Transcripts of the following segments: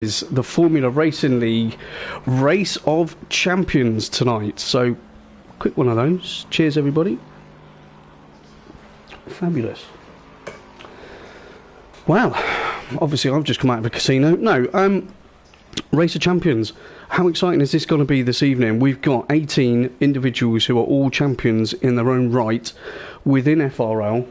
is the Formula Racing League Race of Champions tonight. So, quick one of those. Cheers, everybody. Fabulous. Well, obviously I've just come out of a casino. No, Race of Champions. How exciting is this going to be this evening? We've got 18 individuals who are all champions in their own right within FRL.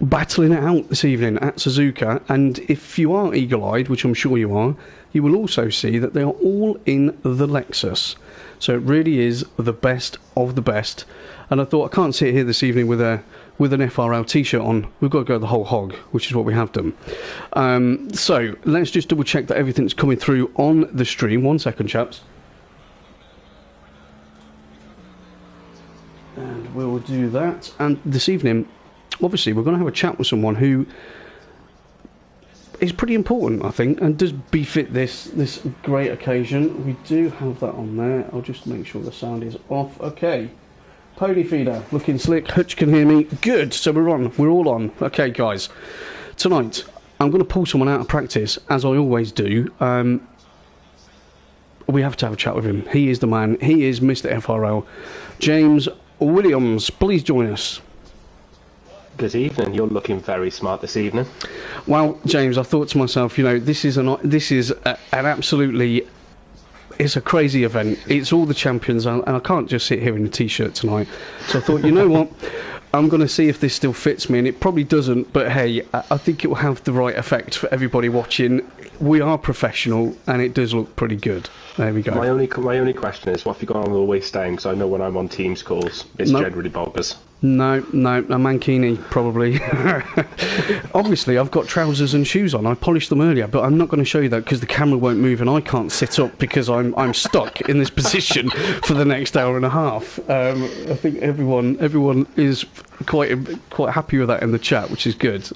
Battling it out this evening at Suzuka, and if you are eagle-eyed, which I'm sure you are, you will also see that they are all in the Lexus. So it really is the best of the best. And I thought, I can't sit here this evening with an FRL t-shirt on. We've got to go the whole hog, which is what we have done. So let's just double check that everything's coming through on the stream. 1 second, chaps. And we'll do that. And this evening, obviously, we're going to have a chat with someone who is pretty important, I think, and does befit this great occasion. We do have that on there. I'll just make sure the sound is off. Okay. Pony feeder, looking slick. Hutch can hear me. Good. So we're on. We're all on. Okay, guys. Tonight, I'm going to pull someone out of practice, as I always do. We have to have a chat with him. He is the man. He is Mr. FRL. James Williams, please join us. Good evening. You're looking very smart this evening. Well, James, I thought to myself, you know, this is an absolutely, it's a crazy event. It's all the champions, and I can't just sit here in a t-shirt tonight. So I thought, you know what, I'm going to see if this still fits me, and it probably doesn't. But hey, I think it will have the right effect for everybody watching. We are professional, and it does look pretty good. There we go. My only question is, what have you got on the waist down? Because I know when I'm on Teams calls, it's generally boggers. No, a mankini, probably. Obviously, I've got trousers and shoes on. I polished them earlier, but I'm not going to show you that because the camera won't move and I can't sit up because I'm stuck in this position for the next hour and a half. I think everyone is quite happy with that in the chat, which is good.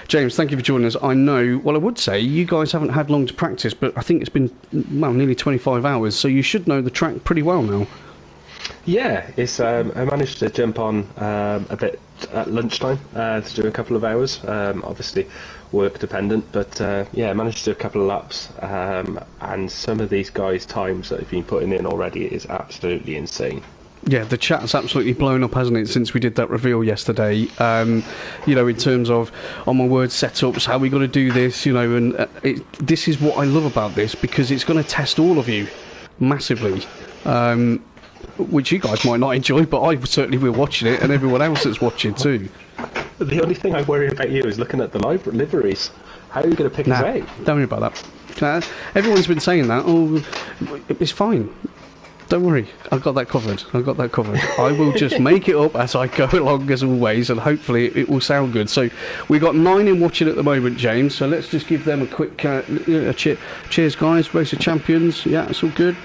James, thank you for joining us. I know, well, I would say you guys haven't had long to practice, but I think it's been, well, nearly 25 hours, so you should know the track pretty well now. Yeah, it's. I managed to jump on a bit at lunchtime to do a couple of hours. Obviously, work dependent, but yeah, I managed to do a couple of laps. And some of these guys' times that have been putting in already is absolutely insane. Yeah, the chat's absolutely blown up, hasn't it, since we did that reveal yesterday. You know, in terms of, oh my word, setups, how we got to do this, you know, and this is what I love about this, because it's going to test all of you massively. Which you guys might not enjoy, but I certainly will watching it, and everyone else that's watching too. The only thing I worry about you is looking at the liveries. How are you going to pick us out? Don't worry about that. Everyone's been saying that. Oh, it's fine. Don't worry. I've got that covered. I will just make it up as I go along, as always, and hopefully it will sound good. So we've got 9 in watching at the moment, James. So let's just give them a quick cheers, guys. Race of Champions. Yeah, it's all good.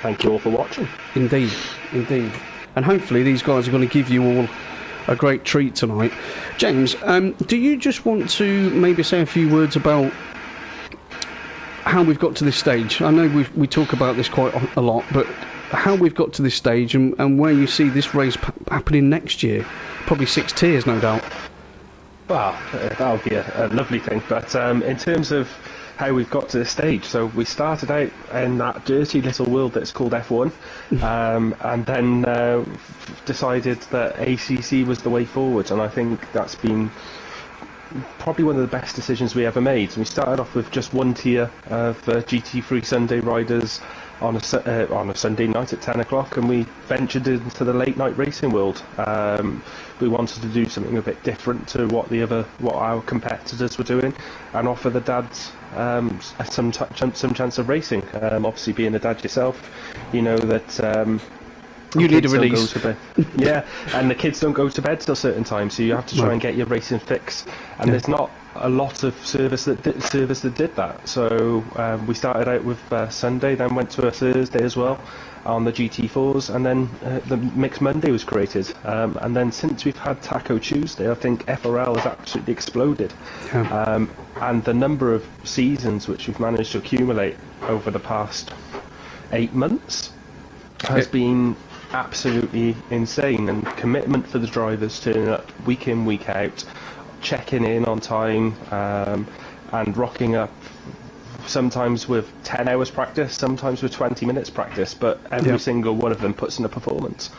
Thank you all for watching. Indeed. And hopefully these guys are going to give you all a great treat tonight. James, do you just want to maybe say a few words about how we've got to this stage? I know we talk about this quite a lot, but how we've got to this stage and where you see this race happening next year. Probably 6 tiers, no doubt. Well, that would be a lovely thing. But in terms of how we've got to this stage, so we started out in that dirty little world that's called F1, and then decided that ACC was the way forward, and I think that's been probably one of the best decisions we ever made. We started off with just one tier of GT3 Sunday riders on a Sunday night at 10 o'clock, and we ventured into the late night racing world. We wanted to do something a bit different to what our competitors were doing, and offer the dads some chance of racing. Obviously, being a dad yourself, you know that you need a release. Yeah, and the kids don't go to bed till certain times, so you have to try and get your racing fix. And there's not a lot of service that did that. So we started out with Sunday, then went to a Thursday as well on the GT4s, and then the Mixed Monday was created. And then since we've had Taco Tuesday, I think FRL has absolutely exploded. Yeah. And the number of seasons which we've managed to accumulate over the past 8 months has been absolutely insane, and commitment for the drivers turning up week in, week out, checking in on time, and rocking up sometimes with 10 hours practice, sometimes with 20 minutes practice, but every single one of them puts in a performance.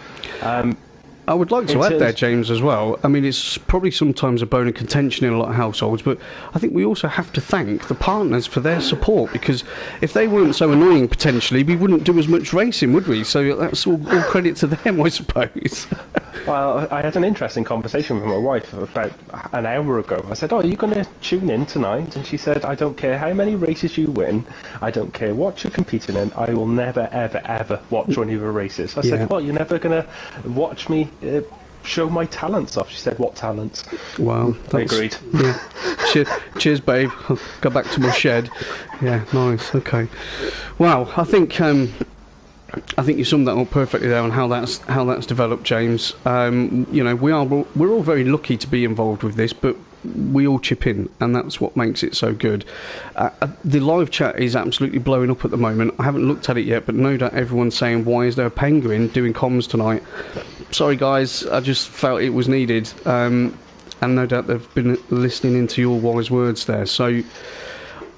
I would like to add there, James, as well. I mean, it's probably sometimes a bone of contention in a lot of households, but I think we also have to thank the partners for their support, because if they weren't so annoying, potentially, we wouldn't do as much racing, would we? So that's all credit to them, I suppose. Well, I had an interesting conversation with my wife about an hour ago. I said, "Oh, are you going to tune in tonight?" And she said, "I don't care how many races you win. I don't care what you're competing in. I will never, ever, ever watch one of your races." I said, "What, you're never going to watch me show my talents off?" She said, "What talents?" Well, I agreed. Yeah. Cheers, babe. I'll go back to my shed. Yeah, nice. Okay. Wow, I think you summed that up perfectly there on how that's developed, James. You know, we're all very lucky to be involved with this, but we all chip in, and that's what makes it so good. The live chat is absolutely blowing up at the moment. I haven't looked at it yet, but no doubt everyone's saying, "Why is there a penguin doing comms tonight?" Sorry, guys, I just felt it was needed, and no doubt they've been listening into your wise words there. So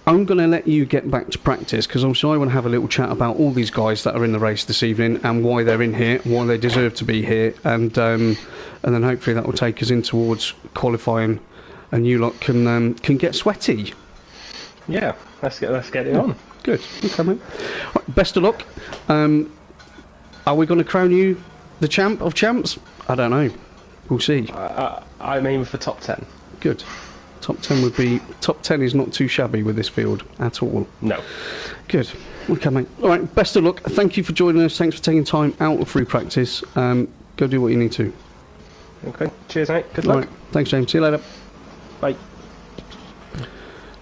I'm going to let you get back to practice, because I'm sure I want to have a little chat about all these guys that are in the race this evening and why they're in here, why they deserve to be here, and then hopefully that will take us in towards qualifying, and you lot can get sweaty. Yeah, let's get it on. Good. Okay, mate. Right, best of luck. Are we going to crown you the champ of champs? I don't know. We'll see. I'm aiming for top 10. Good. Top 10 is not too shabby with this field at all. No. Good. Okay, mate. All right, best of luck. Thank you for joining us. Thanks for taking time out of free practice. Go do what you need to. Okay. Cheers, mate. Good luck. All right. Thanks, James. See you later. Bye.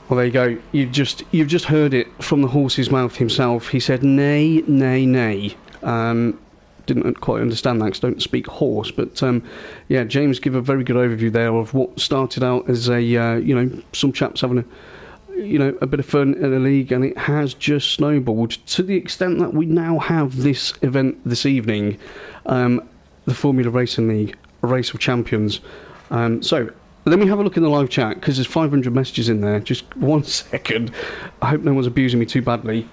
Well, there you go. You've just heard it from the horse's mouth himself. He said, "Nay, nay, nay." Didn't quite understand that, because I don't speak horse, but yeah, James gave a very good overview there of what started out as a some chaps having a bit of fun in a league, and it has just snowballed to the extent that we now have this event this evening, the Formula Racing League, a Race of Champions. So let me have a look in the live chat, because there's 500 messages in there. Just 1 second. I hope no one's abusing me too badly.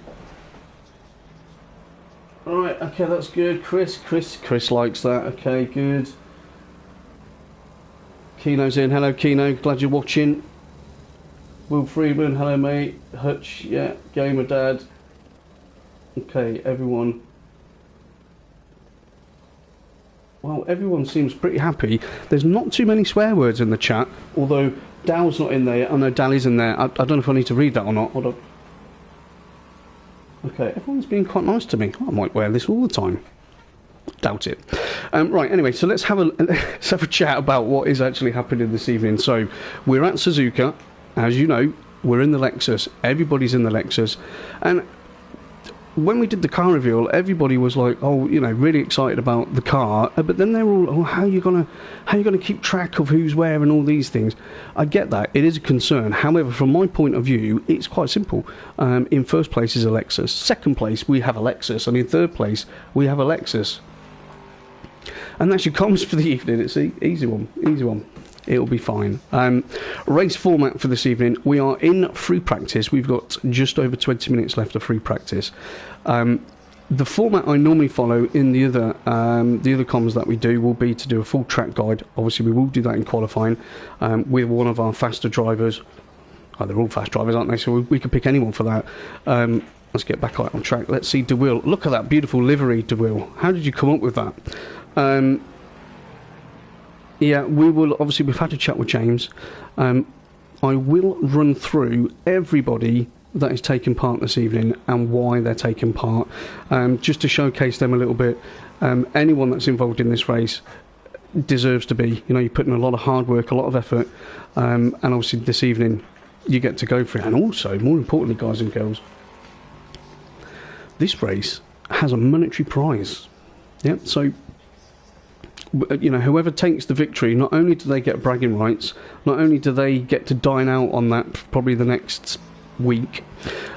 Alright, okay, that's good. Chris likes that. Okay, good. Keno's in. Hello, Keno. Glad you're watching. Will Freeman. Hello, mate. Hutch. Yeah. Gamer Dad. Okay, everyone. Well, everyone seems pretty happy. There's not too many swear words in the chat, although Dow's not in there. I know Dally's in there. I don't know if I need to read that or not. Hold on. Okay, everyone's being quite nice to me. I might wear this all the time. Doubt it. Right, anyway, so let's have a chat about what is actually happening this evening. So, we're at Suzuka. As you know, we're in the Lexus. Everybody's in the Lexus. And when we did the car reveal, everybody was like, "Oh, really excited about the car." But then they're all, "Oh, how are you gonna keep track of who's where and all these things?" I get that; it is a concern. However, from my point of view, it's quite simple. In first place is a Lexus. Second place, we have a Lexus, and in third place, we have a Lexus. And that's your comms for the evening. It's an easy one. It'll be fine. Race format for this evening. We are in free practice. We've got just over 20 minutes left of free practice. The format I normally follow in the other comms that we do will be to do a full track guide. Obviously, we will do that in qualifying with one of our faster drivers. Oh, they're all fast drivers, aren't they? So we could pick anyone for that. Let's get back out on track. Let's see DeWill. Look at that beautiful livery, DeWill. How did you come up with that? Yeah, we've had a chat with James. I will run through everybody that is taking part this evening and why they're taking part, just to showcase them a little bit. Anyone that's involved in this race deserves to be. You put in a lot of hard work, a lot of effort, and obviously this evening you get to go for it. And also, more importantly, guys and girls, this race has a monetary prize. Yeah, so whoever takes the victory, not only do they get bragging rights, not only do they get to dine out on that probably the next week,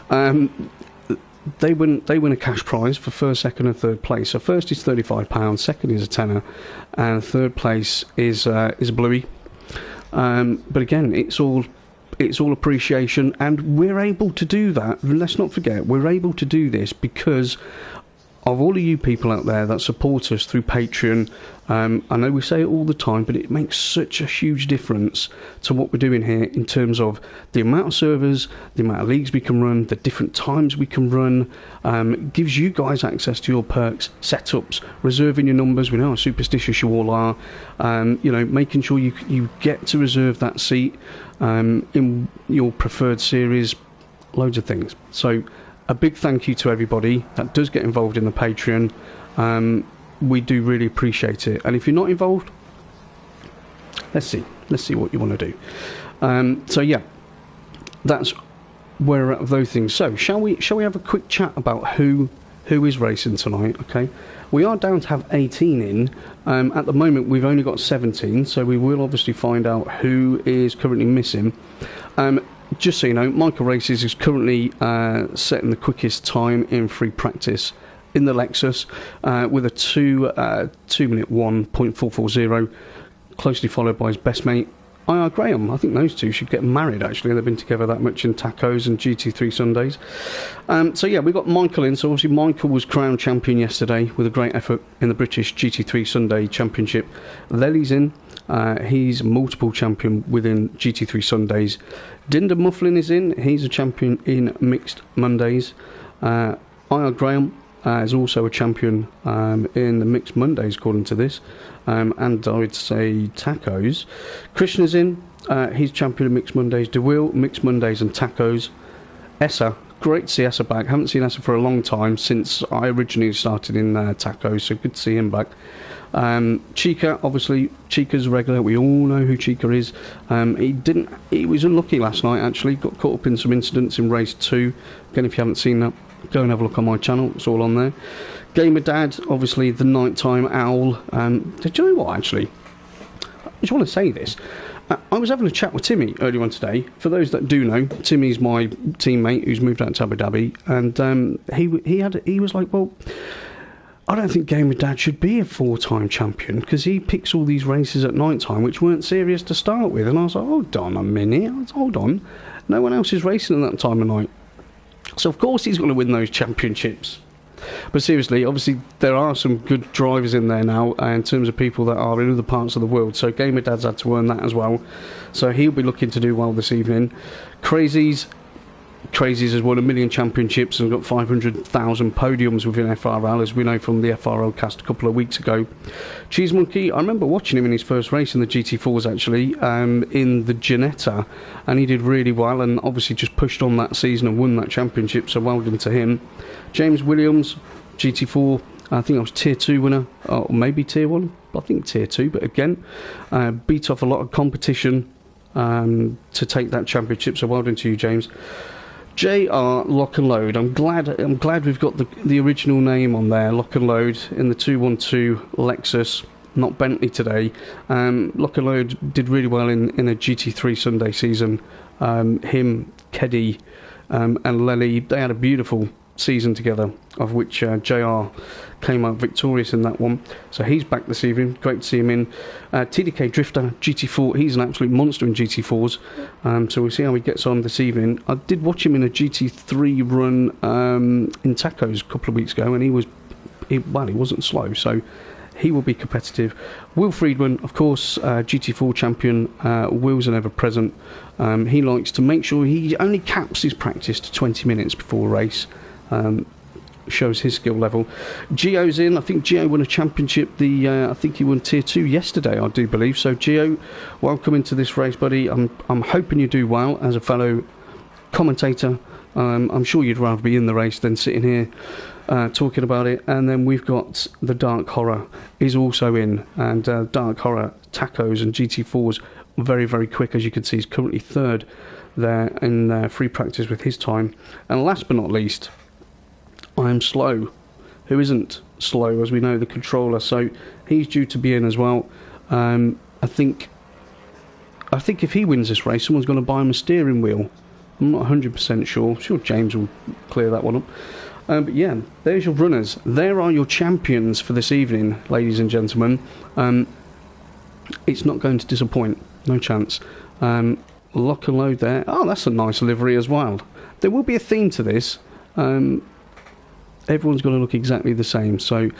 they win a cash prize for first, second and third place. So first is £35, second is a tenner, and third place is a bluey. But again, it's all appreciation, and we're able to do that. Let's not forget, we're able to do this because of all of you people out there that support us through Patreon. I know we say it all the time, but it makes such a huge difference to what we're doing here in terms of the amount of servers, the amount of leagues we can run, the different times we can run. It gives you guys access to your perks, setups, reserving your numbers. We know how superstitious you all are. Making sure you get to reserve that seat in your preferred series, loads of things. So a big thank you to everybody that does get involved in the Patreon. We do really appreciate it. And if you're not involved, let's see what you want to do. So yeah, that's where we're at with those things. So shall we have a quick chat about who is racing tonight? Okay, we are down to have 18 in. At the moment we've only got 17, so we will obviously find out who is currently missing. Just so you know, Michael Races is currently setting the quickest time in free practice in the Lexus with a 2-minute 1.440, closely followed by his best mate, IR Graham. I think those two should get married, actually. They've been together that much in tacos and GT3 Sundays. So yeah, we've got Michael in. So obviously Michael was crowned champion yesterday with a great effort in the British GT3 Sunday Championship. Lely's in. He's multiple champion within GT3 Sundays. Dinder Mufflin is in. He's a champion in Mixed Mondays. IR Graham is also a champion in the Mixed Mondays, according to this. And I would say tacos. Krishna's in. He's champion of Mixed Mondays. DeWill, Mixed Mondays and tacos. Essa, great to see Essa back. Haven't seen Essa for a long time, since I originally started in tacos, so good to see him back. Chica, obviously, Chica's a regular. We all know who Chica is. He was unlucky last night, actually. Got caught up in some incidents in race 2. Again, if you haven't seen that, go and have a look on my channel. It's all on there. Gamer Dad, obviously the nighttime owl. Do you know what, actually? I just want to say this. I was having a chat with Timmy earlier on today. For those that do know, Timmy's my teammate who's moved out to Abu Dhabi, and he was like, well, I don't think Gamer Dad should be a 4-time champion because he picks all these races at night time which weren't serious to start with. And I was like, hold on a minute, hold on. No one else is racing at that time of night. So of course he's going to win those championships. But seriously, obviously there are some good drivers in there now in terms of people that are in other parts of the world. So Gamer Dad's had to earn that as well. So he'll be looking to do well this evening. Crazies has won 1 million championships and got 500,000 podiums within FRL, as we know from the FRL cast a couple of weeks ago. Cheese Monkey, I remember watching him in his first race in the GT4s, actually, in the Ginetta, and he did really well and obviously just pushed on that season and won that championship, so well done to him. James Williams, GT4, I think I was Tier 2 winner, or maybe Tier 1, I think Tier 2, but again, beat off a lot of competition to take that championship, so well done to you, James. JR Lock and Load. I'm glad we've got the original name on there, Lock and Load, in the 212 Lexus, not Bentley today. Lock and Load did really well in a GT3 Sunday season. Him, Keddy, and Lely, they had a beautiful season together, of which JR came out victorious in that one. So he's back this evening. Great to see him in. TDK Drifter GT4, he's an absolute monster in GT4s. So we'll see how he gets on this evening. I did watch him in a GT3 run in Tacos a couple of weeks ago, and he wasn't slow, so he will be competitive. Will Friedman, of course, GT4 champion. Will's an ever-present. He likes to make sure he only caps his practice to 20 minutes before a race. Shows his skill level. Gio's in. I think Gio won a championship. I think he won Tier 2 yesterday, I do believe. So Gio, welcome into this race, buddy. I'm hoping you do well as a fellow commentator. I'm sure you'd rather be in the race than sitting here talking about it. And then we've got the Dark Horror is also in, and Dark Horror tacos and GT4s very, very quick. As you can see, he's currently 3rd there in free practice with his time. And last but not least, I'm Slow, who isn't slow, as we know, the controller. So he's due to be in as well. I think if he wins this race, someone's going to buy him a steering wheel. I'm not 100% sure. I'm sure James will clear that one up. But yeah, there's your runners. There are your champions for this evening, ladies and gentlemen. It's not going to disappoint. No chance. Lock and load there. Oh, that's a nice livery as well. There will be a theme to this. Everyone's going to look exactly the same. So,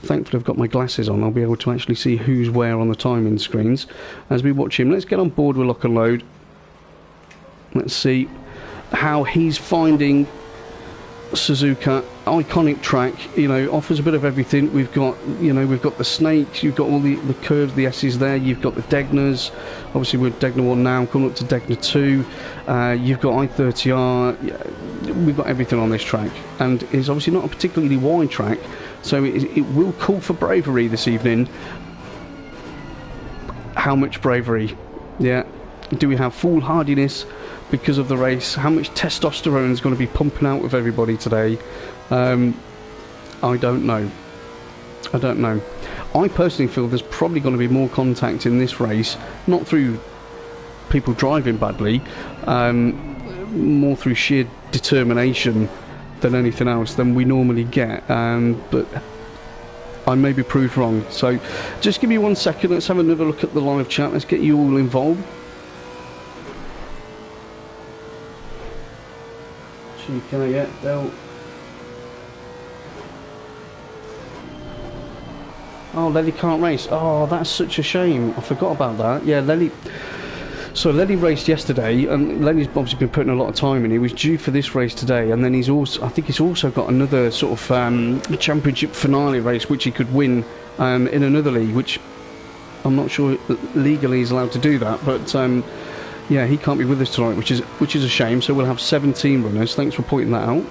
thankfully I've got my glasses on. I'll be able to actually see who's where on the timing screens as we watch him. Let's get on board with lock and load. Let's see how he's finding Suzuka. Iconic track, you know, offers a bit of everything. We've got, you know, we've got the snakes, you've got all the curves, the S's there, you've got the Degners, obviously we're Degner 1 now, coming up to Degner 2, you've got i30R, we've got everything on this track, and it's obviously not a particularly wide track, so it will call for bravery this evening. How much bravery? Yeah. Do we have foolhardiness because of the race? How much testosterone is going to be pumping out of everybody today? I don't know. I personally feel there's probably going to be more contact in this race, not through people driving badly, more through sheer determination than anything else than we normally get, but I may be proved wrong. So just give me 1 second, let's have another look at the live chat, let's get you all involved. Can I get Del? Oh, Lely can't race. Oh, that's such a shame. I forgot about that. Yeah, Lely. So Lely raced yesterday, and Lenny's obviously been putting a lot of time in. He was due for this race today, and then he's also, I think he's also got another sort of championship finale race which he could win in another league, which I'm not sure legally he's allowed to do that, but. Yeah, he can't be with us tonight, which is a shame. So we'll have 17 runners. Thanks for pointing that out.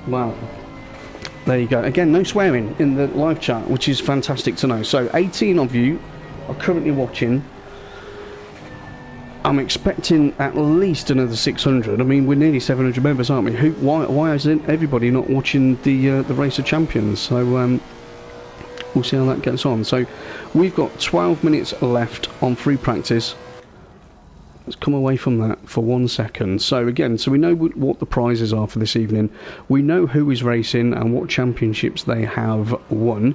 Wow. There you go. Again, no swearing in the live chat, which is fantastic to know. So 18 of you are currently watching. I'm expecting at least another 600. I mean, we're nearly 700 members, aren't we? Why isn't everybody not watching the Race of Champions? So we'll see how that gets on. So we've got 12 minutes left on free practice. Let's come away from that for 1 second. So again, so we know what the prizes are for this evening. We know who is racing and what championships they have won.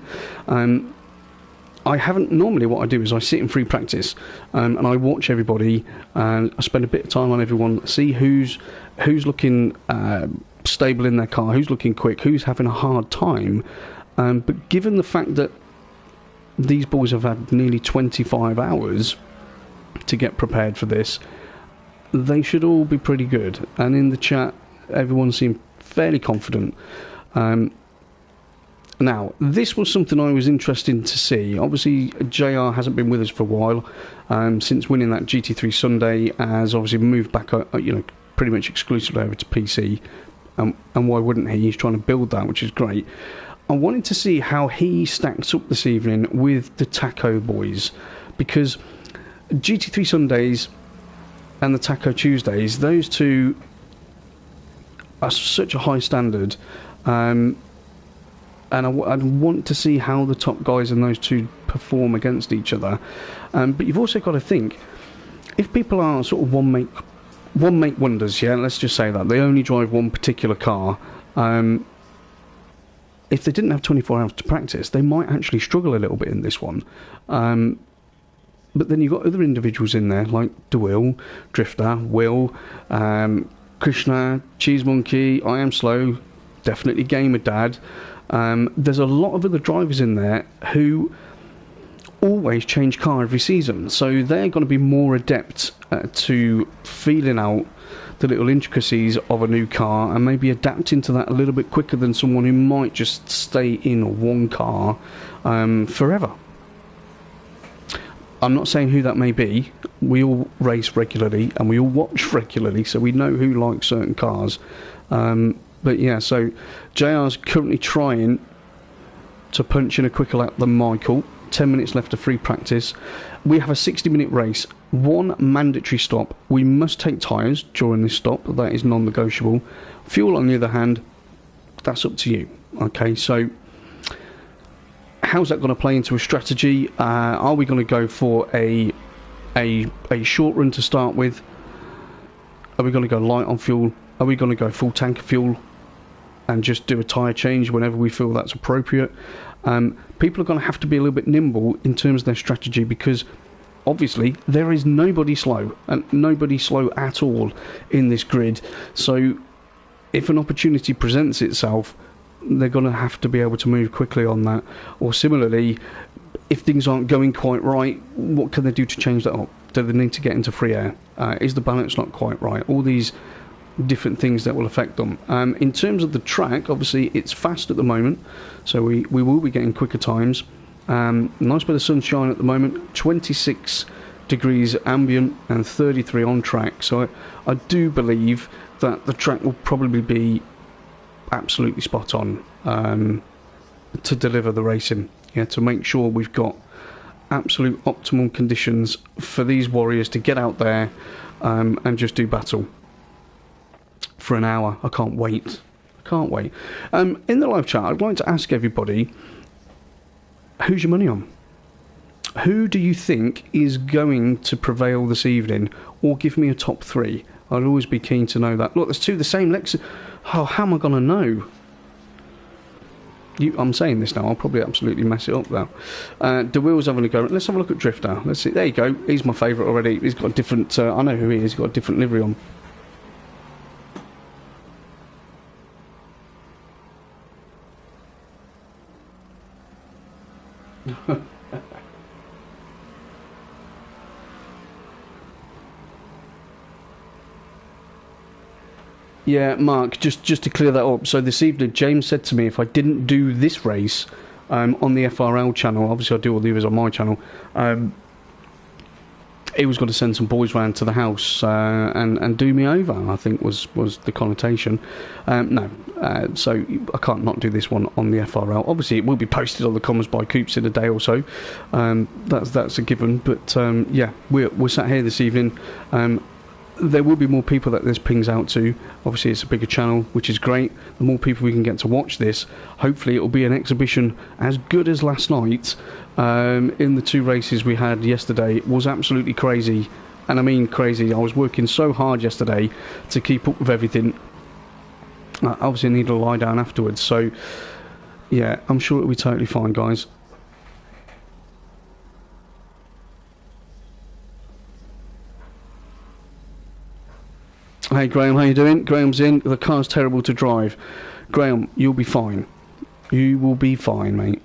I haven't, normally what I do is I sit in free practice and I watch everybody and I spend a bit of time on everyone, see who's looking stable in their car, who's looking quick, who's having a hard time. But given the fact that these boys have had nearly 25 hours to get prepared for this, they should all be pretty good. And in the chat, everyone seemed fairly confident. Now, this was something I was interested to see. Obviously, JR hasn't been with us for a while, since winning that GT3 Sunday, has obviously moved back, pretty much exclusively over to PC, and why wouldn't he? He's trying to build that, which is great. I wanted to see how he stacks up this evening with the Taco boys, because GT3 Sundays and the Taco Tuesdays, those two are such a high standard, and I'd want to see how the top guys in those two perform against each other. But you've also got to think, if people are sort of one make wonders, yeah, let's just say that they only drive one particular car. If they didn't have 24 hours to practice, they might actually struggle a little bit in this one. But then you've got other individuals in there like DeWill, Drifter, Will, Krishna, Cheese Monkey, I Am Slow, definitely Gamer Dad. There's a lot of other drivers in there who always change car every season, so they're going to be more adept to feeling out the little intricacies of a new car and maybe adapting to that a little bit quicker than someone who might just stay in one car forever. I'm not saying who that may be. We all race regularly and we all watch regularly, so we know who likes certain cars. But yeah, so JR's currently trying to punch in a quicker lap than Michael. 10 minutes left of free practice. We have a 60-minute race, one mandatory stop. We must take tyres during this stop. That is non-negotiable. Fuel, on the other hand, that's up to you. Okay, so how's that going to play into a strategy? Are we going to go for a short run to start with? Are we going to go light on fuel? Are we going to go full tank of fuel and just do a tyre change whenever we feel that's appropriate? People are going to have to be a little bit nimble in terms of their strategy, because obviously there is nobody slow, and nobody slow at all in this grid. So if an opportunity presents itself, they're going to have to be able to move quickly on that. Or similarly, if things aren't going quite right, what can they do to change that up? Do they need to get into free air? Is the balance not quite right? All these different things that will affect them. In terms of the track, obviously it's fast at the moment, so we will be getting quicker times. Nice bit of sunshine at the moment, 26 degrees ambient and 33 on track, so I do believe that the track will probably be absolutely spot on to deliver the racing, to make sure we've got absolute optimal conditions for these warriors to get out there and just do battle for an hour. I can't wait. In the live chat, I'd like to ask everybody, who's your money on? Who do you think is going to prevail this evening? Or give me a top three. I'd always be keen to know that. Look, there's two the same Lexus. Oh, how am I going to know? I'm saying this now, I'll probably absolutely mess it up though. DeWill's having a go. Let's have a look at Drifter. Let's see. There you go. He's my favourite already. He's got a different... I know who he is. He's got a different livery on. Yeah, Mark, just to clear that up, so this evening James said to me if I didn't do this race on the FRL channel, obviously I do all the others on my channel, he was going to send some boys round to the house and do me over, I think was the connotation. No, so I can't not do this one on the FRL. Obviously it will be posted on the COMMS by Coops in a day or so, that's a given, but yeah, we're sat here this evening. There will be more people that this pings out to. Obviously it's a bigger channel, which is great. The more people we can get to watch this, hopefully it will be an exhibition as good as last night. In the two races we had yesterday, it was absolutely crazy, and I mean crazy. I was working so hard yesterday to keep up with everything. I obviously need to lie down afterwards, so yeah, I'm sure it'll be totally fine, guys. Hey Graham, how you doing? Graham's in. The car's terrible to drive. Graham, you'll be fine. You will be fine, mate.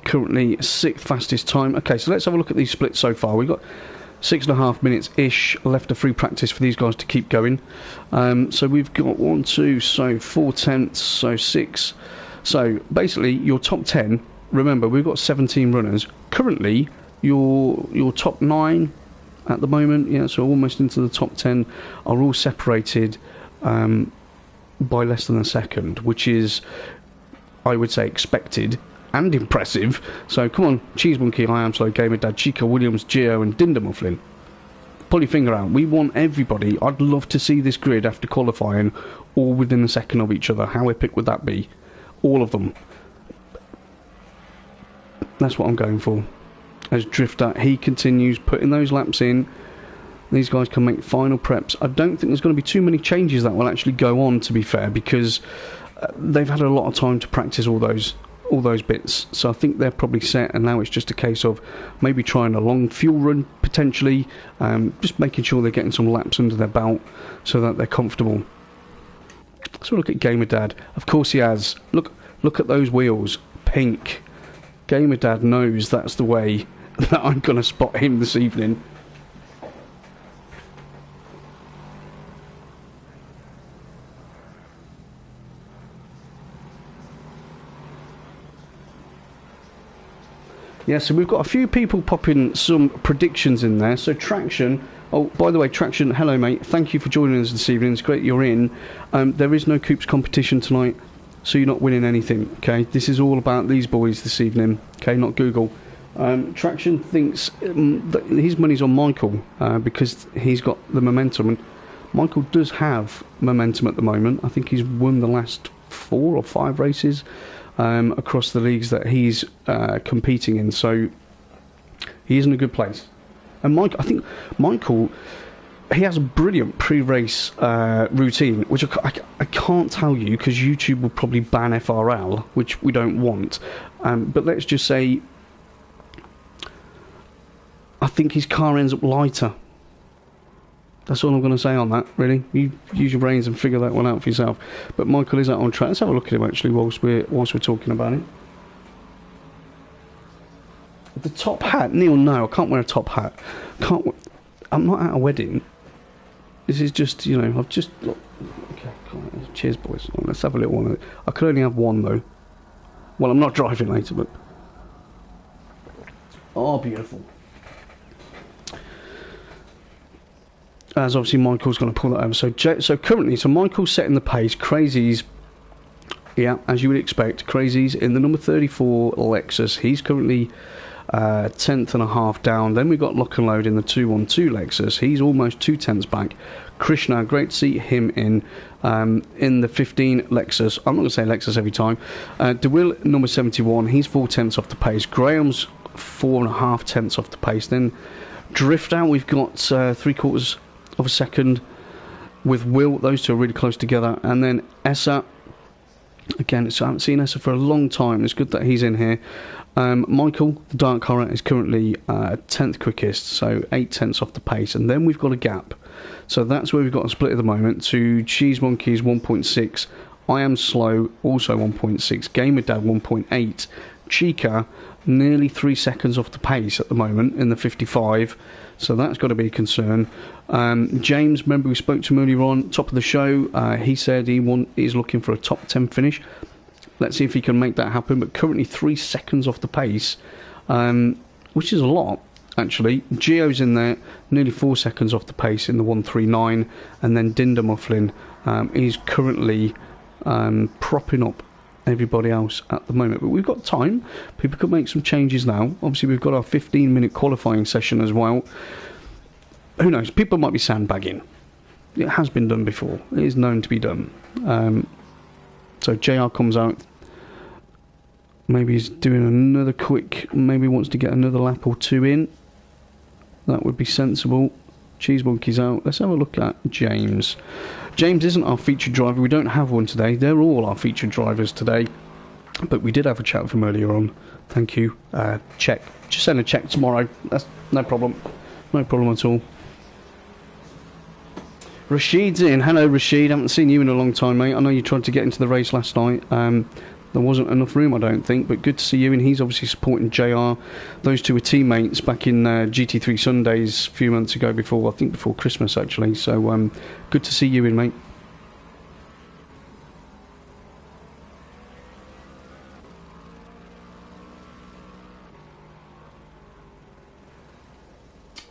Currently 6th fastest time. Okay, so let's have a look at these splits so far. We've got 6.5 minutes-ish left of free practice for these guys to keep going. So we've got 1, 2, so 4 tenths, so 6. So basically your top 10, remember we've got 17 runners. Currently your top 9 at the moment, yeah, so almost into the top 10, are all separated by less than a second, which is, I would say, expected and impressive. So come on, Cheese Monkey, I Am Slow, Gamer Dad, Chico Williams, Gio and Dinder Mufflin. Pull your finger out. We want everybody. I'd love to see this grid after qualifying all within a second of each other. How epic would that be? All of them. That's what I'm going for. As Drifter, he continues putting those laps in. These guys can make final preps. I don't think there's going to be too many changes that will actually go on, to be fair, because they've had a lot of time to practice all those bits. So I think they're probably set, and now it's just a case of maybe trying a long fuel run potentially, just making sure they're getting some laps under their belt so that they're comfortable. So look at Gamer Dad. Of course he has. Look at those wheels, pink. Gamer Dad knows that's the way that I'm going to spot him this evening. Yeah, so we've got a few people popping some predictions in there. So Traction, oh, by the way, Traction, hello mate, thank you for joining us this evening, it's great you're in. There is no Coops competition tonight, so you're not winning anything, okay? This is all about these boys this evening, okay, not Google. Traction thinks that his money's on Michael because he's got the momentum, and Michael does have momentum at the moment. I think he's won the last 4 or 5 races across the leagues that he's competing in, so he is in a good place. And I think Michael, he has a brilliant pre-race routine, which I can't tell you because YouTube will probably ban FRL, which we don't want. But let's just say, I think his car ends up lighter. That's all I'm going to say on that, really. You use your brains and figure that one out for yourself. But Michael is out on track. Let's have a look at him, actually, whilst we're talking about him. The top hat, Neil, no, I can't wear a top hat. I'm not at a wedding. This is just, you know, I've just... Look, okay, cheers, boys. Let's have a little one. I could only have one, though. Well, I'm not driving later, but... Oh, beautiful. As obviously Michael's going to pull that over. So currently, Michael's setting the pace. Crazy's, yeah, as you would expect. Crazy's in the number 34 Lexus. He's currently 10th and a half down. Then we've got Lock and Load in the 212 Lexus. He's almost 2/10 back. Krishna, great to see him in the 15 Lexus. I'm not going to say Lexus every time. DeWill, number 71. He's 4/10 off the pace. Graham's 4.5 off the pace. Then Drift Out, we've got 3/4 of a second with Will. Those two are really close together. And then Essa, again, I haven't seen Essa for a long time. It's good that he's in here. Michael, the Dark Horror, is currently 10th quickest, so 8/10 off the pace. And then we've got a gap. So that's where we've got a split at the moment to Cheese Monkeys 1.6, I Am Slow also 1.6, Gamer Dad 1.8, Chica nearly 3 seconds off the pace at the moment in the 55. So that's got to be a concern. James, remember we spoke to him earlier on, top of the show. He said he's looking for a top 10 finish. Let's see if he can make that happen. But currently 3 seconds off the pace, which is a lot, actually. Gio's in there, nearly 4 seconds off the pace in the 139. And then Dinder Mufflin is currently propping up everybody else at the moment. But we've got time. People could make some changes now. Obviously, we've got our 15-minute qualifying session as well. Who knows? People might be sandbagging. It has been done before. It is known to be done. So JR comes out. Maybe he's doing another quick... Maybe wants to get another lap or two in. That would be sensible. Cheese Monkey's out. Let's have a look at James. James isn't our featured driver. We don't have one today. They're all our featured drivers today. But we did have a chat with him earlier on. Thank you. Check. Just send a check tomorrow. That's no problem. No problem at all. Rashid's in. Hello, Rashid. Haven't seen you in a long time, mate. I know you tried to get into the race last night. There wasn't enough room, I don't think, but good to see you. And he's obviously supporting JR. Those two were teammates back in GT3 Sundays a few months ago, before Christmas, actually. So good to see you in, mate.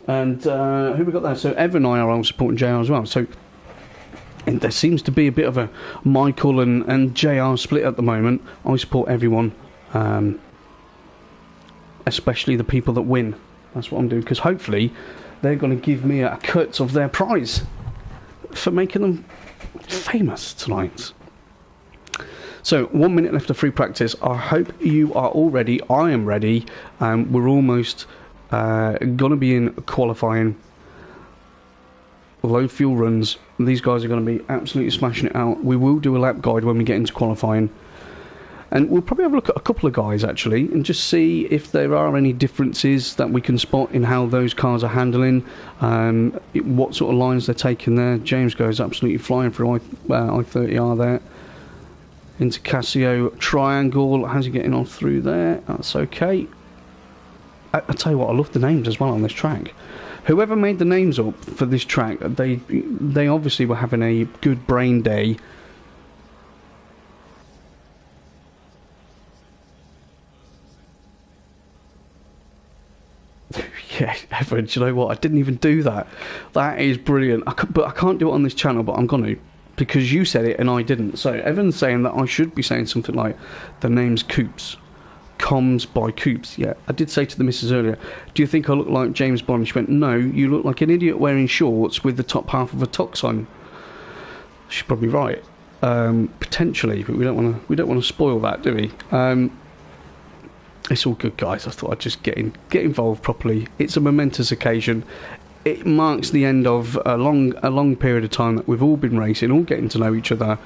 And who we got there? So Evan and I are all supporting JR as well. So and there seems to be a bit of a Michael and JR split at the moment. I support everyone, especially the people that win. That's what I'm doing, because hopefully they're going to give me a cut of their prize for making them famous tonight. So 1 minute left of free practice. I hope you are all ready. I am ready. We're almost going to be in qualifying. Low fuel runs. These guys are going to be absolutely smashing it out. We will do a lap guide when we get into qualifying, and we'll probably have a look at a couple of guys actually and just see if there are any differences that we can spot in how those cars are handling, what sort of lines they're taking there. James goes absolutely flying through I-30R there into Casio Triangle. How's he getting on through there? That's okay. I tell you what, I love the names as well on this track. Whoever made the names up for this track, they obviously were having a good brain day. Yeah, Evan, do you know what? I didn't even do that. That is brilliant. But I can't do it on this channel, but I'm going to, because you said it and I didn't. So Evan's saying that I should be saying something like, the name's Coops. COMMS by Coops. Yeah, I did say to the missus earlier, do you think I look like James Bond? She went, no, you look like an idiot wearing shorts with the top half of a tux on. She's probably right. Potentially, but we don't want to spoil that, do we? It's all good, guys. I thought I'd just get involved properly. It's a momentous occasion. It marks the end of a long period of time that we've all been racing, all getting to know each other.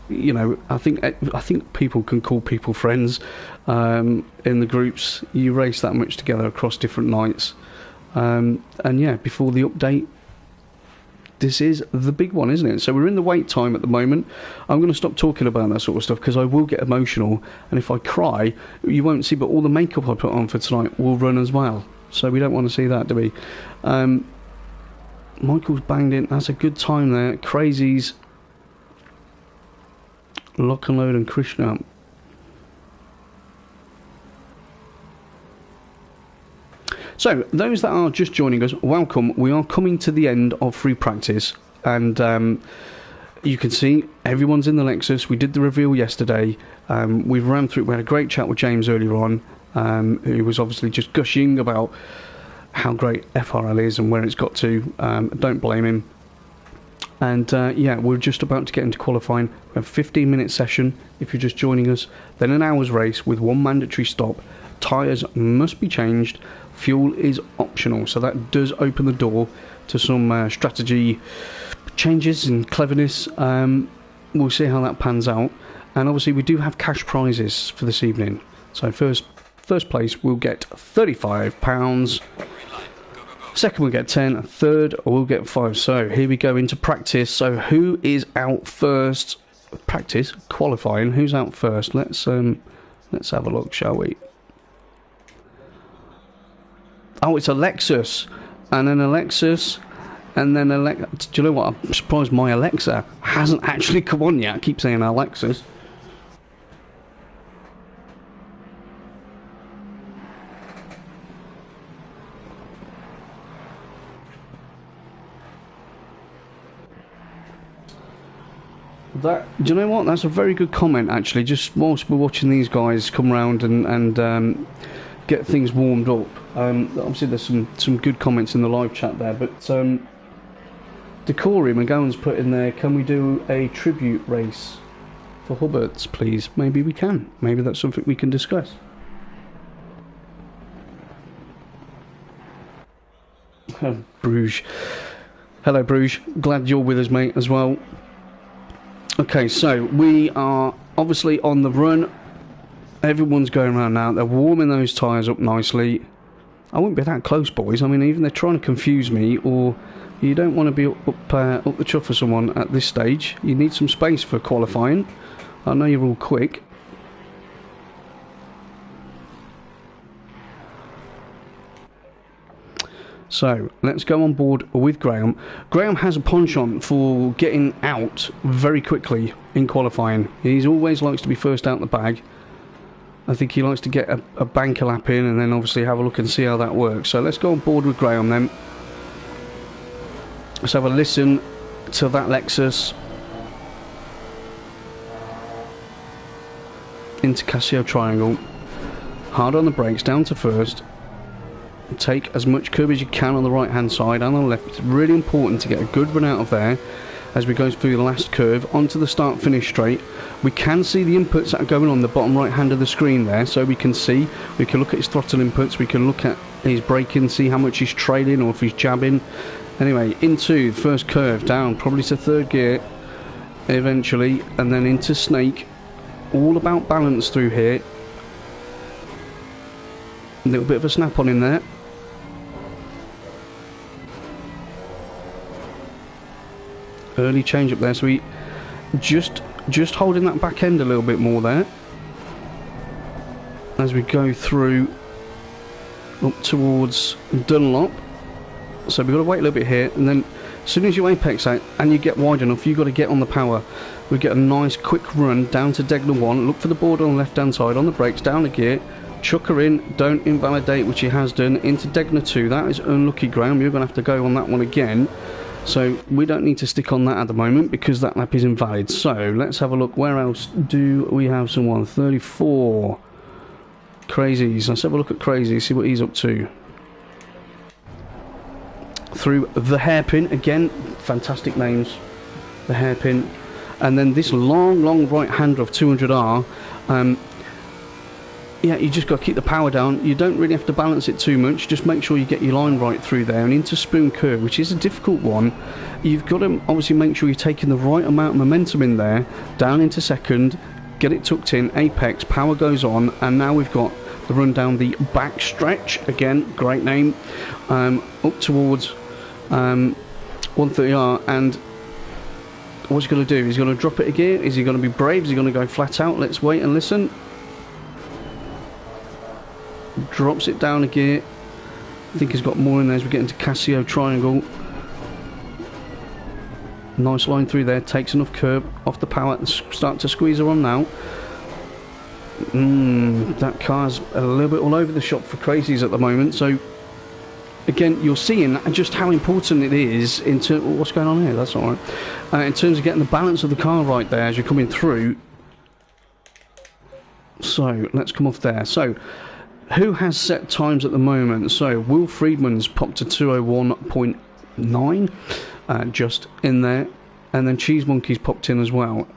You know, I think people can call people friends in the groups. You race that much together across different nights, and yeah, before the update, this is the big one, isn't it? So we're in the wait time at the moment. I'm going to stop talking about that sort of stuff because I will get emotional, and if I cry, you won't see, but all the makeup I put on for tonight will run as well. So we don't want to see that, do we? Michael's banged in. That's a good time there. Crazies. Lock and Load and Krishna. So, those that are just joining us, welcome. We are coming to the end of free practice, and you can see everyone's in the Lexus. We did the reveal yesterday. We've ran through. We had a great chat with James earlier on, who was obviously just gushing about how great FRL is and where it's got to. Don't blame him. And yeah, we're just about to get into qualifying. We have a 15-minute session if you're just joining us, then an hour's race with one mandatory stop. Tyres must be changed. Fuel is optional, so that does open the door to some strategy changes and cleverness. We'll see how that pans out. And obviously we do have cash prizes for this evening. So first place will get £35. Second we'll get 10, and third we'll get 5. So here we go into practice. So who is out first? Practice, qualifying. Who's out first? Let's have a look, shall we? Oh, it's a Lexus, and then a Lexus, and then do you know what? I'm surprised my Alexa hasn't actually come on yet. I keep saying Alexis. Do you know what? That's a very good comment, actually. Just whilst we're watching these guys come round and get things warmed up. Obviously, there's some good comments in the live chat there, but Decory McGowan's put in there, can we do a tribute race for Hubbards, please? Maybe we can. Maybe that's something we can discuss. Bruges. Hello, Bruges. Glad you're with us, mate, as well. Okay, so we are obviously on the run. Everyone's going around now. They're warming those tyres up nicely. I wouldn't be that close, boys. I mean, even they're trying to confuse me, or you don't want to be up the chuff for someone at this stage. You need some space for qualifying. I know you're all quick. So, let's go on board with Graham. Graham has a penchant for getting out very quickly in qualifying. He always likes to be first out the bag. I think he likes to get a banker lap in and then obviously have a look and see how that works. So let's go on board with Graham then. Let's have a listen to that Lexus. Into Casio Triangle. Hard on the brakes, down to first. Take as much curb as you can on the right hand side and on the left. It's really important to get a good run out of there as we go through the last curve onto the start finish straight. We can see the inputs that are going on the bottom right hand of the screen there, so we can look at his throttle inputs, we can look at his braking, see how much he's trailing or if he's jabbing. Anyway, into the first curve, down probably to third gear eventually, and then into Snake. All about balance through here. A little bit of a snap on in there. Early change up there, so we just holding that back end a little bit more there as we go through up towards Dunlop. So we've got to wait a little bit here, and then as soon as you apex out and you get wide enough, you've got to get on the power. We get a nice quick run down to Degner 1, look for the board on the left hand side, on the brakes, down the gear, chuck her in, don't invalidate, which he has done, into Degner 2. That is unlucky, Graham. You're going to have to go on that one again. So we don't need to stick on that at the moment because that lap is invalid. So let's have a look. Where else do we have someone? 34. Crazies. Let's have a look at Crazies, see what he's up to. Through the hairpin. Again, fantastic names. The hairpin. And then this long right hander of 200R. yeah, you just got to keep the power down. You don't really have to balance it too much. Just make sure you get your line right through there and into spoon curve, which is a difficult one. You've got to obviously make sure you're taking the right amount of momentum in there, down into second, get it tucked in, apex, power goes on, and now we've got the run down the back stretch. Again, great name. Up towards 130R, and what's he going to do? He's going to drop it a gear. Is he going to be brave? Is he going to go flat out? Let's wait and listen. Drops it down a gear. I think he's got more in there as we get into Casio triangle. Nice line through there. Takes enough curb off the power and start to squeeze her on now. That car's a little bit all over the shop for crazies at the moment. So again, you're seeing just how important it is in terms. What's going on here? That's all right. In terms of getting the balance of the car right there as you're coming through. So let's come off there. So who has set times at the moment? So Will Friedman's popped to 201.9, just in there, and then Cheese Monkey's popped in as well.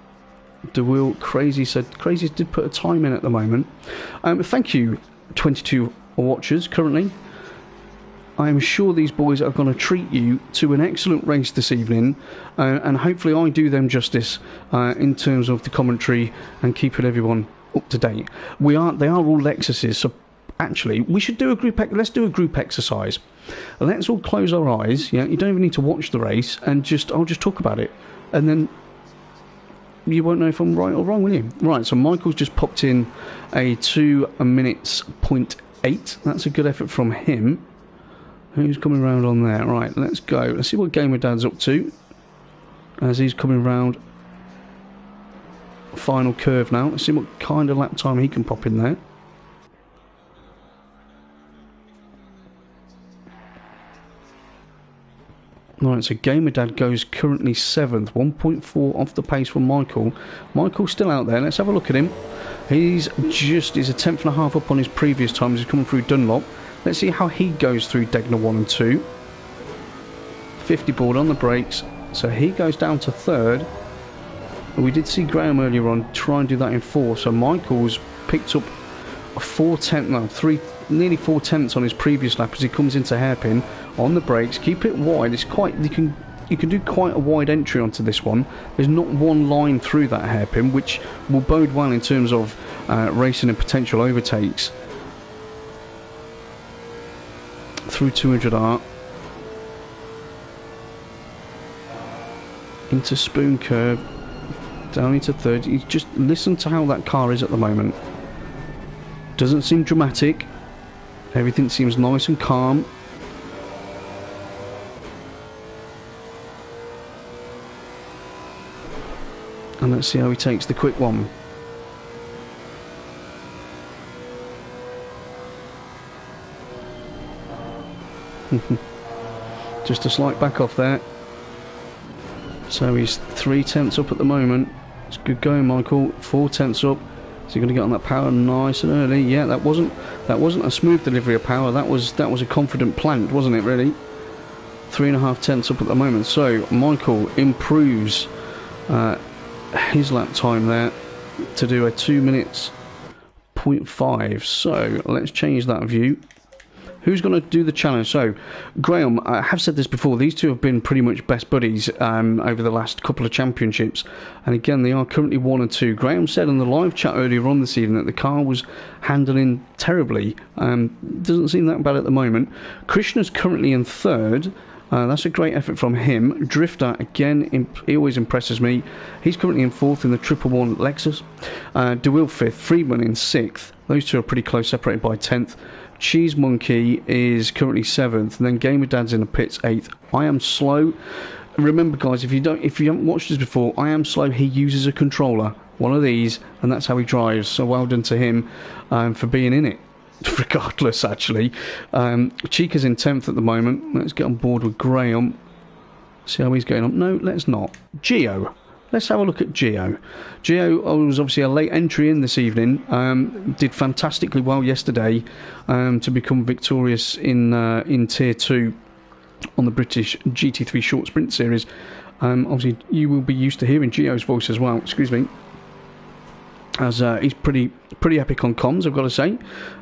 DeWill Crazy said Crazy did put a time in at the moment. Thank you, 22 watchers currently. I am sure these boys are going to treat you to an excellent race this evening, and hopefully I do them justice in terms of the commentary and keeping everyone up to date. They are all Lexuses, so actually we should do a group. Let's do a group exercise. Let's all close our eyes. Yeah, you don't even need to watch the race, and I'll just talk about it, and then you won't know if I'm right or wrong, will you? Right. So Michael's just popped in a 2 minutes .8. That's a good effort from him. Who's coming round on there? Right, let's go. Let's see what Gamer Dad's up to as he's coming round. Final curve now. Let's see what kind of lap time he can pop in there. Right, so Gamer Dad goes currently 7th, 1.4 off the pace from Michael. Michael's still out there. Let's have a look at him. He's a 10th and a half up on his previous times. He's coming through Dunlop. Let's see how he goes through Degner 1 and 2. 50 board on the brakes, so he goes down to 3rd. We did see Graham earlier on try and do that in 4th, so Michael's picked up nearly 4 tenths on his previous lap as he comes into hairpin on the brakes. Keep it wide. It's quite you can do quite a wide entry onto this one. There's not one line through that hairpin, which will bode well in terms of racing and potential overtakes. Through 200R into spoon curve, down into 3rd. You just listen to how that car is at the moment. Doesn't seem dramatic. Everything seems nice and calm. And let's see how he takes the quick one. Just a slight back off there. So he's 3 tenths up at the moment. It's good going, Michael. 4 tenths up. Is he going to get on that power nice and early? Yeah, that wasn't a smooth delivery of power. That was a confident plant, wasn't it? Really. 3.5 tenths up at the moment. So Michael improves his lap time there to do a 2 minutes .5. So let's change that view. Who's going to do the challenge? So, Graham, I have said this before, these two have been pretty much best buddies over the last couple of championships. And again, they are currently 1 and 2. Graham said in the live chat earlier on this evening that the car was handling terribly. Doesn't seem that bad at the moment. Krishna's currently in 3rd. That's a great effort from him. Drifter, again, he always impresses me. He's currently in 4th in the 111 Lexus. DeWill 5th, Friedman in 6th. Those two are pretty close, separated by 10th. Cheese Monkey is currently 7th, and then Gamer Dad's in the pits 8th. I Am Slow. Remember, guys, if you haven't watched this before, I Am Slow. He uses a controller, one of these, and that's how he drives. So well done to him for being in it. Regardless, actually, Chica's in 10th at the moment. Let's get on board with Graham. See how he's going on. No, let's not. Gio. Let's have a look at Gio. Gio was obviously a late entry in this evening. Did fantastically well yesterday to become victorious in Tier 2 on the British GT3 Short Sprint Series. Obviously, you will be used to hearing Gio's voice as well. Excuse me. as he's pretty epic on comms, I've got to say.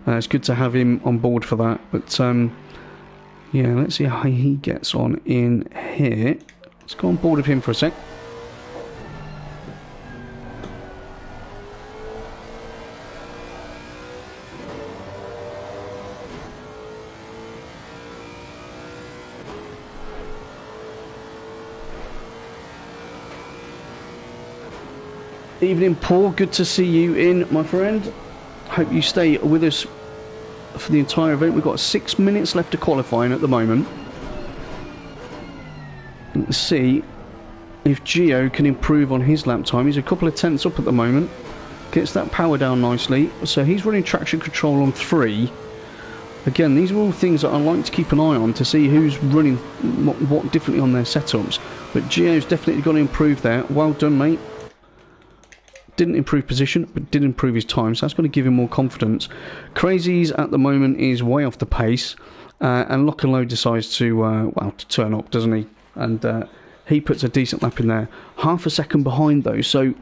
It's good to have him on board for that. But yeah, let's see how he gets on in here. Let's go on board with him for a sec. Evening, Paul. Good to see you in, my friend. Hope you stay with us for the entire event. We've got 6 minutes left to qualifying at the moment. Let's see if Gio can improve on his lap time. He's a couple of tenths up at the moment. Gets that power down nicely. So he's running traction control on 3. Again, these are all things that I like to keep an eye on to see who's running what differently on their setups. But Gio's definitely got to improve there. Well done, mate. Didn't improve position, but did improve his time, so that's going to give him more confidence. Crazy's at the moment is way off the pace, and Lock and Load decides to, well, to turn up, doesn't he? And he puts a decent lap in there. Half a second behind, though, so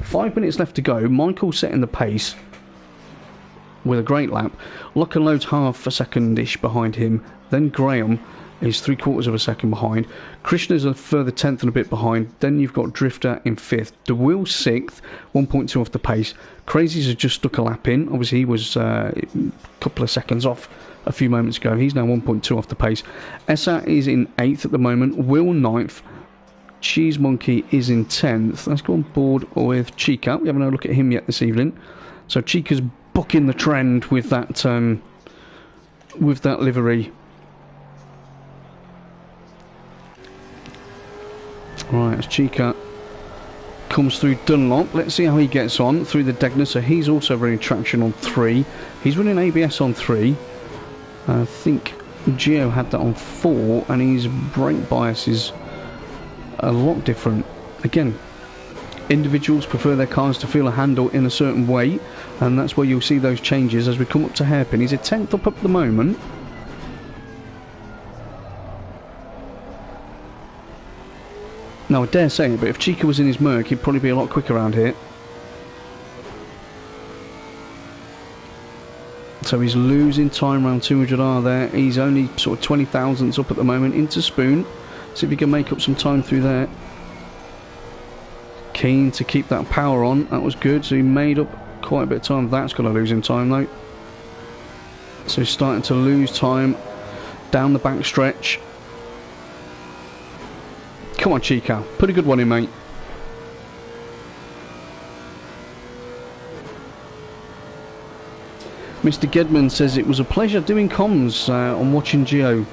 5 minutes left to go. Michael setting the pace with a great lap. Lock and Load's half a second-ish behind him. Then Graham is 3/4 of a second behind. Krishna's a further tenth and a bit behind. Then you've got Drifter in 5th. DeWill 6th, 1.2 off the pace. Crazy's has just stuck a lap in. Obviously, he was a couple of seconds off a few moments ago. He's now 1.2 off the pace. Essa is in 8th at the moment. Will 9th. Cheese Monkey is in 10th. Let's go on board with Chica. We haven't had a look at him yet this evening. So Chica's bucking the trend with that livery. Right, as Chica comes through Dunlop, let's see how he gets on through the Degner. So he's also running traction on 3. He's running ABS on 3. I think Gio had that on 4, and his brake bias is a lot different. Again, individuals prefer their cars to feel a handle in a certain way, and that's where you'll see those changes as we come up to hairpin. He's a tenth up at the moment. Now, I dare say it, but if Chica was in his Merc, he'd probably be a lot quicker around here. So he's losing time around 200R there. He's only sort of 20 thousandths up at the moment into Spoon. See if he can make up some time through there. Keen to keep that power on. That was good. So he made up quite a bit of time. That's going to lose him time, though. So he's starting to lose time down the back stretch. Come on, Chica. Put a good one in, mate. Mr. Gedman says it was a pleasure doing comms on watching Gio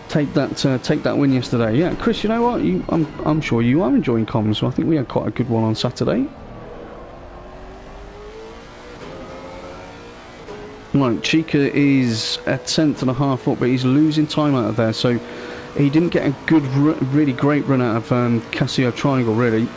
take that win yesterday. Yeah, Chris, you know what? I'm sure you are enjoying comms. So I think we had quite a good one on Saturday. Right, Chica is a tenth and a half up, but he's losing time out of there. So he didn't get a good, really great run out of Casio Triangle, really.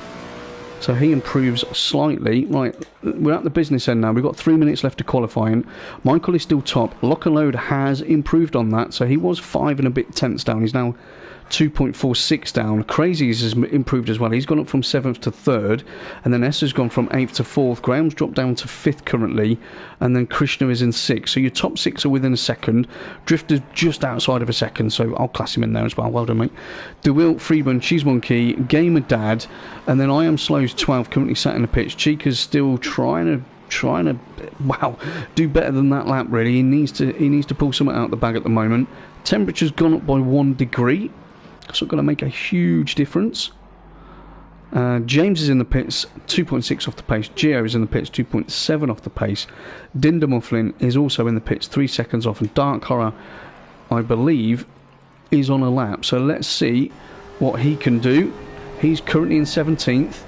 So he improves slightly. Right, we're at the business end now. We've got 3 minutes left to qualifying. Michael is still top. Lock and Load has improved on that. So he was 5 and a bit tenths down. He's now 2.46 down. Crazy's has improved as well. He's gone up from 7th to 3rd. And then Esther's gone from 8th to 4th. Graham's dropped down to 5th currently. And then Krishna is in 6th. So your top 6 are within a second. Drifter's just outside of a second. So I'll class him in there as well. Well done, mate. DeWill, Freeman, Cheese Monkey, Gamer Dad. And then I Am Slow's 12th, currently sat in the pitch. Chica's still trying to wow, do better than that lap, really. He needs to pull something out of the bag at the moment. Temperature's gone up by 1 degree. So it's going to make a huge difference. James is in the pits, 2.6 off the pace. Gio is in the pits, 2.7 off the pace. Dinder Mufflin is also in the pits, 3 seconds off. And Dark Horror, I believe, is on a lap. So let's see what he can do. He's currently in 17th.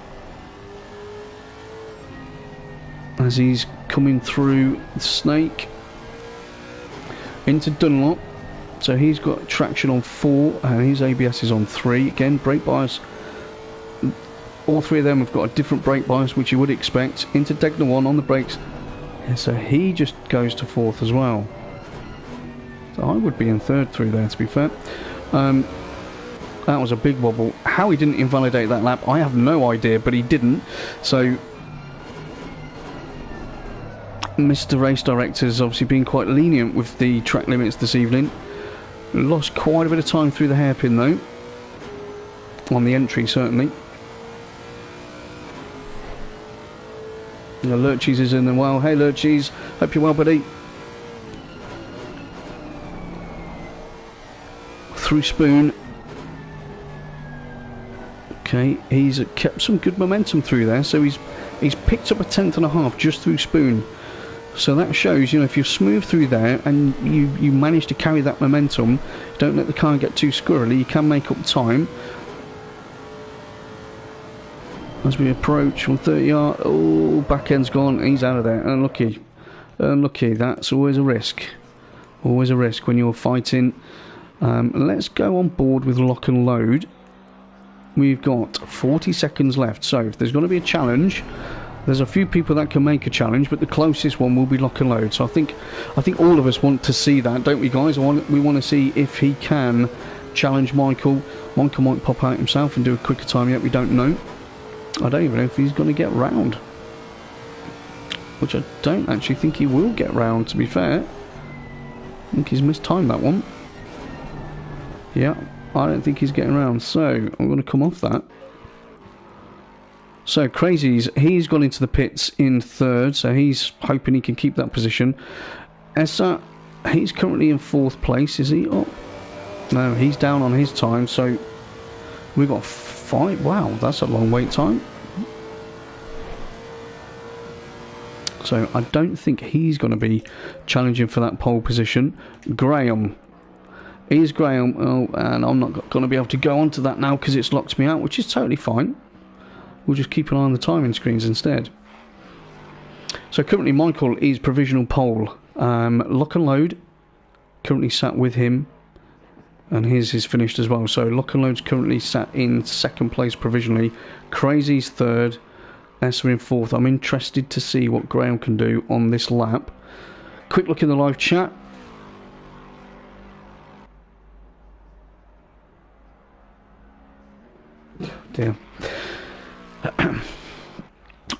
As he's coming through the Snake into Dunlop. So he's got traction on 4 and his ABS is on 3. Again, brake bias. All 3 of them have got a different brake bias, which you would expect. Into Degner 1 on the brakes. And so he just goes to 4th as well. So I would be in 3rd through there, to be fair. That was a big wobble. How he didn't invalidate that lap, I have no idea, but he didn't. So Mr. Race Director's obviously been quite lenient with the track limits this evening. Lost quite a bit of time through the hairpin though. On the entry, certainly. Lurchies is in the well. Hey Lurchies, hope you're well, buddy. Through Spoon. Okay, he's kept some good momentum through there, so he's picked up a 10.5 just through Spoon. So that shows, if you're smooth through there and you manage to carry that momentum, don't let the car get too squirrely, you can make up time. As we approach 130 yard, oh, back end's gone, he's out of there, unlucky. Unlucky, that's always a risk. Always a risk when you're fighting. Let's go on board with lock and load. We've got 40 seconds left, so if there's going to be a challenge, there's a few people that can make a challenge, but the closest one will be lock and load. So I think all of us want to see that, don't we, guys? We want to see if he can challenge Michael. Michael might pop out himself and do a quicker time yet. We don't know. I don't even know if he's going to get round, which I don't actually think he will get round. To be fair, I think he's mistimed that one. Yeah. I don't think he's getting around, so I'm going to come off that. So Crazy's, he's gone into the pits in third, so he's hoping he can keep that position. Essa, he's currently in fourth place, is he? Oh, no, he's down on his time, so we've got 5. Wow, that's a long wait time. So I don't think he's going to be challenging for that pole position. Graham. Here's Graham, and I'm not going to be able to go onto that now because it's locked me out, which is totally fine. We'll just keep an eye on the timing screens instead. So currently Michael is provisional pole. Lock and load currently sat with him, and his is finished as well. So lock and load's currently sat in second place provisionally. Crazy's third, Essa in fourth. I'm interested to see what Graham can do on this lap. Quick look in the live chat. Dear.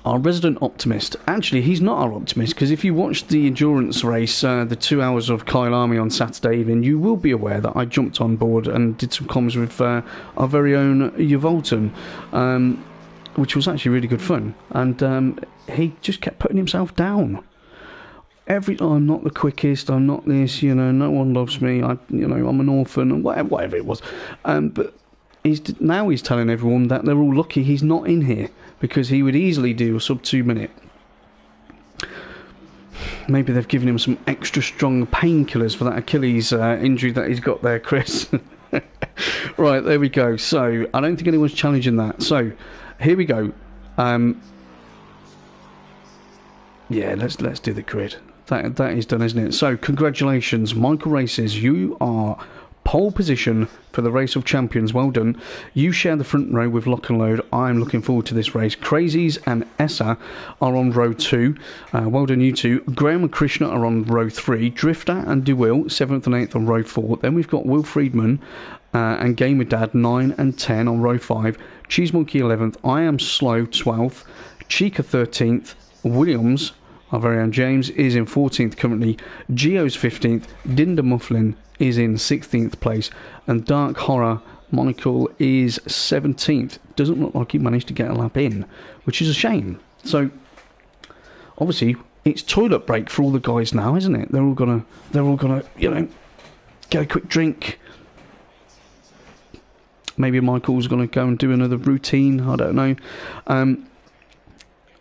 Our resident optimist. Actually, he's not our optimist, because if you watched the endurance race, the 2 hours of Kyle Army on Saturday evening, you will be aware that I jumped on board and did some comms with our very own Uvolton, which was actually really good fun. And he just kept putting himself down. I'm not the quickest, I'm not this, no one loves me, I'm an orphan, and whatever it was. But now he's telling everyone that they're all lucky he's not in here, because he would easily do a sub 2 minute. Maybe they've given him some extra strong painkillers for that Achilles injury that he's got there, Chris. Right, there we go. So I don't think anyone's challenging that. So here we go. Yeah, let's do the grid. That is done, isn't it? So congratulations, Michael Races. You are pole position for the Race of Champions. Well done. You share the front row with Lock and Load. I'm looking forward to this race. Crazies and Essa are on row 2. Well done, you two. Graham and Krishna are on row 3. Drifter and DeWill 7th and 8th on row 4. Then we've got Will Friedman and Gamer Dad 9 and 10 on row 5. Cheese Monkey 11th. I Am Slow 12th. Chica 13th. Williams, our very own James, is in 14th currently. Geo's 15th. Dinder Mufflin is in 16th place, and Dark Horror Michael is 17th. Doesn't look like he managed to get a lap in, which is a shame. So obviously it's toilet break for all the guys now, isn't it? They're all gonna get a quick drink. Maybe Michael's gonna go and do another routine, I don't know.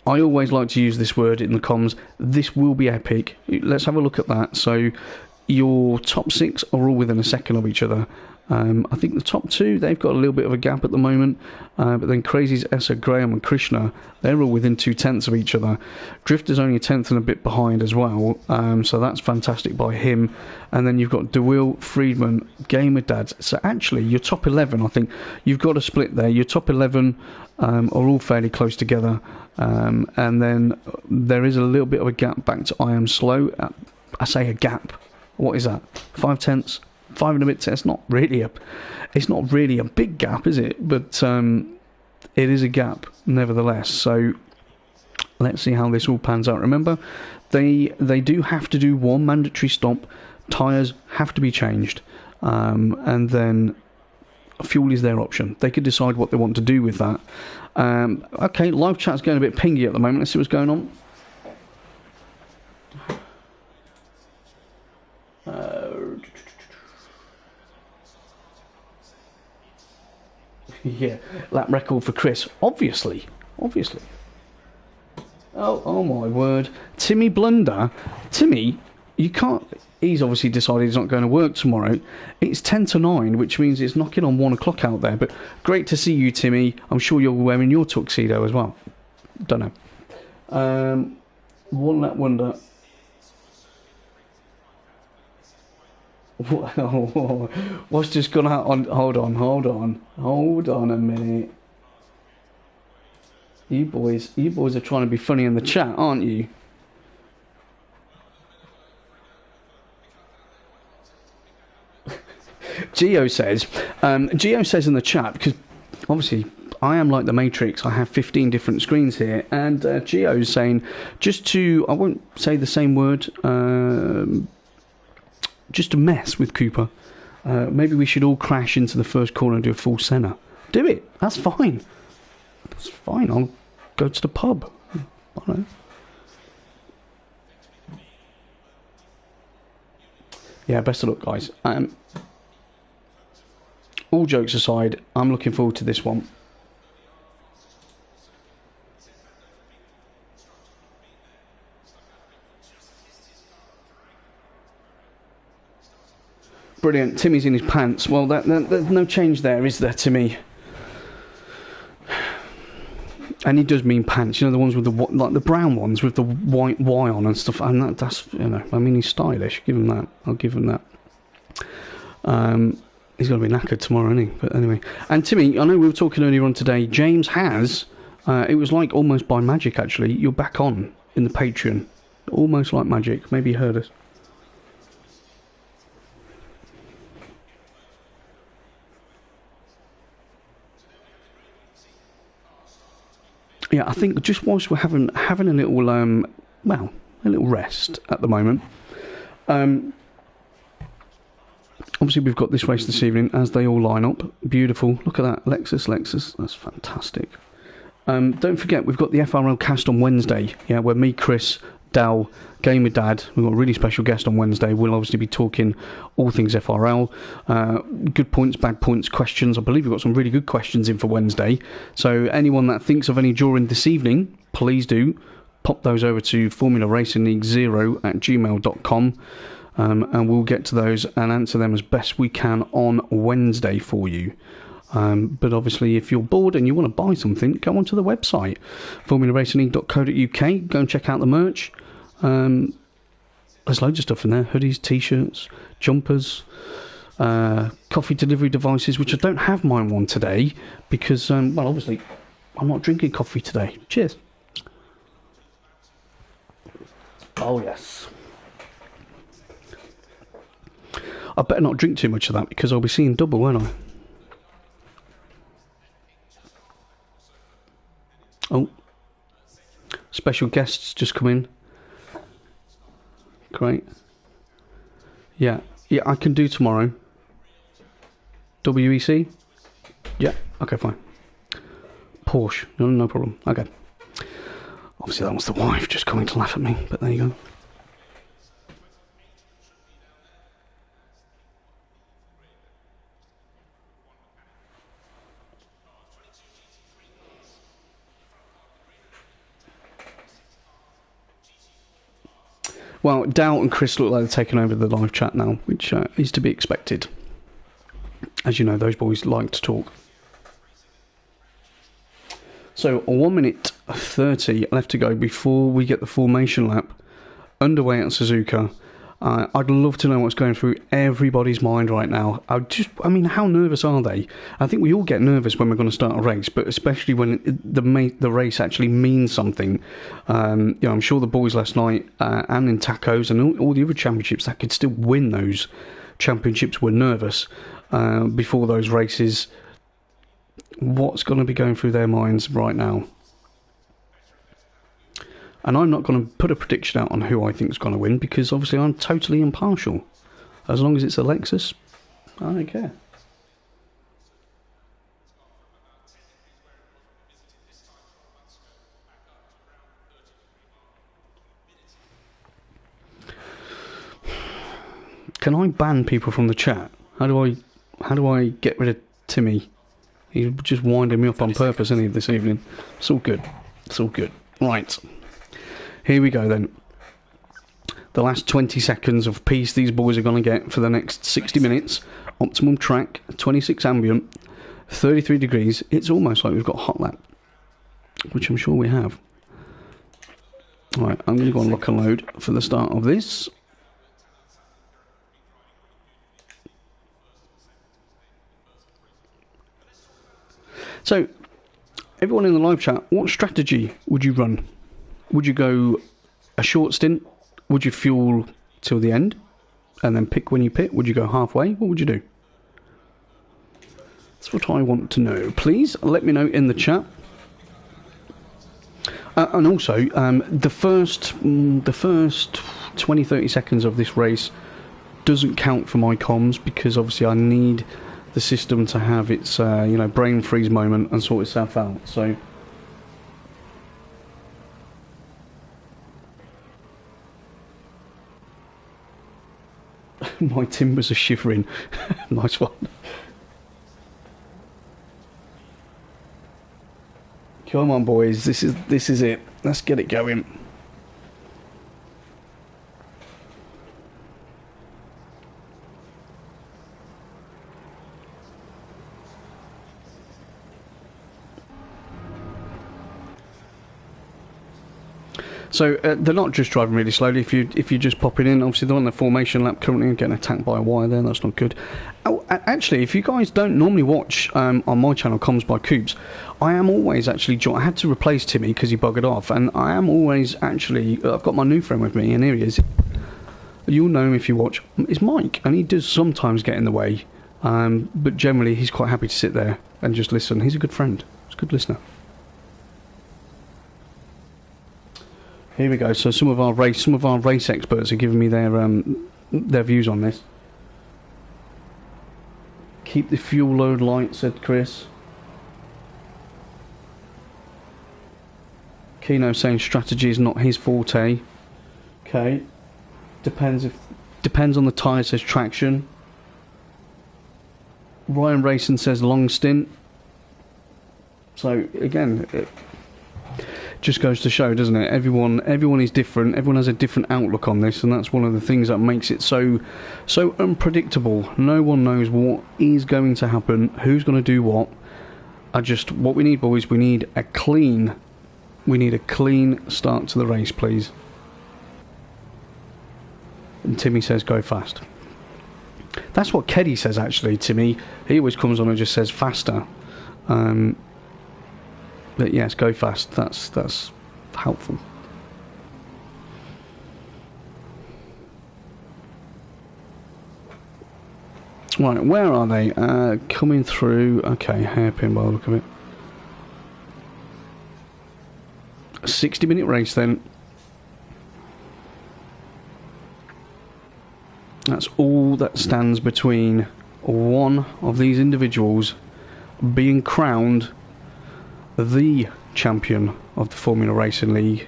I always like to use this word in the comms. This will be epic. Let's have a look at that. So your top 6 are all within a second of each other. I think the top 2, they've got a little bit of a gap at the moment, but then Crazy's, Essa, Graham and Krishna, they're all within 2/10 of each other. Drifter's only a 10th and a bit behind as well, so that's fantastic by him. And then you've got DeWill, Friedman, Gamer Dads. So actually your top 11, I think you've got a split there. Your top 11 are all fairly close together, and then there is a little bit of a gap back to I Am Slow. I say a gap. What is that? 5/10, 5 and a bit. It's not really a big gap, is it? But it is a gap nevertheless. So let's see how this all pans out. Remember, They do have to do one mandatory stop. Tyres have to be changed, and then fuel is their option. They could decide what they want to do with that. Okay, live chat's going a bit pingy at the moment. Let's see what's going on. Yeah, lap record for Chris. Obviously. Oh my word. Timmy Blunder. Timmy, you can't... He's obviously decided he's not going to work tomorrow. It's 10 to 9, which means it's knocking on 1 o'clock out there. But great to see you, Timmy. I'm sure you're wearing your tuxedo as well. Don't know. One lap wonder. What's just gone out on... Hold on a minute. You boys are trying to be funny in the chat, aren't you? Geo says in the chat, because obviously I am like the Matrix, I have 15 different screens here, and Geo's saying, I won't say the same word, just to mess with Cooper, maybe we should all crash into the first corner and do a full Senna. Do it, that's fine. I'll go to the pub. I don't know. Yeah, best of luck, guys. All jokes aside, I'm looking forward to this one. Brilliant. Timmy's in his pants. Well, there's no change there, is there, Timmy? And he does mean pants. You know, the ones with the brown ones with the white Y on and stuff. And that's, you know, I mean, he's stylish. Give him that. I'll give him that. He's going to be knackered tomorrow, isn't he? But anyway. And Timmy, I know we were talking earlier on today. James has, it was like almost by magic, actually. You're back on in the Patreon. Almost like magic. Maybe you heard us. Yeah, I think just whilst we're having a little, a little rest at the moment. Obviously, we've got this race this evening as they all line up. Beautiful. Look at that. Lexus. That's fantastic. Don't forget, we've got the FRL cast on Wednesday. Yeah, where me, Chris, Dal, Game with Dad. We've got a really special guest on Wednesday. We'll obviously be talking all things FRL. Good points, bad points, questions. I believe we've got some really good questions in for Wednesday. So anyone that thinks of any during this evening, please do pop those over to formularacingligue0@gmail.com. And we'll get to those and answer them as best we can on Wednesday for you. But obviously, if you're bored and you want to buy something, go onto the website, formularacingligue.co.uk. Go and check out the merch. There's loads of stuff in there. Hoodies, T-shirts, jumpers, coffee delivery devices, which I don't have mine on today because, well, obviously, I'm not drinking coffee today. Cheers. Oh, yes. I better not drink too much of that because I'll be seeing double, won't I? Oh. Special guests just come in. Great. Yeah, I can do tomorrow. WEC? Yeah, okay, fine. Porsche, no problem. Okay. Obviously that was the wife just coming to laugh at me, but there you go. Well, Dow and Chris look like they're taking over the live chat now, which is to be expected. As you know, those boys like to talk. So, 1 minute 30 left to go before we get the formation lap underway at Suzuka. I'd love to know what's going through everybody's mind right now. I mean, how nervous are they? I think we all get nervous when we're going to start a race, but especially when the race actually means something. I'm sure the boys last night and in tacos and all the other championships that could still win those championships were nervous before those races. What's going to be going through their minds right now? And I'm not going to put a prediction out on who I think is going to win, because obviously I'm totally impartial. As long as it's a Lexus, I don't care. Can I ban people from the chat? How do I get rid of Timmy? He's just winding me up on purpose, isn't he, this evening? It's all good. It's all good. Right. Here we go then. The last 20 seconds of peace these boys are going to get for the next 60 minutes. Optimum track, 26 ambient, 33 degrees. It's almost like we've got hot lap, which I'm sure we have. Right, I'm going to go and lock and load for the start of this. So, everyone in the live chat, what strategy would you run? Would you go a short stint? Would you fuel till the end and then pick when you pit? Would you go halfway? What would you do? That's what I want to know. Please let me know in the chat. And also, the first 20-30 seconds of this race doesn't count for my comms, because obviously I need the system to have its brain freeze moment and sort itself out. So my timbers are shivering. Nice one. Come on, boys, this is it. Let's get it going. So they're not just driving really slowly. If you're just popping in, obviously they're on the formation lap currently and getting attacked by a wire there. That's not good. Oh, actually, if you guys don't normally watch on my channel, Comms by Coops, I am always actually. I had to replace Timmy because he buggered off, and I am always actually. I've got my new friend with me, and here he is. You'll know him if you watch. It's Mike, and he does sometimes get in the way, but generally he's quite happy to sit there and just listen. He's a good friend. He's a good listener. Here we go. So some of our race experts are giving me their views on this. Keep the fuel load light, said Chris. Keno saying strategy is not his forte. Okay. Depends on the tyre, says traction. Ryan Racing says long stint. So again, it just goes to show, doesn't it? Everyone is different. Everyone has a different outlook on this, and that's one of the things that makes it so unpredictable. No one knows what is going to happen, who's going to do what. What we need, boys, we need a clean start to the race, please. And Timmy says go fast. That's what Keddy says, actually, Timmy. He always comes on and just says faster. But yes, go fast. That's helpful. Right, where are they? Coming through. Okay, hairpin by the look of it. A 60-minute race then. That's all that stands between one of these individuals being crowned the champion of the Formula Racing League.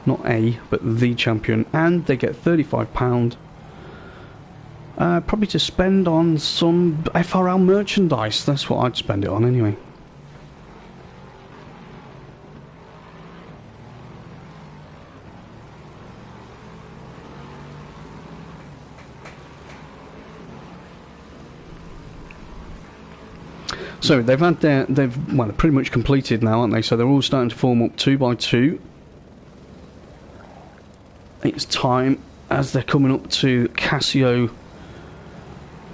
Not a, but the champion. And they get £35. Probably to spend on some FRL merchandise. That's what I'd spend it on anyway. So they've pretty much completed now, aren't they? So they're all starting to form up 2 by 2. It's time as they're coming up to Casio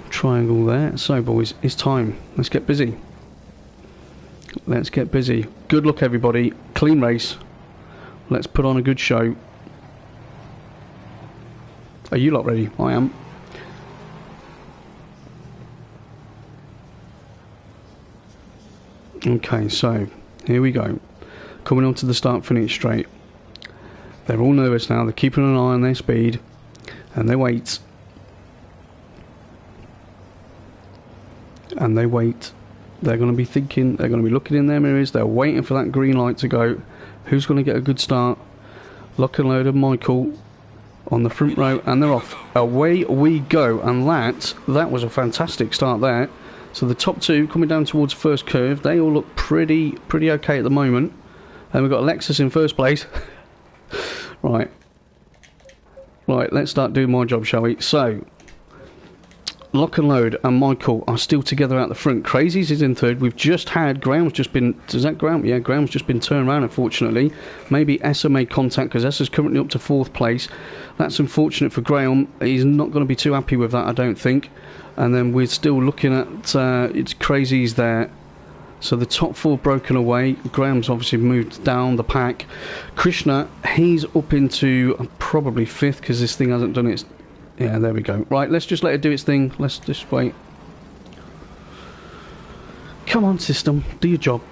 triangle there. So boys, it's time. Let's get busy. Let's get busy. Good luck, everybody. Clean race. Let's put on a good show. Are you lot ready? I am. Okay, so here we go. Coming on to the start finish straight. They're all nervous now. They're keeping an eye on their speed. And they wait. And they wait. They're going to be thinking, they're going to be looking in their mirrors. They're waiting for that green light to go. Who's going to get a good start? Lock and load of Michael on the front row, and they're off. Away we go. And that was a fantastic start there. So the top two coming down towards first curve, they all look pretty okay at the moment. And we've got Lexus in first place. Right, let's start doing my job, shall we? So, Lock and Load and Michael are still together out the front. Crazies is in third. We've just had Graham's just been... Is that Graham? Yeah, Graham's just been turned around, unfortunately. Maybe Essa made contact, because Essa's currently up to fourth place. That's unfortunate for Graham. He's not going to be too happy with that, I don't think. And then we're still looking at... it's Crazies there. So the top four broken away. Graham's obviously moved down the pack. Krishna, he's up into probably fifth, because this thing hasn't done its... Yeah, there we go. Right, let's just let it do its thing. Let's just wait. Come on, system. Do your job.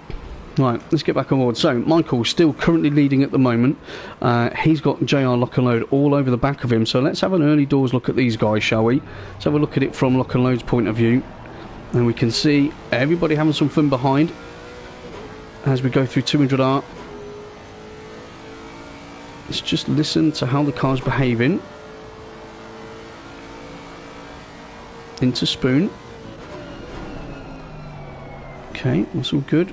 Right, let's get back on board. So, Michael's still currently leading at the moment. He's got JR Lock and Load all over the back of him. So let's have an early doors look at these guys, shall we? Let's have a look at it from Lock and Load's point of view. And we can see everybody having some fun behind as we go through 200R. Let's just listen to how the car's behaving. Into Spoon. Okay, that's all good.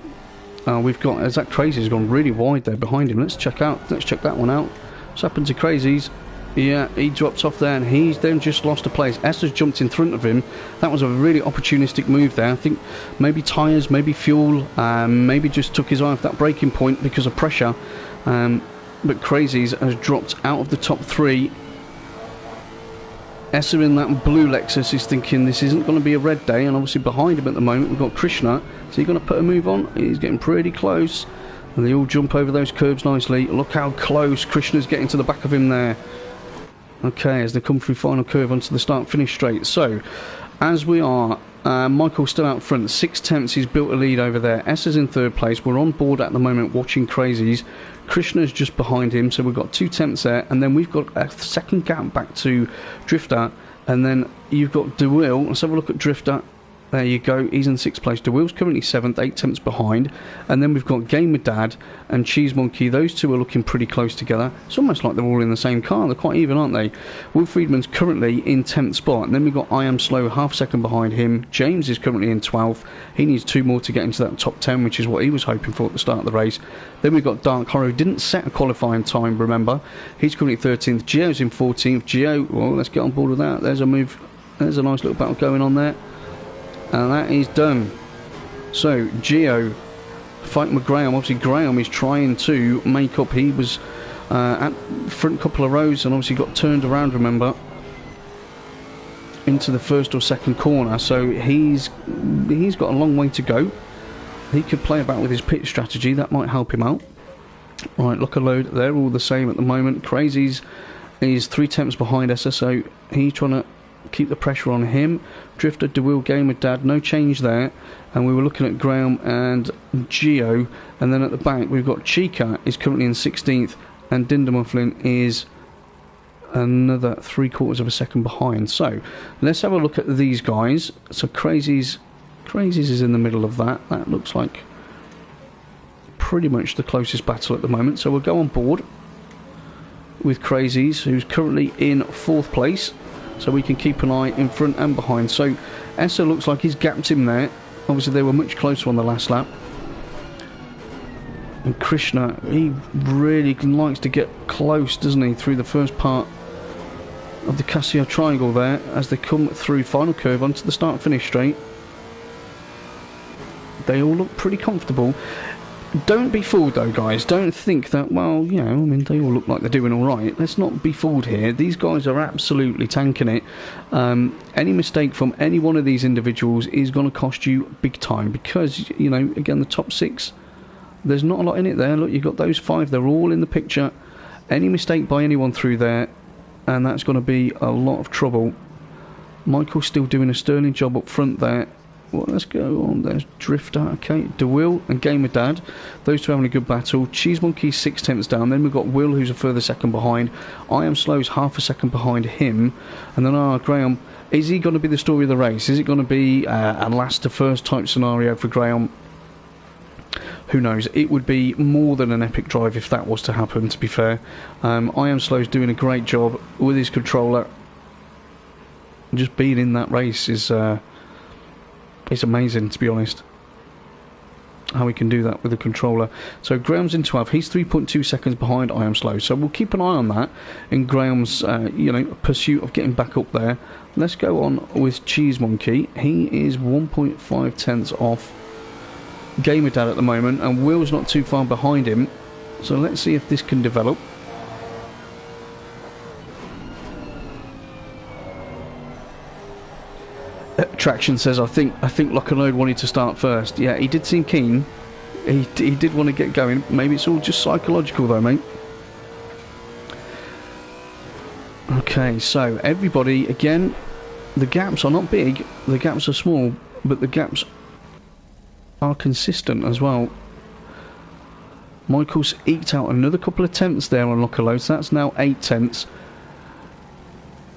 We've got, as that Crazy's gone really wide there behind him. Let's check that one out. What's happened to Crazy's? Yeah, he drops off there, and he's then just lost a place. Esther's jumped in front of him. That was a really opportunistic move there. I think maybe tyres, maybe fuel, maybe just took his eye off that braking point because of pressure. But Crazy's has dropped out of the top three. Esther in that blue Lexus is thinking this isn't going to be a red day, and obviously behind him at the moment we've got Krishna. So he's going to put a move on. He's getting pretty close. And they all jump over those curbs nicely. Look how close Krishna's getting to the back of him there. Okay, as they come through final curve onto the start-finish straight. So, as we are, Michael's still out front. 6 tenths, he's built a lead over there. Esther's in third place. We're on board at the moment watching Crazies. Krishna's just behind him, so we've got 2 tenths there. And then we've got a second gap back to Drifter. And then you've got DeWill. Let's have a look at Drifter. There you go, he's in 6th place. DeWill's currently 7th, 8 tenths behind. And then we've got Game with Dad and Cheese Monkey. Those two are looking pretty close together. It's almost like they're all in the same car. They're quite even, aren't they? Will Friedman's currently in 10th spot. And then we've got I Am Slow, half second behind him. James is currently in 12th. He needs 2 more to get into that top 10, which is what he was hoping for at the start of the race. Then we've got Dark Horror, who didn't set a qualifying time, remember. He's currently 13th. Geo's in 14th. Geo, well, let's get on board with that. There's a move. There's a nice little battle going on there. And that is done. So, Geo fighting with Graham. Obviously, Graham is trying to make up. He was at front couple of rows and obviously got turned around, remember, into the first or second corner. So, he's got a long way to go. He could play about with his pit strategy. That might help him out. Right, Lock and Load. They're all the same at the moment. Crazy's is 3 tenths behind us, so he's trying to keep the pressure on him. Drifter, DeWill, Game with Dad, no change there. And we were looking at Graham and Geo. And then at the back we've got Chica is currently in 16th, and Dinder Mufflin is another 3/4 of a second behind. So let's have a look at these guys. So Crazies is in the middle of that. That looks like pretty much the closest battle at the moment. So we'll go on board with Crazies, who's currently in 4th place. So we can keep an eye in front and behind. So Esso looks like he's gapped him there. Obviously they were much closer on the last lap. And Krishna, he really likes to get close, doesn't he, through the first part of the Casio triangle there as they come through final curve onto the start finish straight. They all look pretty comfortable. Don't be fooled though, guys. Don't think that, well, you know, I mean, they all look like they're doing alright. Let's not be fooled here. These guys are absolutely tanking it. Any mistake from any one of these individuals is going to cost you big time because, you know, again, the top 6, there's not a lot in it there. Look, you've got those 5. They're all in the picture. Any mistake by anyone through there, and that's going to be a lot of trouble. Michael's still doing a sterling job up front there. Well, let's go on. There's Drifter, okay. DeWill and Gamer Dad. Those two having a good battle. Cheese Monkey 6/10 down. Then we've got Will, who's a further second behind. I Am Slow's half a second behind him. And then Graham, is he going to be the story of the race? Is it going to be a last to first type scenario for Graham? Who knows? It would be more than an epic drive if that was to happen, to be fair. I Am Slow's doing a great job with his controller. Just being in that race is it's amazing, to be honest, how he can do that with the controller. So Graham's in 12th. He's 3.2 seconds behind I Am Slow. So we'll keep an eye on that in Graham's pursuit of getting back up there. Let's go on with Cheese Monkey. He is 1.5 tenths off Gamer Dad at the moment, and Will's not too far behind him. So let's see if this can develop. Traction says, I think Lock and Load wanted to start first. Yeah, he did seem keen. He did want to get going. Maybe it's all just psychological though, mate. Okay, so everybody, again, the gaps are not big, the gaps are small, but the gaps are consistent as well. Michael's eked out another couple of tenths there on Lock and Load, so that's now 8 tenths.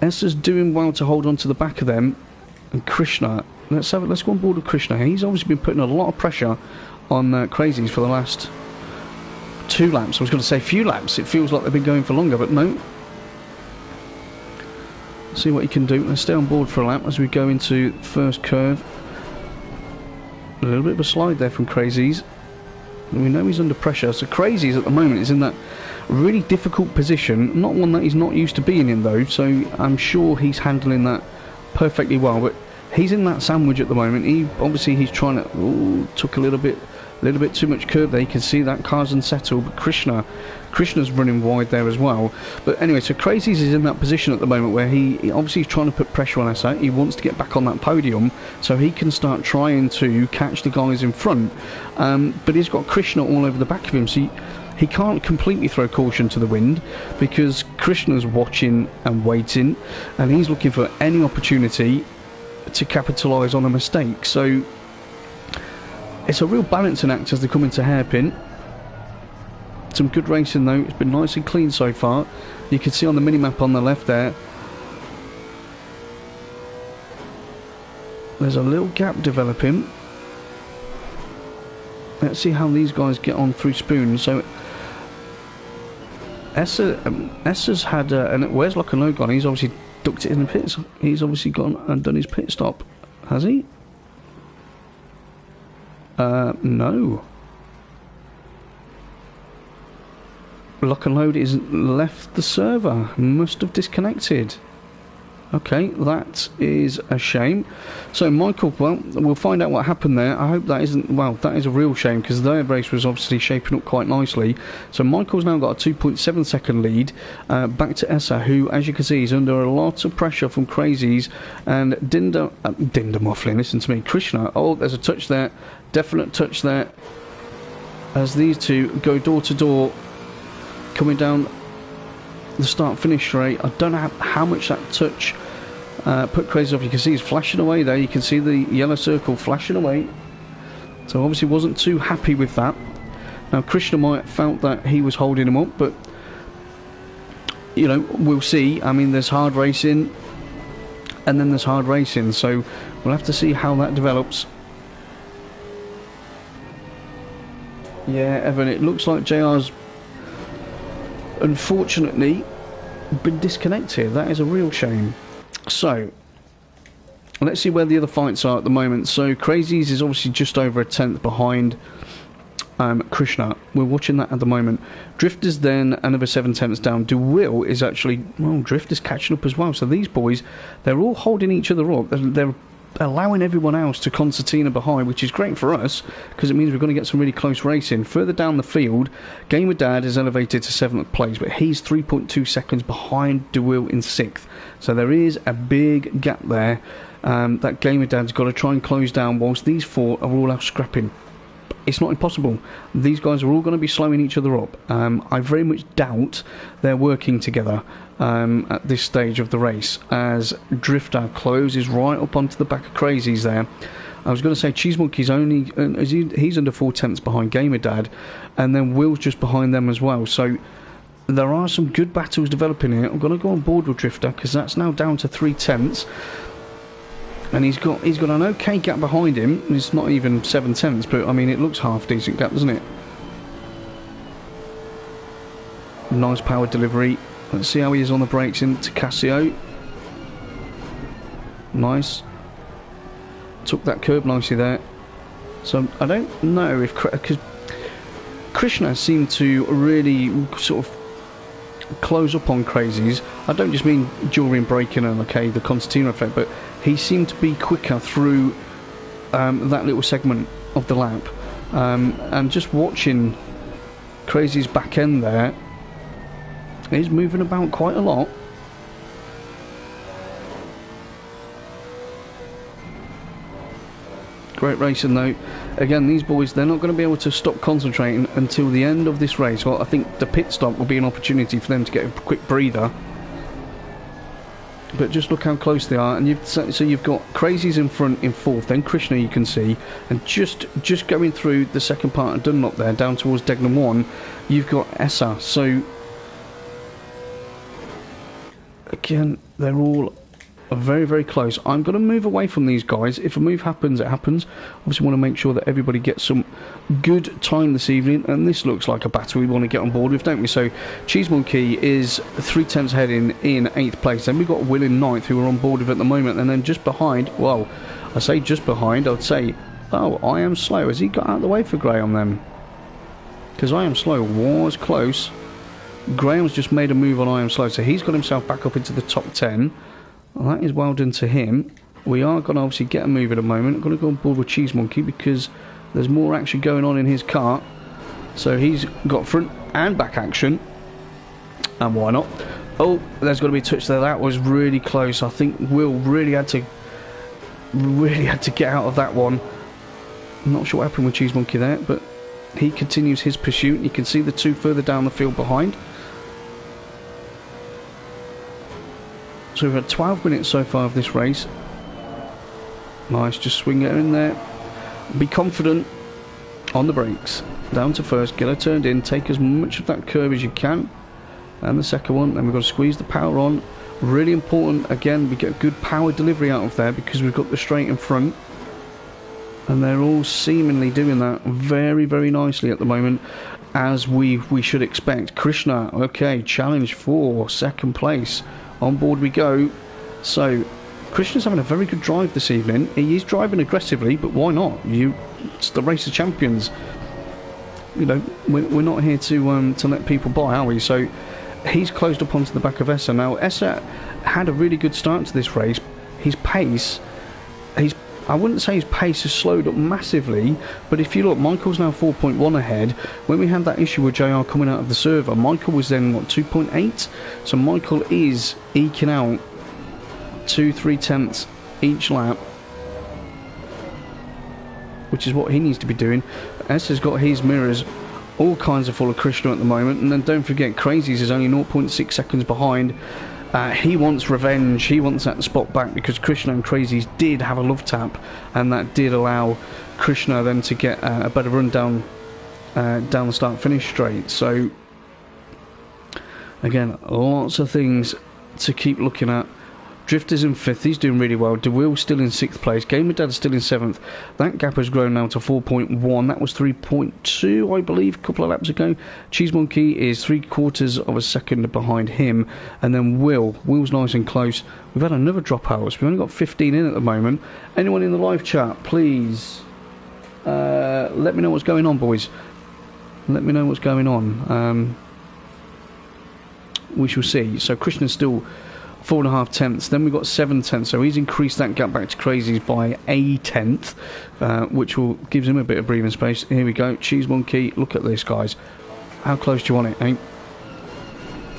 Esther's doing well to hold on to the back of them. And Krishna, let's go on board with Krishna. He's obviously been putting a lot of pressure on Crazies for the last 2 laps. I was going to say few laps. It feels like they've been going for longer, but no. See what he can do. Let's stay on board for a lap as we go into the first curve. A little bit of a slide there from Crazies. And we know he's under pressure. So Crazies at the moment is in that really difficult position. Not one that he's not used to being in though. So I'm sure he's handling that perfectly well, but he's in that sandwich at the moment. He's trying to took a little bit too much curve there. You can see that car's unsettled, but Krishna's running wide there as well. But anyway, so Crazies is in that position at the moment where he obviously is trying to put pressure on Essa. He wants to get back on that podium so he can start trying to catch the guys in front, but he's got Krishna all over the back of him, so he can't completely throw caution to the wind because Krishna's watching and waiting, and he's looking for any opportunity to capitalise on a mistake. So it's a real balancing act as they come into hairpin. Some good racing though. It's been nice and clean so far. You can see on the mini-map on the left there, there's a little gap developing. Let's see how these guys get on through Spoon. SoEssa's had and where's Lock and Load gone? He's obviously ducked it in the pits. He's obviously gone and done his pit stop, has he? No. Lock and Load is left the server. Must have disconnected. Okay, that is a shame. So Michael, well, we'll find out what happened there. I hope that isn't, well, that is a real shame because their race was obviously shaping up quite nicely. So Michael's now got a 2.7 second lead. Back to Essa, who, as you can see, is under a lot of pressure from Crazies and Dinder Mufflin. Listen to me, Krishna. Oh, there's a touch there, definite touch there. As these two go door to door, coming down the start-finish straight. I don't know how much that touch put Crazy off. You can see he's flashing away there. You can see the yellow circle flashing away. So obviously wasn't too happy with that. Now Krishna might have felt that he was holding him up, but you know, we'll see. I mean, there's hard racing and then there's hard racing, so we'll have to see how that develops. Yeah, Evan, it looks like JR's unfortunately been disconnected. That is a real shame. So let's see where the other fights are at the moment. So Crazies is obviously just over a tenth behind Krishna. We're watching that at the moment. Drifter's then another 7 tenths down. DeWill is actually, well, Drifter's catching up as well. So these boys, they're all holding each other up. They're allowing everyone else to concertina behind, which is great for us because it means we're going to get some really close racing. Further down the field, Gamer Dad is elevated to 7th place, but he's 3.2 seconds behind DeWill in 6th. So there is a big gap there that Gamer Dad's got to try and close down whilst these four are all out scrapping. It's not impossible. These guys are all going to be slowing each other up. I very much doubt they're working together at this stage of the race, as Drifter closes right up onto the back of Crazies there. I was going to say Cheese Monkey's only he's under 4/10 behind Gamer Dad, and then Will's just behind them as well. So there are some good battles developing here. I'm going to go on board with Drifter because that's now down to 3/10, and he's got an okay gap behind him. It's not even 7/10, but I mean it looks half decent gap, doesn't it? Nice power delivery. Let's see how he is on the brakes into Casio. Nice. Took that curb nicely there. So I don't know if because Krishna seemed to really sort of close up on Crazies. I don't just mean during braking and the concertina effect, but he seemed to be quicker through that little segment of the lap. And just watching Crazy's back end there, he's moving about quite a lot. Great racing though. Again, these boys, they're not going to be able to stop concentrating until the end of this race. Well, I think the pit stop will be an opportunity for them to get a quick breather. But just look how close they are, and you've got Crazies in front in fourth, then Krishna you can see, and just going through the second part of Dunlop there, down towards Degnum 1, you've got Essa. So again, they're all very, very close. I'm going to move away from these guys. If a move happens, it happens. Obviously want to make sure that everybody gets some good time this evening, and this looks like a battle we want to get on board with, don't we? So Cheese Monkey is 3/10 ahead in 8th place. Then we've got Will in 9th, who we're on board with at the moment, and then just behind, well, I say just behind, I'd say, oh, I Am Slow. Has he got out of the way for Graham then? Because I Am Slow was close. Graham's just made a move on I Am Slow, so he's got himself back up into the top 10. Well, that is well done to him. We are going to obviously get a move at the moment. I'm going to go on board with Cheese Monkey because there's more action going on in his car. So he's got front and back action. And why not? Oh, there's got to be a touch there. That was really close. I think Will really had to get out of that one. I'm not sure what happened with Cheese Monkey there, but he continues his pursuit. You can see the two further down the field behind. So we've had 12 minutes so far of this race. Nice, just swing it in there. Be confident on the brakes. Down to first, get her turned in, take as much of that curve as you can. And the second one, then we've got to squeeze the power on. Really important, again, we get good power delivery out of there because we've got the straight in front. And they're all seemingly doing that very, very nicely at the moment, as we should expect. Krishna, okay, challenge for second place. On board we go. So Krishna's having a very good drive this evening. He is driving aggressively, but why not? It's the race of champions. You know, we're not here to let people by, are we? So he's closed up onto the back of Essa. Now Essa had a really good start to this race. His pace, I wouldn't say his pace has slowed up massively, but if you look, Michael's now 4.1 ahead. When we had that issue with JR coming out of the server, Michael was then, what, 2.8? So Michael is eking out 2/3 each lap, which is what he needs to be doing. Esther's got his mirrors all kinds of full of Krishna at the moment, and then don't forget, Crazies is only 0.6 seconds behind. He wants revenge, he wants that spot back because Krishna and Crazies did have a love tap, and that did allow Krishna then to get a better run down the start finish straight. So again, lots of things to keep looking at. Drifter's in 5th, he's doing really well. DeWill's still in 6th place. Gamer Dad's still in 7th. That gap has grown now to 4.1. That was 3.2, I believe, a couple of laps ago. Cheese Monkey is 3/4 of a second behind him. And then Will's nice and close. We've had another dropout. We've only got 15 in at the moment. Anyone in the live chat, please let me know what's going on, boys. Let me know what's going on. We shall see. So Krishna's still 4.5 Then we've got 7/10, so he's increased that gap back to Crazies by a 10th, which gives him a bit of breathing space. Here we go, Cheese Monkey. Look at this, guys. How close do you want it, eh?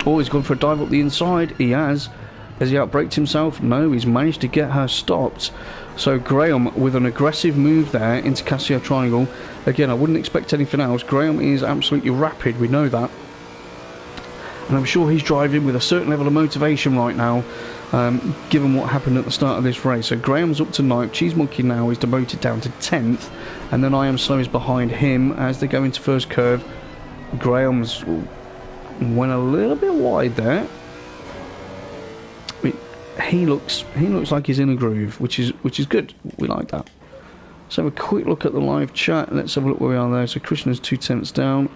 Oh, he's gone for a dive up the inside. He has. Has he outbraked himself? No, he's managed to get her stopped. So Graham with an aggressive move there into Casio Triangle. Again, I wouldn't expect anything else. Graham is absolutely rapid, we know that. And I'm sure he's driving with a certain level of motivation right now, given what happened at the start of this race. So Graham's up to 9th. Cheese Monkey now is demoted down to 10th. And then I Am Slow is behind him as they go into first curve. Graham's went a little bit wide there. He looks like he's in a groove, which is good. We like that. Let's have a quick look at the live chat. Let's have a look where we are there. So Krishna's 2/10 down.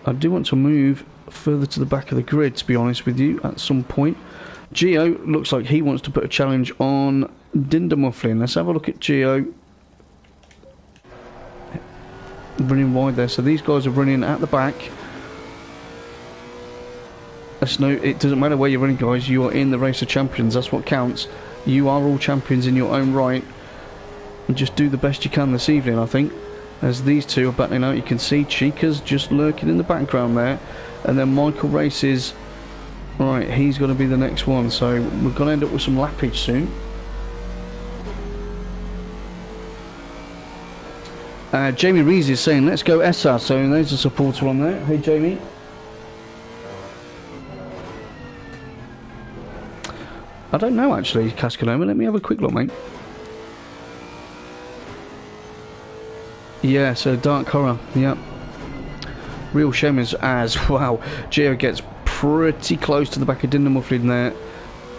I do want to move further to the back of the grid, to be honest with you, at some point. Gio looks like he wants to put a challenge on Dinder Mufflin. Let's have a look at Gio. Running wide there. So these guys are running at the back. No, it doesn't matter where you're running, guys. You are in the race of champions. That's what counts. You are all champions in your own right. And just do the best you can this evening, I think. As these two are battling out, you can see Chica's just lurking in the background there. And then Michael races. Right, he's going to be the next one. So we're going to end up with some lappage soon. Jamie Rees is saying, let's go SR. So there's a supporter on there. Hey, Jamie. I don't know, actually, Cascanoma. Let me have a quick look, mate. Yeah, so Dark Horror, yep. Real shame as wow, Gio gets pretty close to the back of Dinder Mufflin there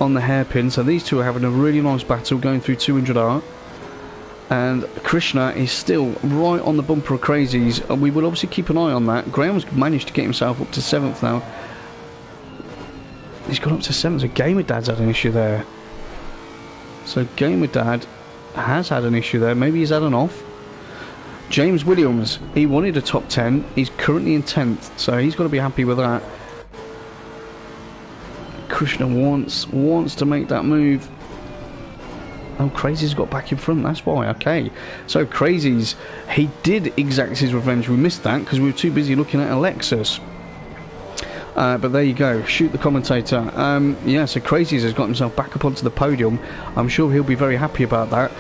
on the hairpin. So these two are having a really nice battle going through 200R. And Krishna is still right on the bumper of Crazies. And we will obviously keep an eye on that. Graham's managed to get himself up to 7th now. He's gone up to 7th, so Gamer Dad's had an issue there. So Gamer Dad has had an issue there. Maybe he's had an off. James Williams, he wanted a top 10. He's currently in 10th, so he's got to be happy with that. Krishna wants to make that move. Oh, Crazy's got back in front, that's why. Okay, so Crazy's, he did exact his revenge. We missed that because we were too busy looking at a Lexus. But there you go, shoot the commentator. Yeah, so Crazies has got himself back up onto the podium. I'm sure he'll be very happy about that.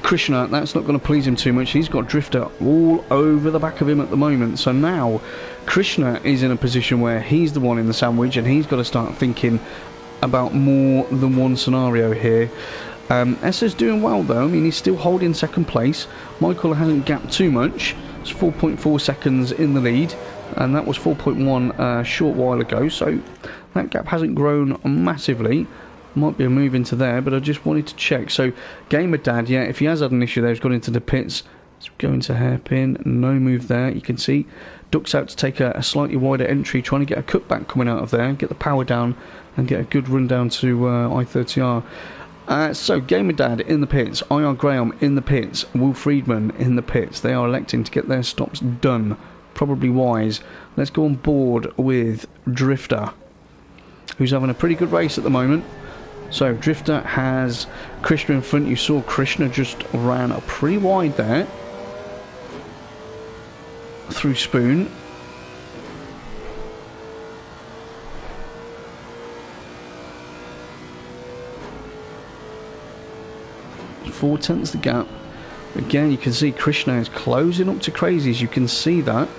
Krishna, that's not going to please him too much. He's got Drifter all over the back of him at the moment. So now Krishna is in a position where he's the one in the sandwich and he's got to start thinking about more than one scenario here. Essa's doing well though. I mean, he's still holding second place. Michael hasn't gapped too much. It's 4.4 seconds in the lead, and that was 4.1 a short while ago, so that gap hasn't grown massively. Might be a move into there, but I just wanted to check. So Gamer Dad, yeah, if he has had an issue there, he's gone into the pits. Let's go into hairpin, no move there. You can see ducks out to take a slightly wider entry, trying to get a cutback coming out of there, get the power down and get a good run down to I30R. So Gamer Dad in the pits, IR Graham in the pits, Will Friedman in the pits. They are electing to get their stops done. Probably wise. Let's go on board with Drifter, who's having a pretty good race at the moment. So Drifter has Krishna in front. You saw Krishna just ran pretty wide there through Spoon. Four tenths the gap. Again, you can see Krishna is closing up to Crazies. You can see that.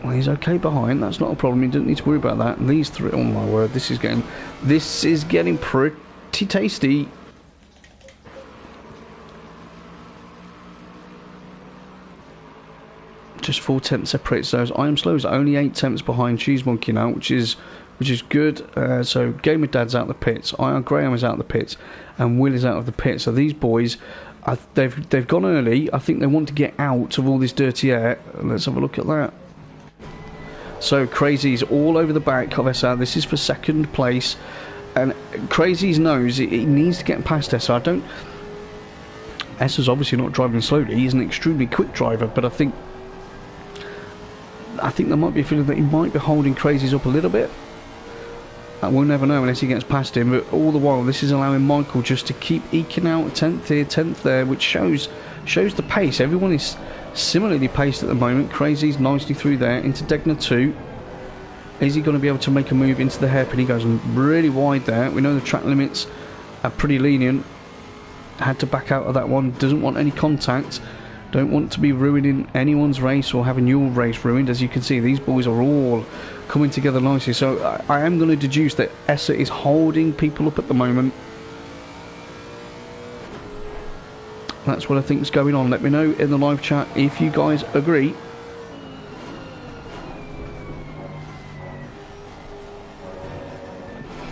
Well, he's okay behind. That's not a problem. You don't need to worry about that. And these three, oh my word, this is getting pretty tasty. Just 4 tenths separates those. I Am Slow is only 8 tenths behind Cheese Monkey now, which is good. So Gamer Dad's out the pits. IR Graham is out the pits, and Will is out of the pits. So these boys, they've gone early. I think they want to get out of all this dirty air. Let's have a look at that. So Crazy's all over the back of SR. This is for second place, and Crazy's knows he needs to get past SR. SR's obviously not driving slowly. He's an extremely quick driver, but I think there might be a feeling that he might be holding Crazy's up a little bit. We'll never know unless he gets past him, but all the while this is allowing Michael just to keep eking out 10th here, 10th there, which shows the pace. Everyone is similarly paced at the moment. Crazy's nicely through there into Degner 2. Is he going to be able to make a move into the hairpin? He goes really wide there. We know the track limits are pretty lenient. Had to back out of that one. Doesn't want any contact. Don't want to be ruining anyone's race or having your race ruined. As you can see, these boys are all coming together nicely. So I am going to deduce that Essa is holding people up at the moment. That's what I think is going on. Let me know in the live chat if you guys agree.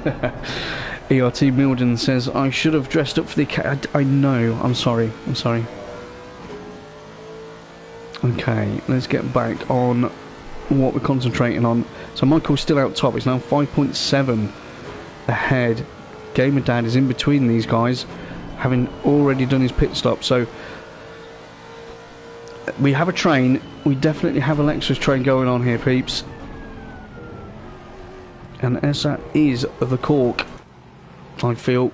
ERT Milden says, I should have dressed up for the... I know, I'm sorry. Okay, let's get back on what we're concentrating on. So Michael's still out top. It's now 5.7 ahead. Gamer Dad is in between these guys, having already done his pit stop. So we have a train. We definitely have a Lexus train going on here, peeps. And Essa is the cork, I feel.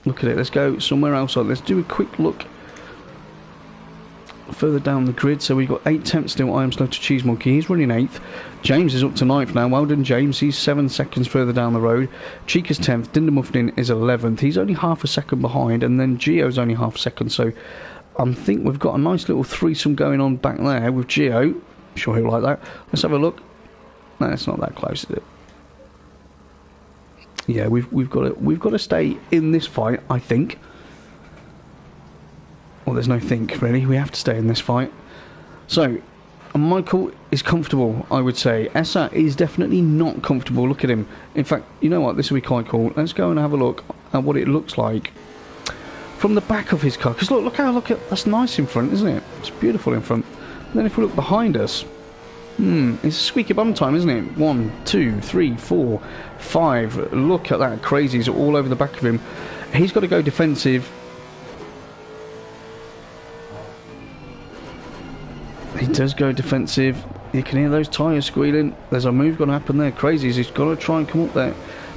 Look at it. Let's go somewhere else. Let's do a quick look further down the grid. So we've got 8 tenths still. I am slow to Cheese Monkey. He's running 8th. James is up to 9th now. Well done, James. He's 7 seconds further down the road. Chica's 10th. Dinder Muffin is 11th. He's only half a second behind. And then Gio's only half a second. So I think we've got a nice little threesome going on back there with Gio. I'm sure he'll like that. Let's have a look. No, it's not that close, is it? Yeah, we've got to stay in this fight, I think. Well, there's no think, really. We have to stay in this fight. So, Michael is comfortable, I would say. Essa is definitely not comfortable. Look at him. In fact, you know what? This will be quite cool. Let's go and have a look at what it looks like from the back of his car. Because look at that's nice in front, isn't it? It's beautiful in front. And then if we look behind us, it's squeaky bum time, isn't it? 1, 2, 3, 4, 5. Look at that. Crazies all over the back of him. He's got to go defensive. He does go defensive. You can hear those tyres squealing. There's a move going to happen there. Crazies, he's got to try and come up there.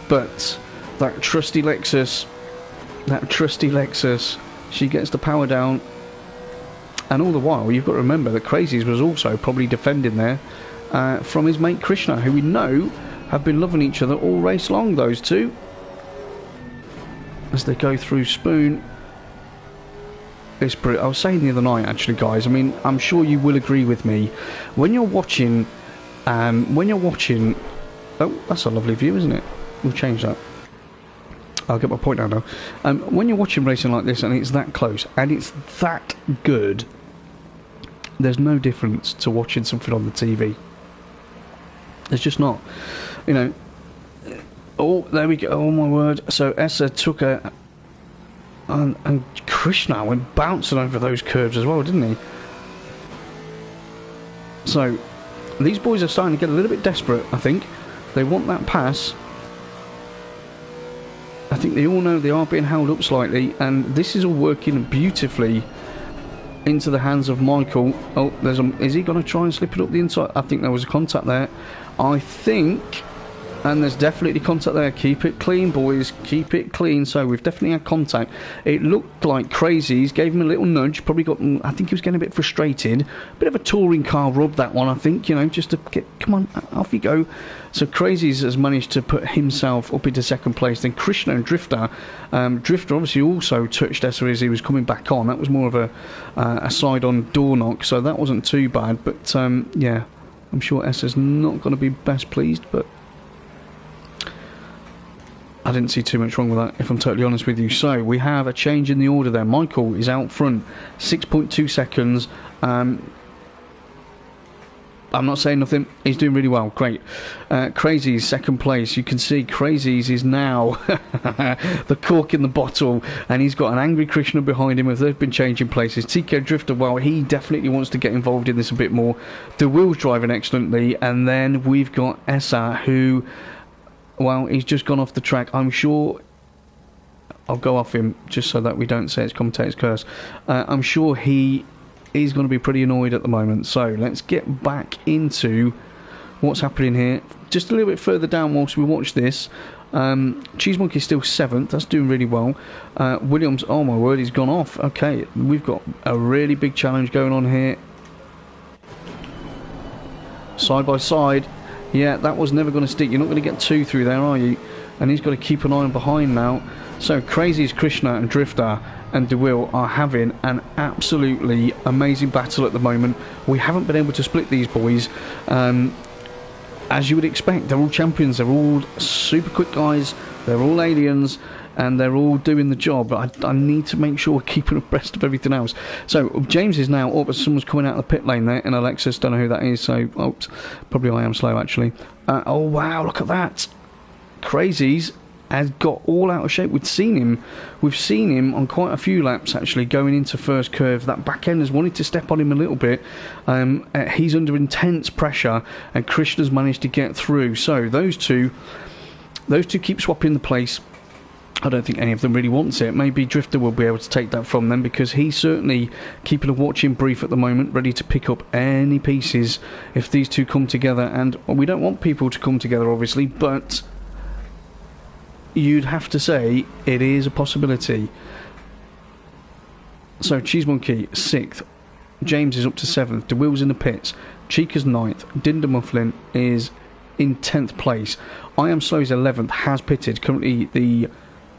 But that trusty Lexus, she gets the power down. And all the while, you've got to remember that Crazies was also probably defending there from his mate Krishna, who we know have been loving each other all race long, those two. As they go through Spoon. It's brilliant. I was saying the other night, actually, guys, I mean, I'm sure you will agree with me. When you're watching... Oh, that's a lovely view, isn't it? We'll change that. I'll get my point out now. When you're watching racing like this and it's that close and it's that good, there's no difference to watching something on the TV. There's just not. You know. Oh, there we go. Oh my word. So Essa took a... And Krishna went bouncing over those curves as well, didn't he? So these boys are starting to get a little bit desperate, I think. They want that pass. I think they all know they are being held up slightly, and this is all working beautifully into the hands of Michael. Oh, is he going to try and slip it up the inside? I think there was a contact there. I think, and there's definitely contact there. Keep it clean, boys. Keep it clean. So we've definitely had contact. It looked like Crazies gave him a little nudge. Probably got. I think he was getting a bit frustrated. Bit of a touring car rub, that one. I think, you know, just to get. Come on, off you go. So Crazies has managed to put himself up into second place. Then Krishna and Drifter. Drifter obviously also touched Essa as he was coming back on. That was more of a side-on door knock, so that wasn't too bad. But yeah, I'm sure Essa's not going to be best pleased, but I didn't see too much wrong with that, if I'm totally honest with you. So we have a change in the order there. Michael is out front, 6.2 seconds. I'm not saying nothing. He's doing really well. Great. Crazy's second place. You can see Crazy's is now the cork in the bottle, and he's got an angry Krishna behind him as they've been changing places. TK Drifter, well, he definitely wants to get involved in this a bit more. The wheel's driving excellently, and then we've got Essa, who, well, he's just gone off the track. I'm sure... I'll go off him just so that we don't say it's commentator's curse. I'm sure he's going to be pretty annoyed at the moment. So let's get back into what's happening here. Just a little bit further down whilst we watch this. Cheese Monkey's still 7th. That's doing really well. Williams, oh my word, he's gone off. Okay, we've got a really big challenge going on here. Side by side. Yeah, that was never going to stick. You're not going to get 2 through there, are you? And he's got to keep an eye on behind now. So Crazy's Krishna and Drifter. and DeWill are having an absolutely amazing battle at the moment. We haven't been able to split these boys. As you would expect, they're all champions, they're all super quick guys, they're all aliens, and they're all doing the job. I need to make sure we're keeping abreast of everything else. So James is now up as someone's coming out of the pit lane there in a Lexus. Don't know who that is, so probably I am slow actually. Oh wow, look at that. Crazies has got all out of shape. We've seen him on quite a few laps actually going into first curve. That back end has wanted to step on him a little bit. He's under intense pressure, and Krishna's managed to get through. So those two keep swapping the place. I don't think any of them really wants it. Maybe Drifter will be able to take that from them, because he's certainly keeping a watching brief at the moment, ready to pick up any pieces if these two come together. And we don't want people to come together obviously, but you'd have to say it is a possibility. So Cheese Monkey 6th, James is up to 7th, DeWill's in the pits, Chica's 9th, Dinder Mufflin is in 10th place, I Am Slow is 11th, has pitted, currently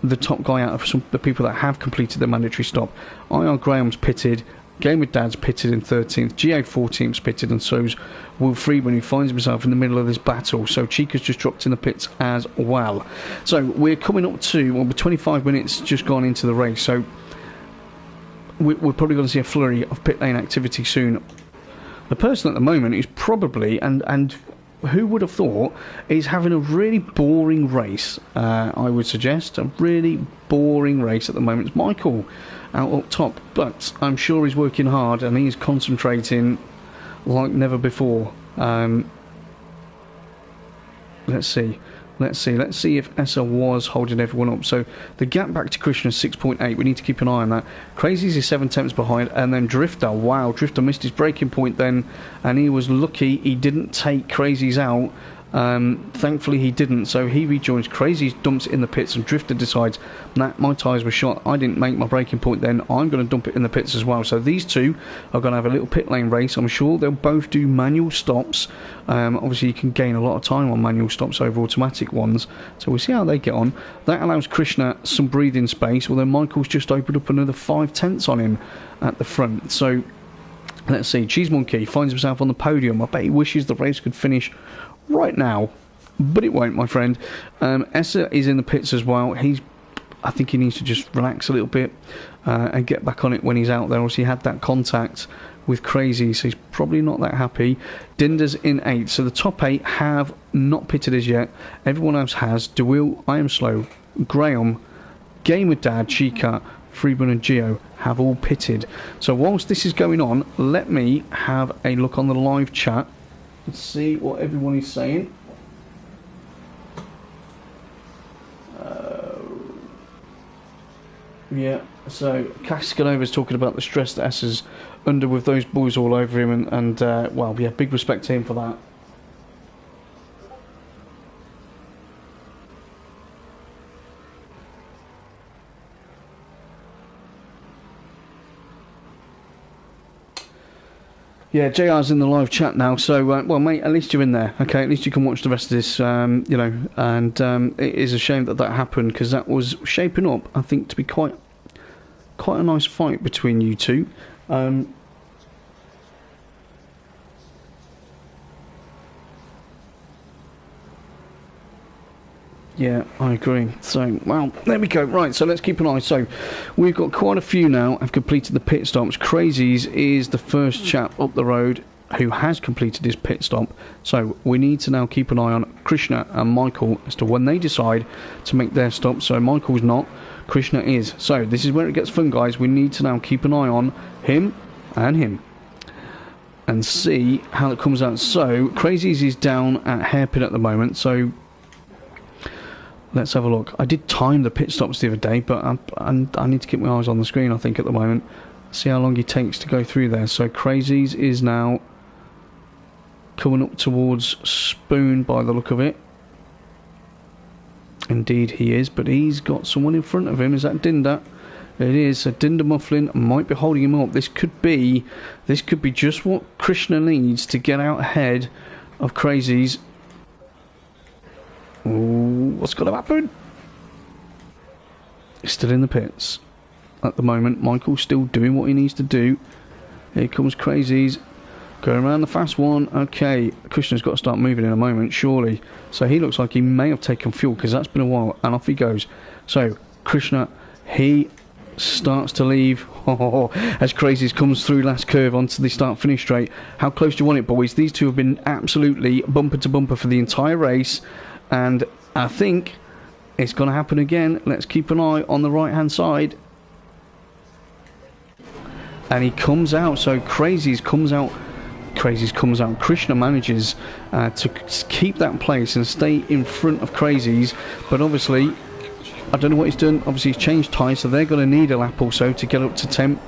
the top guy out of the people that have completed their mandatory stop. IR Graham's pitted, Game with Dad's pitted in 13th, GA 14th's pitted, and so's Will Freeman, who finds himself in the middle of this battle. So Chica's just dropped in the pits as well. So we're coming up to, we're 25 minutes just gone into the race, so we're probably going to see a flurry of pit lane activity soon. The person at the moment is probably, and who would have thought, is having a really boring race. I would suggest a really boring race at the moment. It's Michael out up top, but I'm sure he's working hard and he's concentrating like never before. Let's see if Essa was holding everyone up. So the gap back to Krishna is 6.8. We need to keep an eye on that. Crazy's is 7 tenths behind, and then Drifter, wow, Drifter missed his braking point then, and he was lucky he didn't take Crazy's out. Thankfully he didn't, so he rejoins. Crazy's dumps it in the pits, and Drifter decides, nah, my tyres were shot, I didn't make my braking point then, I'm going to dump it in the pits as well. So these two are going to have a little pit lane race. I'm sure they'll both do manual stops. Obviously you can gain a lot of time on manual stops over automatic ones, so we'll see how they get on. That allows Krishna some breathing space, although Michael's just opened up another 5 tenths on him at the front. So let's see, Cheese Monkey finds himself on the podium. I bet he wishes the race could finish right now, but it won't, my friend. Essa is in the pits as well. I think he needs to just relax a little bit and get back on it when he's out there. Obviously he had that contact with Crazy, so he's probably not that happy. Dinder's in 8th, so the top 8 have not pitted as yet. Everyone else has. DeWill, I Am Slow, Graham, Game with Dad, Chica, Freeman and Geo have all pitted. So whilst this is going on, let me have a look on the live chat. Let's see what everyone is saying. Yeah, so Caskanova's talking about the stress that Essa's under with those boys all over him, and well, yeah, big respect to him for that. Yeah, JR's in the live chat now, so, well, mate, at least you're in there, okay? At least you can watch the rest of this, you know, and it is a shame that happened, because that was shaping up, I think, to be quite a nice fight between you two. Yeah, I agree. So, well, there we go. Right, so let's keep an eye. So, we've got quite a few now have completed the pit stops. Crazies is the first chap up the road who has completed his pit stop. So, we need to now keep an eye on Krishna and Michael as to when they decide to make their stop. So, Michael's not, Krishna is. So, this is where it gets fun, guys. We need to now keep an eye on him and see how it comes out. So, Crazies is down at hairpin at the moment. So, let's have a look. I did time the pit stops the other day, but I need to keep my eyes on the screen, I think, at the moment. See how long he takes to go through there. So Crazies is now coming up towards Spoon by the look of it. Indeed he is, but he's got someone in front of him. Is that Dinder? It is. So Dinder Mufflin might be holding him up. This could be just what Krishna needs to get out ahead of Crazies. Ooh, what's going to happen? He's still in the pits. at the moment. Michael's still doing what he needs to do. Here comes Crazies. Going around the fast one. Okay, Krishna's got to start moving in a moment, surely. So he looks like he may have taken fuel, because that's been a while, and off he goes. So, Krishna, he starts to leave as Crazies comes through last curve onto the start-finish straight. How close do you want it, boys? These two have been absolutely bumper to bumper for the entire race, and I think it's going to happen again. Let's keep an eye on the right-hand side. And he comes out, so Crazies comes out. Krishna manages to keep that place and stay in front of Crazies, but obviously I don't know what he's done. Obviously he's changed tyres, so they're going to need a lap or so to get up to temp,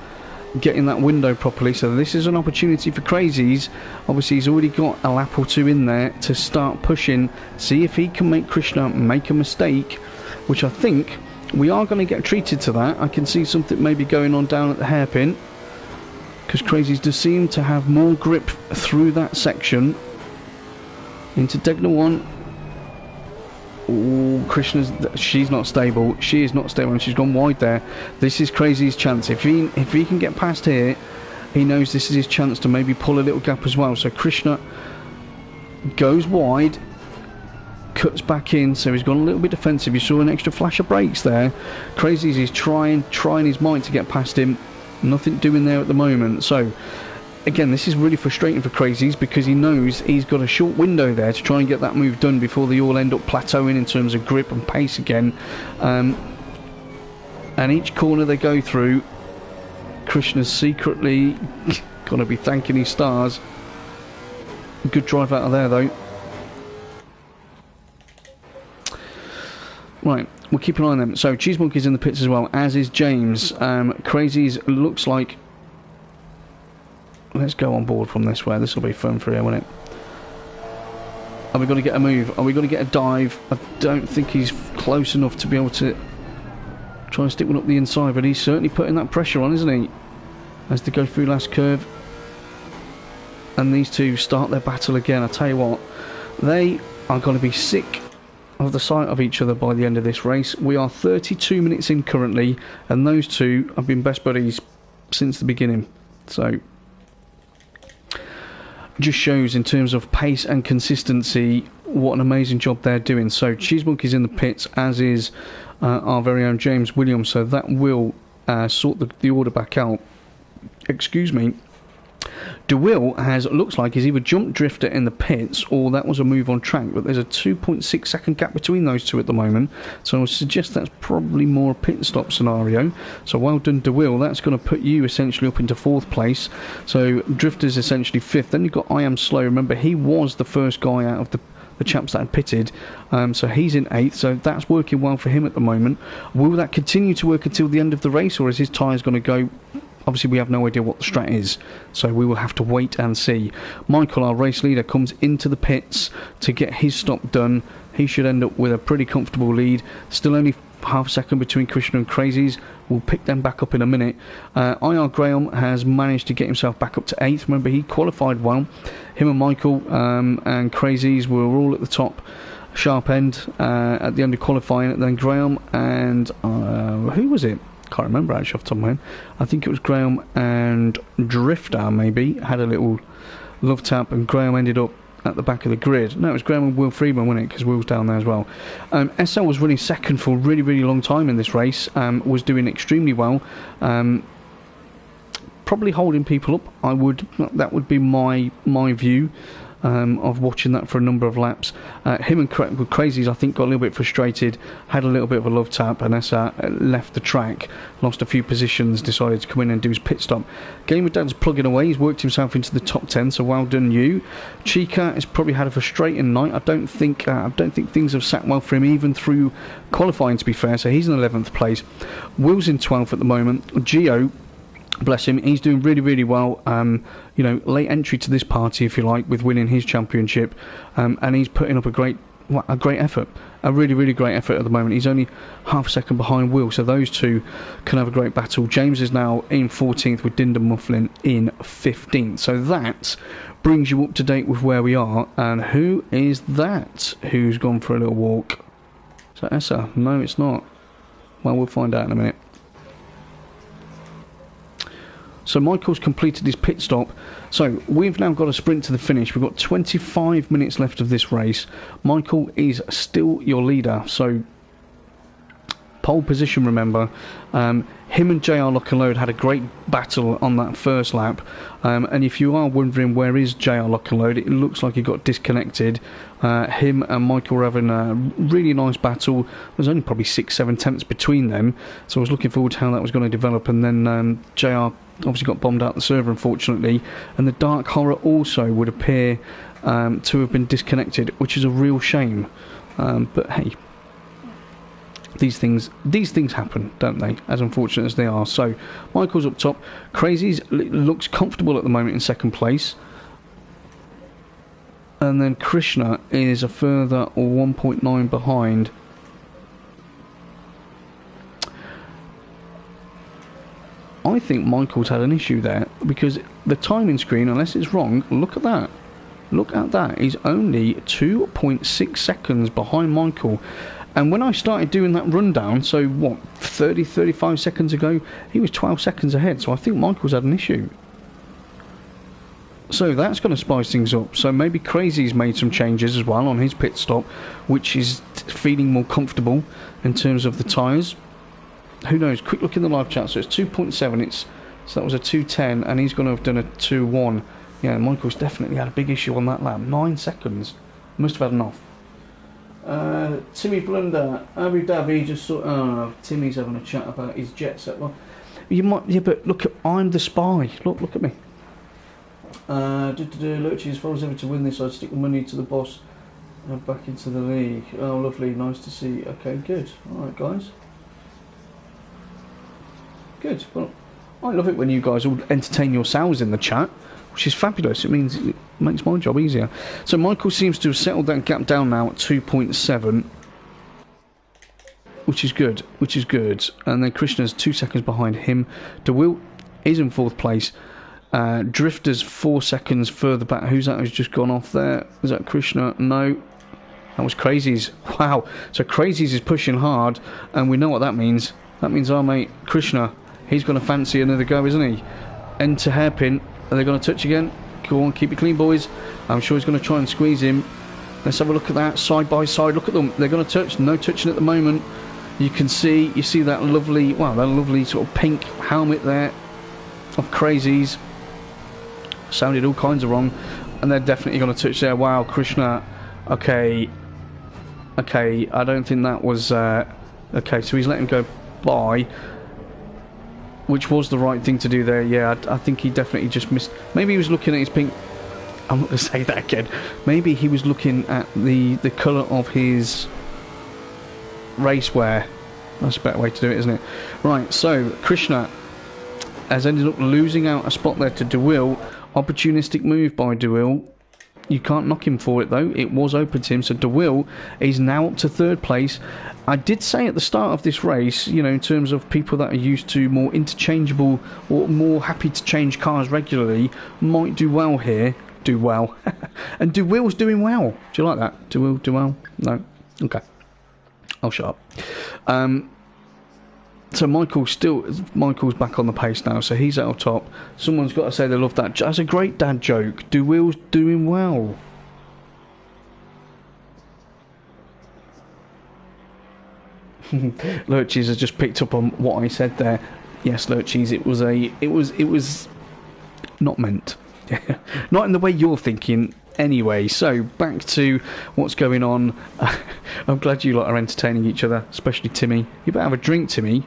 get in that window properly. So this is an opportunity for Crazies. Obviously he's already got a lap or two in there to start pushing, see if he can make Krishna make a mistake, which I think we are going to get treated to that. I can see something maybe going on down at the hairpin, because Crazies does seem to have more grip through that section. Into Degner 1. Ooh, she's not stable. She is not stable, and she's gone wide there. This is Crazy's chance. If he can get past here, he knows this is his chance to maybe pull a little gap as well. So Krishna goes wide, cuts back in, so he's gone a little bit defensive. You saw an extra flash of brakes there. Crazy's is trying his might to get past him. Nothing doing there at the moment. So again, this is really frustrating for Crazies, because he knows he's got a short window there to try and get that move done before they all end up plateauing in terms of grip and pace again. And each corner they go through, Krishna's secretly going to be thanking his stars. Good drive out of there though. Right, we'll keep an eye on them. So Cheese Monkey's in the pits as well, as is James. Crazies looks like... Let's go on board from this way. This will be fun for you, won't it? Are we going to get a move? Are we going to get a dive? I don't think he's close enough to be able to try and stick one up the inside, but he's certainly putting that pressure on, isn't he? As they go through last curve. And these two start their battle again. I tell you what, they are going to be sick of the sight of each other by the end of this race. We are 32 minutes in currently, and those two have been best buddies since the beginning. So just shows in terms of pace and consistency what an amazing job they're doing. So Cheese Monkey's in the pits, as is our very own James Williams, so that will sort the order back out. Excuse me. DeWill looks like he's either jumped Drifter in the pits, or that was a move on track, but there's a 2.6 second gap between those two at the moment, so I would suggest that's probably more a pit stop scenario. So well done DeWill, that's going to put you essentially up into 4th place, so Drifter's essentially 5th. Then you've got I Am Slow. Remember, he was the first guy out of the chaps that had pitted, so he's in 8th, so that's working well for him at the moment. Will that continue to work until the end of the race, or is his tyres going to go? Obviously we have no idea what the strat is, so we will have to wait and see. Michael, our race leader, comes into the pits to get his stop done. He should end up with a pretty comfortable lead. Still only half a second between Krishna and Crazies. We'll pick them back up in a minute. IR Graham has managed to get himself back up to 8th. Remember, he qualified well. Him and Michael and Crazies were all at the top sharp end at the end of qualifying. And then Graham and who was it? Can't remember actually off the top of my head. I think it was Graham and Drifter maybe had a little love tap, and Graham ended up at the back of the grid. No, it was Graham and Will Freeman, wasn't it? Because Will's down there as well. SL was running second for a really, really long time in this race. Was doing extremely well. Probably holding people up. That would be my view. Of watching that for a number of laps. Him and Crazies, I think, got a little bit frustrated, had a little bit of a love tap, and Essa left the track, lost a few positions, decided to come in and do his pit stop. Gamer Dad's plugging away, he's worked himself into the top 10, so well done you. Chica has probably had a frustrating night. I don't think things have sat well for him, even through qualifying, to be fair, so he's in 11th place. Will's in 12th at the moment. Gio, bless him, he's doing really, really well. Late entry to this party, if you like, with winning his championship, and he's putting up a great effort, a really, really great effort at the moment. He's only half a second behind Will, so those two can have a great battle. James is now in 14th with Dinder Mufflin in 15th, so that brings you up to date with where we are. And who is that who's gone for a little walk? Is that Essa? No, it's not. Well, we'll find out in a minute. So Michael's completed his pit stop. So we've now got a sprint to the finish. We've got 25 minutes left of this race. Michael is still your leader. So pole position, remember. Him and JR Lock and Load had a great battle on that first lap. And if you are wondering where is JR Lock and Load, it looks like he got disconnected. Him and Michael were having a really nice battle. There's only probably 6-7 tenths between them. So I was looking forward to how that was going to develop. And then JR obviously got bombed out the server, unfortunately. And the Dark Horror also would appear to have been disconnected, which is a real shame. But hey, these things happen, don't they? As unfortunate as they are. So Michael's up top. Crazy's looks comfortable at the moment in second place. And then Krishna is a further 1.9 behind. I think Michael's had an issue there, because the timing screen, unless it's wrong, look at that. Look at that. He's only 2.6 seconds behind Michael. And when I started doing that rundown, so what, 35 seconds ago, he was 12 seconds ahead. So I think Michael's had an issue. So that's going to spice things up. So maybe Crazy's made some changes as well on his pit stop, which is feeling more comfortable in terms of the tyres. Who knows? Quick look in the live chat. So it's 2.7. So that was a 2.10, and he's going to have done a 2.1. Yeah, Michael's definitely had a big issue on that lap. 9 seconds. Must have had enough. Timmy Blunder, Abu Dhabi just saw. Oh, Timmy's having a chat about his jet set. Well, you might, yeah, but look, I'm the spy. Look at me. Lurchy, as far as ever to win this, I'd stick the money to the boss and back into the league. Oh, lovely, nice to see. Okay, good. All right, guys. Good. Well, I love it when you guys all entertain yourselves in the chat, which is fabulous. It means it makes my job easier. So Michael seems to have settled that gap down now at 2.7, which is good. And then Krishna's 2 seconds behind him. DeWilt is in 4th place. Drifter's 4 seconds further back. Who's that who's just gone off there? Is that Krishna? No. That was Crazy's. Wow. So Crazy's is pushing hard, and we know what that means. That means our mate Krishna, he's going to fancy another go, isn't he? Enter hairpin. Are they going to touch again? Go on, keep it clean, boys. I'm sure he's going to try and squeeze him. Let's have a look at that, side by side. Look at them. They're going to touch. No touching at the moment. You see that lovely, wow, that lovely sort of pink helmet there of Crazy's. Sounded all kinds of wrong, and they're definitely going to touch there. Wow, Krishna. Okay, I don't think that was okay. So he's letting go by, which was the right thing to do there. Yeah, I think he definitely just missed. Maybe he was looking at his pink. I'm not going to say that again. Maybe he was looking at the colour of his racewear. That's a better way to do it, isn't it? Right, so Krishna has ended up losing out a spot there to DeWill. Opportunistic move by DeWill. You can't knock him for it, though. It was open to him. So DeWill is now up to 3rd place. I did say at the start of this race, you know, in terms of people that are used to more interchangeable or more happy to change cars regularly, might do well here. Do well. And DeWill's doing well. Do you like that? DeWill, do well? No? Okay. I'll shut up. So Michael's back on the pace now, so he's out top. Someone's got to say they love that. That's a great dad joke. DeWill's doing well. Lurchies has just picked up on what I said there. Yes, Lurchies, it was not meant. Not in the way you're thinking anyway. So back to what's going on. I'm glad you lot are entertaining each other, especially Timmy. You better have a drink, Timmy.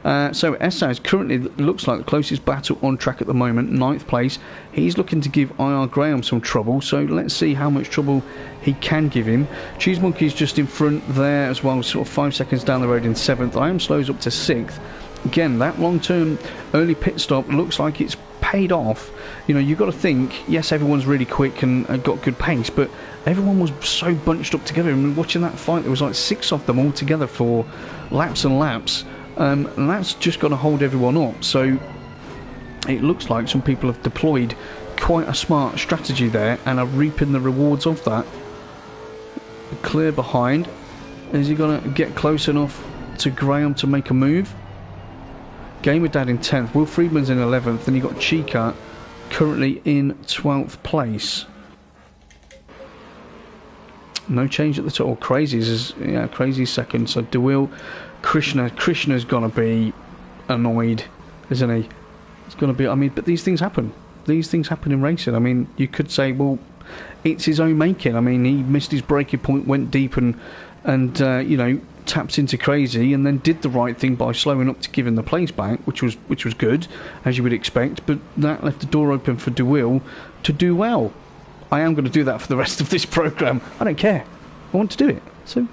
So Essay's currently looks like the closest battle on track at the moment, 9th place. He's looking to give IR Graham some trouble, so let's see how much trouble he can give him. Cheese Monkey's just in front there as well, sort of 5 seconds down the road in 7th. I am slows up to 6th. Again, that long-term early pit stop looks like it's paid off. You know, you've got to think, yes, everyone's really quick and got good pace, but everyone was so bunched up together. I mean, watching that fight, there was like 6 of them all together for laps and laps. And that's just going to hold everyone up. So it looks like some people have deployed quite a smart strategy there and are reaping the rewards of that. Clear behind. Is he going to get close enough to Graham to make a move? Gamer Dad in 10th. Will Friedman's in 11th. Then you got Chica currently in 12th place. No change at the top. Crazy's is Crazy's second. So DeWill, Krishna's gonna be annoyed, isn't he? It's gonna be. I mean, but these things happen. These things happen in racing. I mean, you could say, well, it's his own making. I mean, he missed his braking point, went deep, and you know, tapped into Crazy, and then did the right thing by slowing up to give him the place back, which was good, as you would expect. But that left the door open for DeWill to do well. I am going to do that for the rest of this programme. I don't care. I want to do it. So,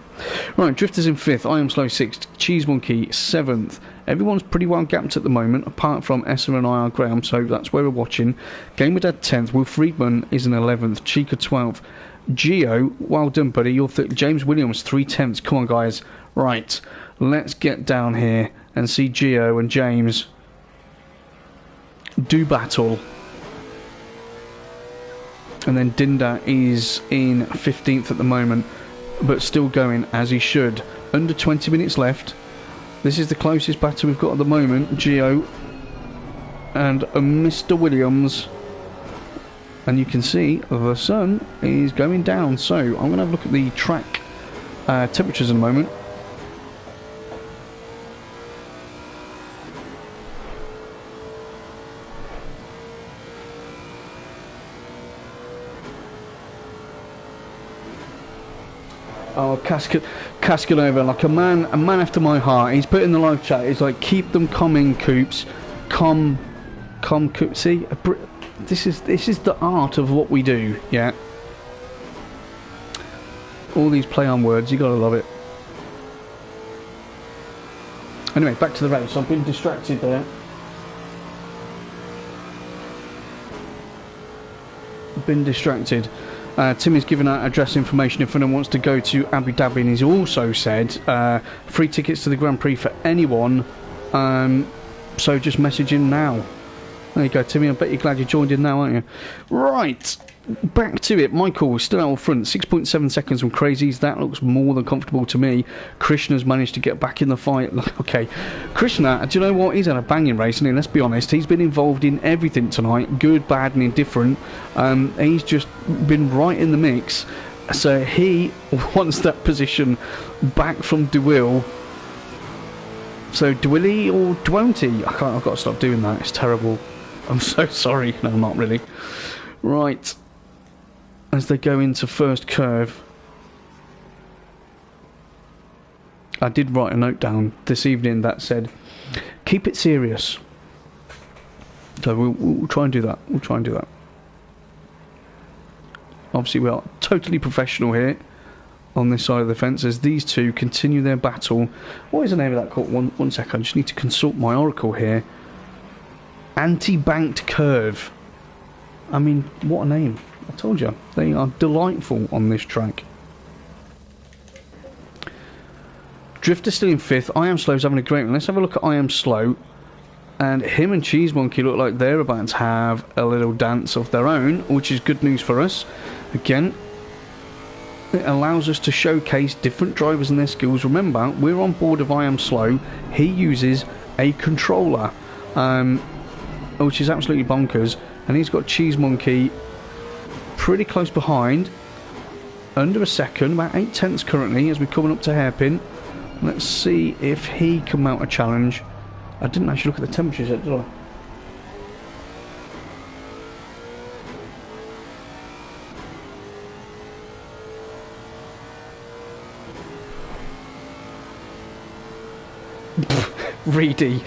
right, Drifters in 5th, I Am Slow 6th, Cheese Monkey 7th. Everyone's pretty well gapped at the moment, apart from Essa and IR Graham, so that's where we're watching. Gamer Dad 10th, Will Friedman is in 11th, Chica 12th. Gio, well done, buddy. James Williams, 3/10. Come on, guys. Right, let's get down here and see Gio and James do battle. And then Dinda is in 15th at the moment, but still going as he should. Under 20 minutes left. This is the closest battle we've got at the moment. Gio and Mr. Williams. And you can see the sun is going down. So I'm going to have a look at the track temperatures in a moment. Oh, Cascanova, like a man after my heart. He's put in the live chat. He's like, keep them coming, Coops. Coops. See, this is the art of what we do. Yeah. All these play on words, you gotta love it. Anyway, back to the race. I've been distracted there. Tim is giving out address information if anyone wants to go to Abu Dhabi, and he's also said free tickets to the Grand Prix for anyone, so just message in now. There you go, Timmy. I bet you're glad you joined in now, aren't you? Right, back to it. Michael still out front, 6.7 seconds from Crazies. That looks more than comfortable to me. Krishna's managed to get back in the fight. Okay, Krishna, do you know what? He's had a banging race, and let's be honest, he's been involved in everything tonight, good, bad and indifferent. He's just been right in the mix, so he wants that position back from DeWill. So Dwilly or Dwonty? I've got to stop doing that. It's terrible. I'm so sorry. No, not really. Right. As they go into first curve. I did write a note down this evening that said, keep it serious. So we'll try and do that. We'll try and do that. Obviously we are totally professional here on this side of the fence as these two continue their battle. What is the name of that called? One second, I just need to consult my oracle here. Anti-banked curve. I mean, what a name. I told you, they are delightful on this track. Drifter still in 5th. I Am Slow's having a great one. Let's have a look at I Am Slow. And him and Cheese Monkey look like they're about to have a little dance of their own, which is good news for us. Again, it allows us to showcase different drivers and their skills. Remember, we're on board of I Am Slow. He uses a controller, which is absolutely bonkers. And he's got Cheese Monkey pretty close behind, under a second, about 8/10 currently as we're coming up to hairpin. Let's see if he can mount a challenge. I didn't actually look at the temperatures yet, did I? Reedy.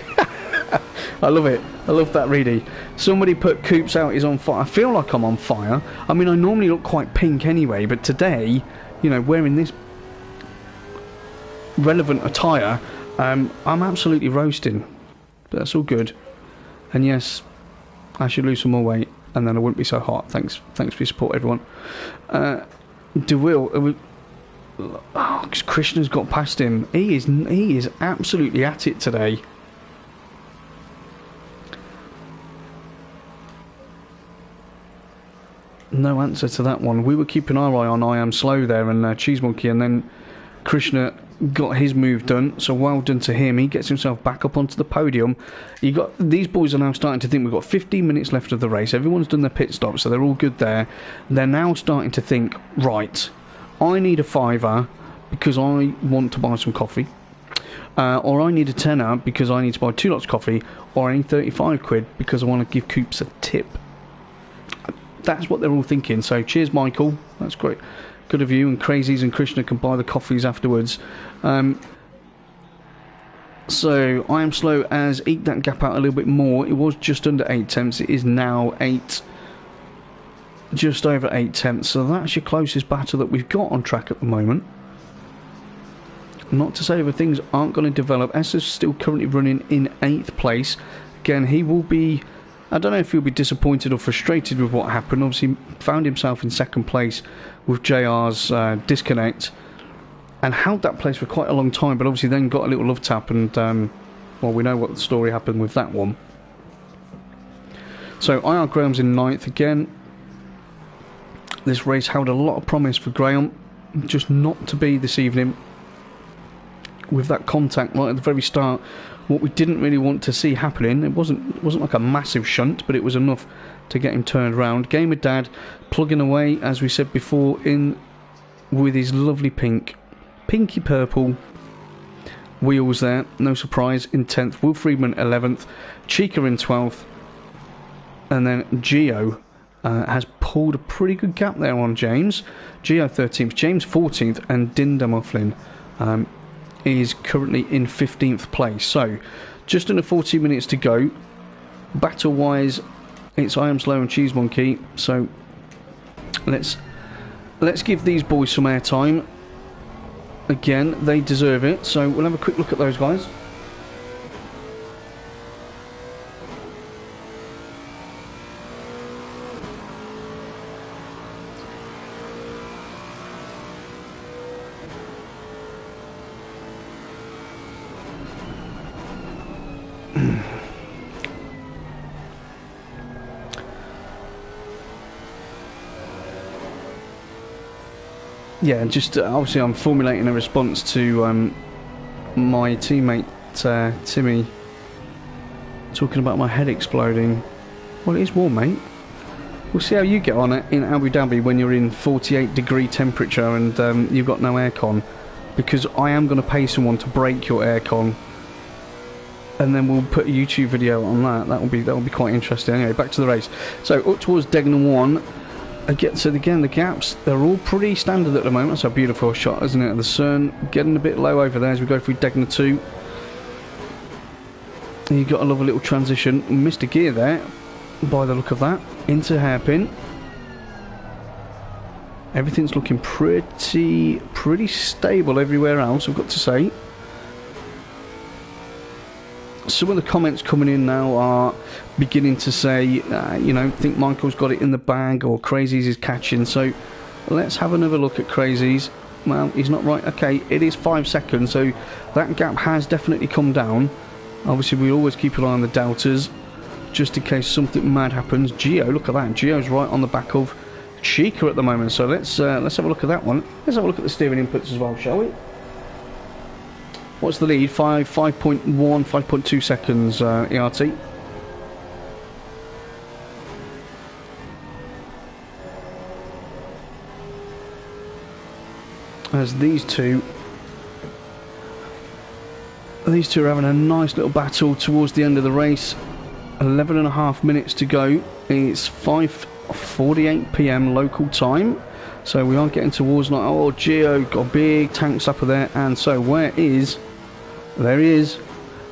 I love it. I love that, Reedy. Somebody put Coops out is on fire. I feel like I'm on fire. I mean, I normally look quite pink anyway, but today, you know, wearing this relevant attire, I'm absolutely roasting. But that's all good. And yes, I should lose some more weight, and then I wouldn't be so hot. Thanks for your support, everyone. DeWill, Krishna's got past him. He is absolutely at it today. No answer to that one. We were keeping our eye on I Am Slow there and Cheese Monkey, and then Krishna got his move done, so well done to him. He gets himself back up onto the podium. These boys are now starting to think we've got 15 minutes left of the race. Everyone's done their pit stop, so they're all good there. They're now starting to think, right, I need a fiver because I want to buy some coffee, or I need a tenner because I need to buy 2 lots of coffee, or I need 35 quid because I want to give Coops a tip. That's what they're all thinking. So cheers, Michael. That's great. Good of you. And Crazies and Krishna can buy the coffees afterwards. So I am slow as eked that gap out a little bit more. It was just under 8 tenths. It is now just over 8 tenths. So that's your closest battle that we've got on track at the moment. Not to say that things aren't going to develop. S is still currently running in 8th place. Again, he will be... I don't know if he'll be disappointed or frustrated with what happened. Obviously, found himself in 2nd place with JR's disconnect and held that place for quite a long time, but obviously then got a little love tap and, well, we know what the story happened with that one. So, IR Graham's in 9th again. This race held a lot of promise for Graham, just not to be this evening with that contact right at the very start. What we didn't really want to see happening, it wasn't like a massive shunt, but it was enough to get him turned round. Gamer Dad plugging away, as we said before, in with his lovely pinky purple wheels there. No surprise, in 10th. Will Friedman 11th. Chica in 12th. And then Gio has pulled a pretty good gap there on James. Gio 13th, James 14th, and Dinda Mufflin is currently in 15th place. So just under 40 minutes to go. Battle wise, it's I Am Slow and Cheese Monkey, so let's give these boys some airtime. Again, they deserve it, so we'll have a quick look at those guys. Yeah, just obviously I'm formulating a response to my teammate Timmy talking about my head exploding. Well, it is warm, mate. We'll see how you get on in Abu Dhabi when you're in 48-degree temperature and you've got no aircon, because I am going to pay someone to break your aircon, and then we'll put a YouTube video on that. That will be quite interesting. Anyway, back to the race. So up towards Degnan 1. So again, the gaps, they're all pretty standard at the moment. That's a beautiful shot, isn't it? The sun getting a bit low over there as we go through Degnan 2. You've got a lovely little transition. Missed a gear there, by the look of that, into hairpin. Everything's looking pretty stable everywhere else, I've got to say. Some of the comments coming in now are beginning to say, you know, think Michael's got it in the bag, or Crazies is catching. So let's have another look at Crazies. Well, he's not right. Okay, it is 5 seconds, so that gap has definitely come down. Obviously, we always keep an eye on the doubters, just in case something mad happens. Gio, look at that. Gio's right on the back of Chica at the moment. So let's have a look at that one. Let's have a look at the steering inputs as well, shall we? What's the lead? 5.1, 5.2 seconds ERT. As these two are having a nice little battle towards the end of the race. 11.5 minutes to go. It's 5:48 PM local time. So we are getting towards like, oh, Gio got a big tank slapper there. And so there he is.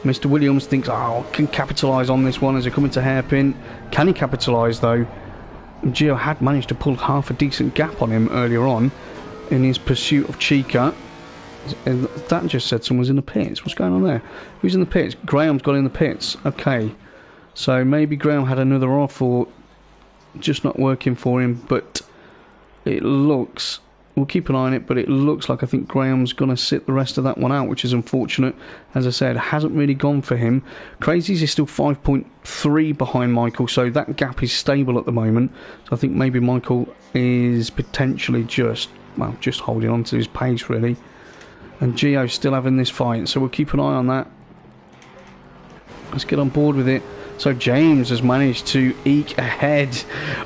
Mr. Williams thinks, oh, can capitalise on this one as they come into hairpin. Can he capitalise though? Gio had managed to pull half a decent gap on him earlier on in his pursuit of Chica. And that just said someone's in the pits. What's going on there? Who's in the pits? Graham's got in the pits. Okay. So maybe Graham had another off or just not working for him, but it looks... We'll keep an eye on it, but it looks like I think Graham's going to sit the rest of that one out, which is unfortunate. As I said, hasn't really gone for him. Crazies is still 5.3 behind Michael, so that gap is stable at the moment. So I think maybe Michael is potentially just holding on to his pace, really. And Gio's still having this fight, so we'll keep an eye on that. Let's get on board with it. So James has managed to eke ahead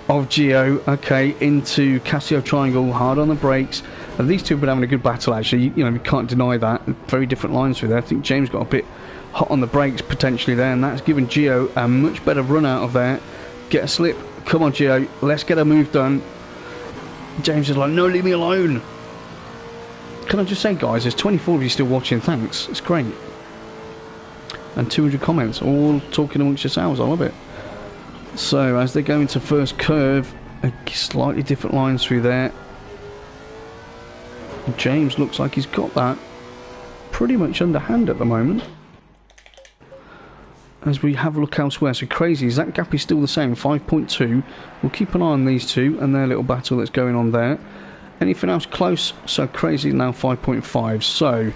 of Gio, okay, into Casio Triangle, hard on the brakes. And these two have been having a good battle, actually. You know, we can't deny that. Very different lines through there. I think James got a bit hot on the brakes potentially there, and that's given Gio a much better run out of there. Get a slip. Come on, Gio. Let's get a move done. James is like, no, leave me alone. Can I just say, guys, there's 24 of you still watching. Thanks. It's great. And 200 comments, all talking amongst yourselves. I love it. So, as they go into first curve, slightly different lines through there. James looks like he's got that pretty much underhand at the moment. As we have a look elsewhere, so Crazy's, that gap is still the same, 5.2. We'll keep an eye on these two and their little battle that's going on there. Anything else close? So Crazy's now 5.5. So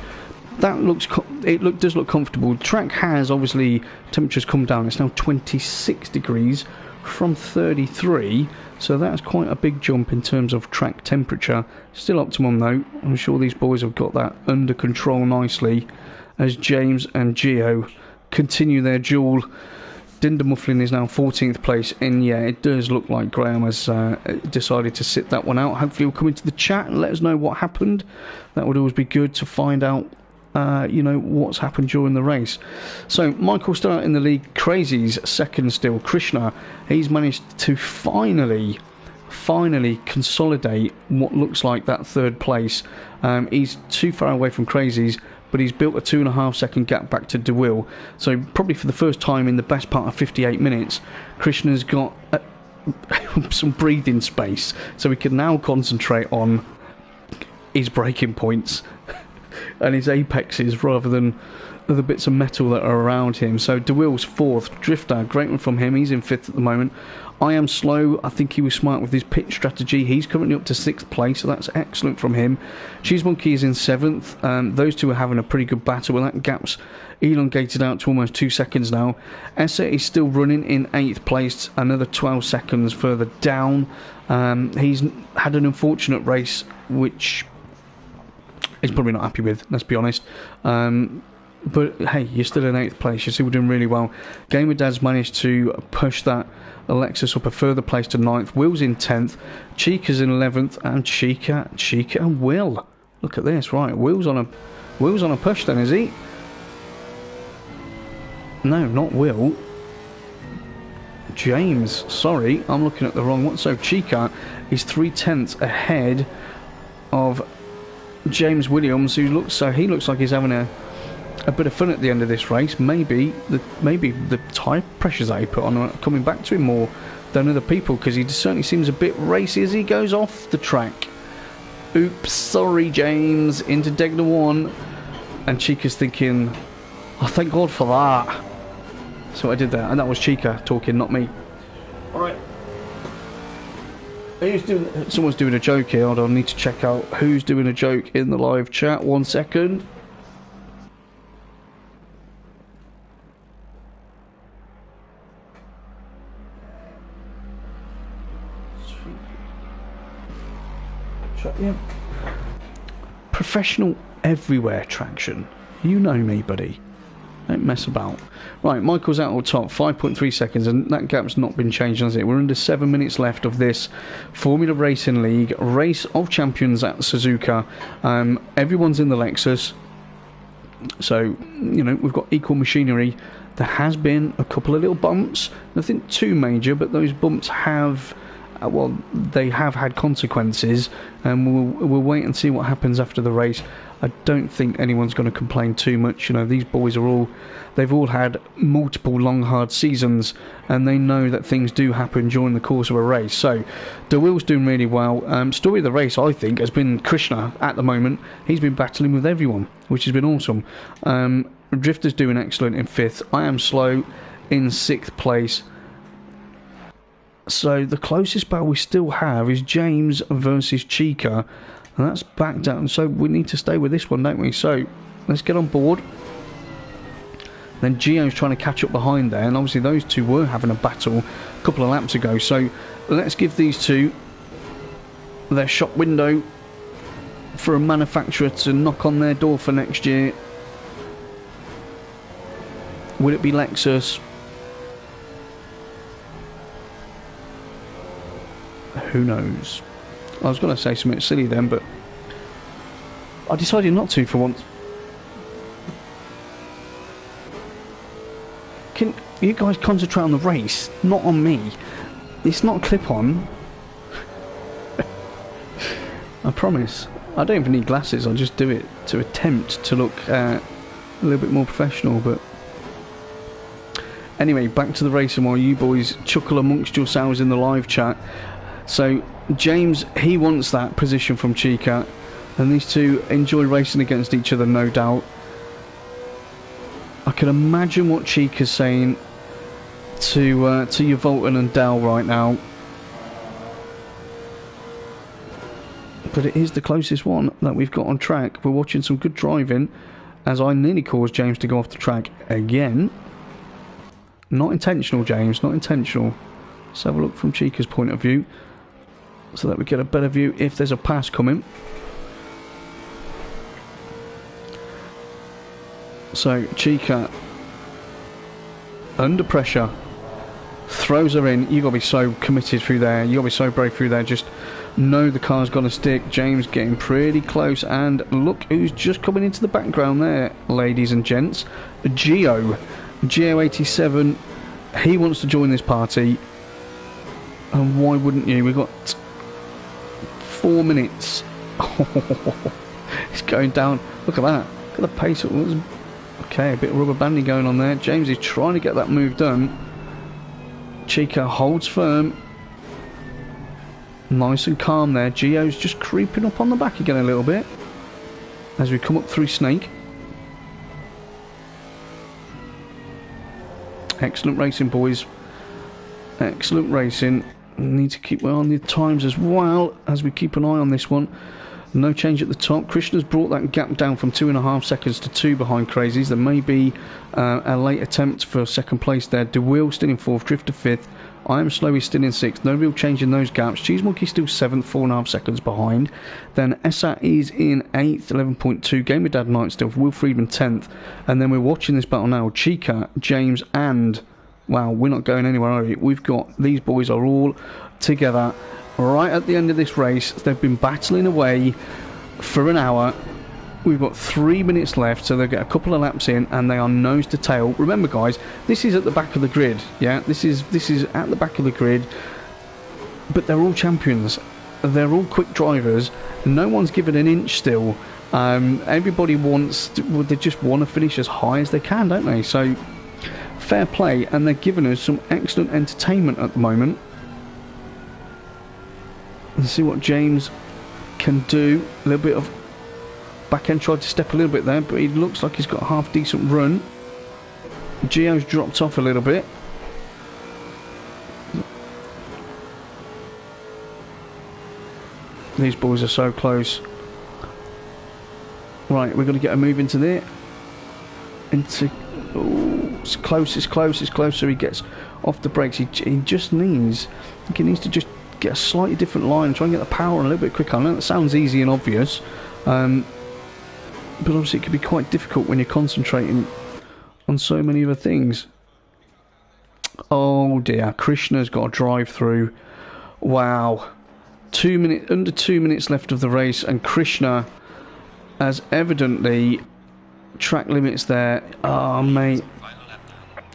that does look comfortable. The track has obviously temperatures come down. It's now 26 degrees from 33. So that's quite a big jump in terms of track temperature. Still optimum though. I'm sure these boys have got that under control nicely as James and Gio continue their duel. Dinder Mufflin is now 14th place, and yeah, it does look like Graham has decided to sit that one out. Hopefully he'll come into the chat and let us know what happened. That would always be good to find out, you know, what's happened during the race. So Michael still out in the league. Crazy's second still. Krishna, he's managed to finally consolidate what looks like that third place. He's too far away from Crazy's, but he's built a 2.5 second gap back to DeWill. So probably for the first time in the best part of 58 minutes, Krishna's got some breathing space, so he can now concentrate on his braking points and his apexes rather than the bits of metal that are around him. So DeWill's fourth. Drifter, great one from him. He's in fifth at the moment. I Am Slow, I think he was smart with his pit strategy. He's currently up to 6th place, so that's excellent from him. Cheese Monkey is in 7th. Those two are having a pretty good battle, and that gap's elongated out to almost 2 seconds now. Essa is still running in 8th place, another 12 seconds further down. He's had an unfortunate race, which he's probably not happy with, let's be honest. But hey, you're still in 8th place. You're still doing really well. Gamer Dad's managed to push that Lexus up a further place to 9th. Will's in 10th. Chica's in 11th, and Chica and Will. Look at this, right? Will's on a push then, is he? No, not Will. James. Sorry, I'm looking at the wrong one. So Chica is 3/10 ahead of James Williams, he looks like he's having a bit of fun at the end of this race. Maybe the tyre pressures that he put on are coming back to him more than other people, because he certainly seems a bit racy as he goes off the track. Oops, sorry James, into Degner 1, and Chica's thinking, oh thank God for that. So I did that, and that was Chica talking, not me. Alright. Someone's doing a joke here. Hold on, I need to check out who's doing a joke in the live chat. 1 second. Yeah. Professional everywhere traction. You know me, buddy. Don't mess about. Right, Michael's out on top, 5.3 seconds, and that gap's not been changed, has it? We're under 7 minutes left of this Formula Racing League Race of Champions at Suzuka. Everyone's in the Lexus, so you know we've got equal machinery. There has been a couple of little bumps, nothing too major, but those bumps have. Well, they have had consequences, and we'll wait and see what happens after the race. I don't think anyone's going to complain too much. You know, these boys they've all had multiple long, hard seasons, and they know that things do happen during the course of a race. So, DeWill's doing really well. Story of the race, I think, has been Krishna at the moment. He's been battling with everyone, which has been awesome. Drifter's doing excellent in 5th. I Am Slow in 6th place. So the closest battle we still have is James versus Chica, and that's back down. So we need to stay with this one, don't we? So let's get on board. Then Gio's trying to catch up behind there, and obviously those two were having a battle a couple of laps ago. So let's give these two their shop window. for a manufacturer to knock on their door for next year? Would it be Lexus? Who knows? I was going to say something silly then, but I decided not to for once. Can you guys concentrate on the race, not on me? It's not clip-on. I promise. I don't even need glasses, I'll just do it to attempt to look a little bit more professional, but... Anyway, back to the racing while you boys chuckle amongst yourselves in the live chat. So, James, he wants that position from Chica, and these two enjoy racing against each other, no doubt. I can imagine what Chica's saying to Yvolton and Dell right now. But it is the closest one that we've got on track. We're watching some good driving, as I nearly caused James to go off the track again. Not intentional, James, not intentional. Let's have a look from Chica's point of view, so that we get a better view if there's a pass coming. So Chica, under pressure, throws her in. You got to be so committed through there. You got to be so brave through there. Just know the car's going to stick. James getting pretty close, and look who's just coming into the background there, ladies and gents. Geo87. He wants to join this party, and why wouldn't you? We've got 4 minutes. It's going down. Look at that. Look at the pace. Okay, a bit of rubber banding going on there. James is trying to get that move done. Chica holds firm. Nice and calm there. Geo's just creeping up on the back again a little bit as we come up through Snake. Excellent racing, boys. Excellent racing. Need to keep an eye on the times as well as we keep an eye on this one. No change at the top. Krishna's brought that gap down from 2.5 seconds to 2 behind Crazies. There may be a late attempt for second place there. DeWill still in 4th, Drifter 5th. I Am Slow is still in 6th. No real change in those gaps. Cheese Monkey still 7th, 4.5 seconds behind. Then Essa is in 8th, 11.2. Gamer Dad Knight still. Will Friedman 10th. And then we're watching this battle now. Chica, James, and... Wow, we're not going anywhere, are we? We've got... These boys are all together. Right at the end of this race, they've been battling away for an hour. We've got 3 minutes left, so they'll get a couple of laps in, and they are nose to tail. Remember, guys, this is at the back of the grid. Yeah, this is at the back of the grid. But they're all champions. They're all quick drivers. No one's given an inch still. Everybody wants. They just want to finish as high as they can, don't they? So fair play, and they're giving us some excellent entertainment at the moment. Let's see what James can do. A little bit of back end, tried to step a little bit there, but he looks like he's got a half decent run. Geo's dropped off a little bit. These boys are so close. Right, we're going to get a move into there. Oh, it's close, it's close, it's close. So he gets off the brakes. He just needs. I think he needs to just get a slightly different line, try and get the power a little bit quicker. I know that sounds easy and obvious, but obviously it can be quite difficult when you're concentrating on so many other things. Oh dear, Krishna's got a drive through. Wow. Under 2 minutes left of the race, and Krishna has evidently track limits there. Oh mate,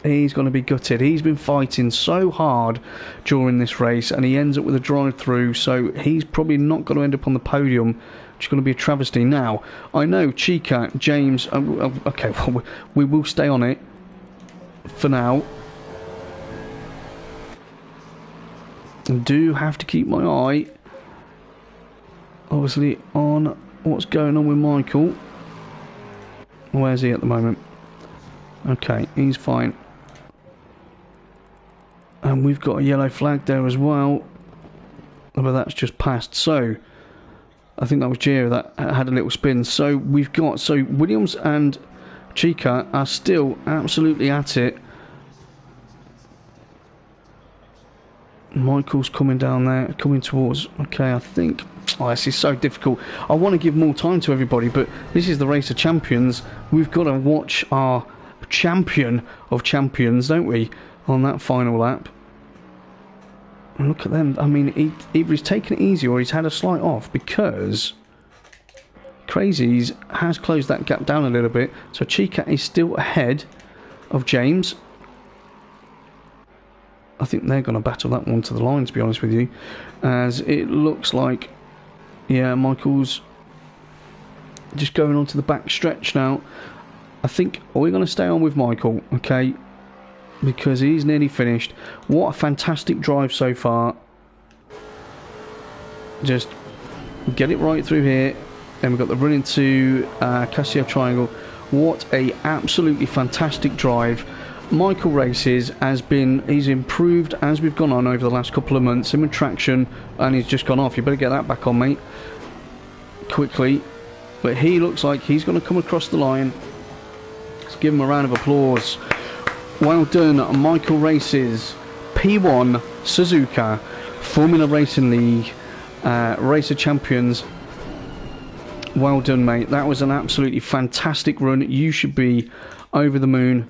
he's going to be gutted. He's been fighting so hard during this race, and he ends up with a drive-through, so he's probably not going to end up on the podium, which is going to be a travesty. Now, I know Chica, James... okay, well, we will stay on it for now. I do have to keep my eye, obviously, on what's going on with Michael. Where's he at the moment? Okay, he's fine. And we've got a yellow flag there as well, but that's just passed. So I think that was Gio that had a little spin. So we've got, so Williams and Chica are still absolutely at it. Michael's coming down there, coming towards. Okay, I think Oh, this is so difficult. I want to give more time to everybody, but this is the Race of Champions. We've got to watch our champion of champions, don't we, on that final lap. And look at them. I mean, either he's taken it easy or he's had a slight off, because Crazies has closed that gap down a little bit. So Chica is still ahead of James. I think they're going to battle that one to the line, to be honest with you, as it looks like, yeah, Michael's just going on to the back stretch now. I think we're going to stay on with Michael, okay, because he's nearly finished. What a fantastic drive so far. Just get it right through here. Then we've got the run into Casio Triangle. What a absolutely fantastic drive. Michael Races he's improved as we've gone on over the last couple of months. Him and traction, and he's just gone off. You better get that back on, mate, quickly. But he looks like he's going to come across the line. Let's give him a round of applause. Well done, Michael Races. P1 Suzuka Formula Racing League Race of Champions. Well done, mate. That was an absolutely fantastic run. You should be over the moon.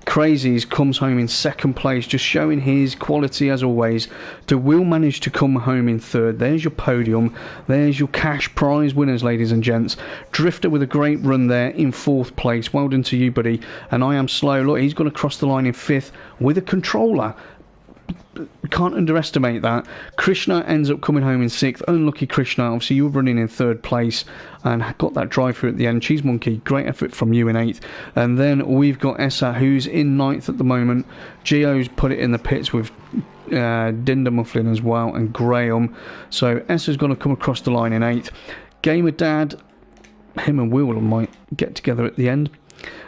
Crazies comes home in second place, just showing his quality as always. DeWill managed to come home in third. There's your podium. There's your cash prize winners, ladies and gents. Drifter with a great run there in fourth place. Well done to you, buddy. And I am slow. Look, he's going to cross the line in fifth with a controller. Can't underestimate that. Krishna ends up coming home in sixth. Unlucky Krishna. Obviously, you were running in third place and got that drive through at the end. Cheese Monkey, great effort from you in eighth. And then we've got Essa, who's in ninth at the moment. Gio's put it in the pits with Dinder Mufflin as well, and Graham. So Essa's going to come across the line in eighth. Gamer Dad, him and Will might get together at the end.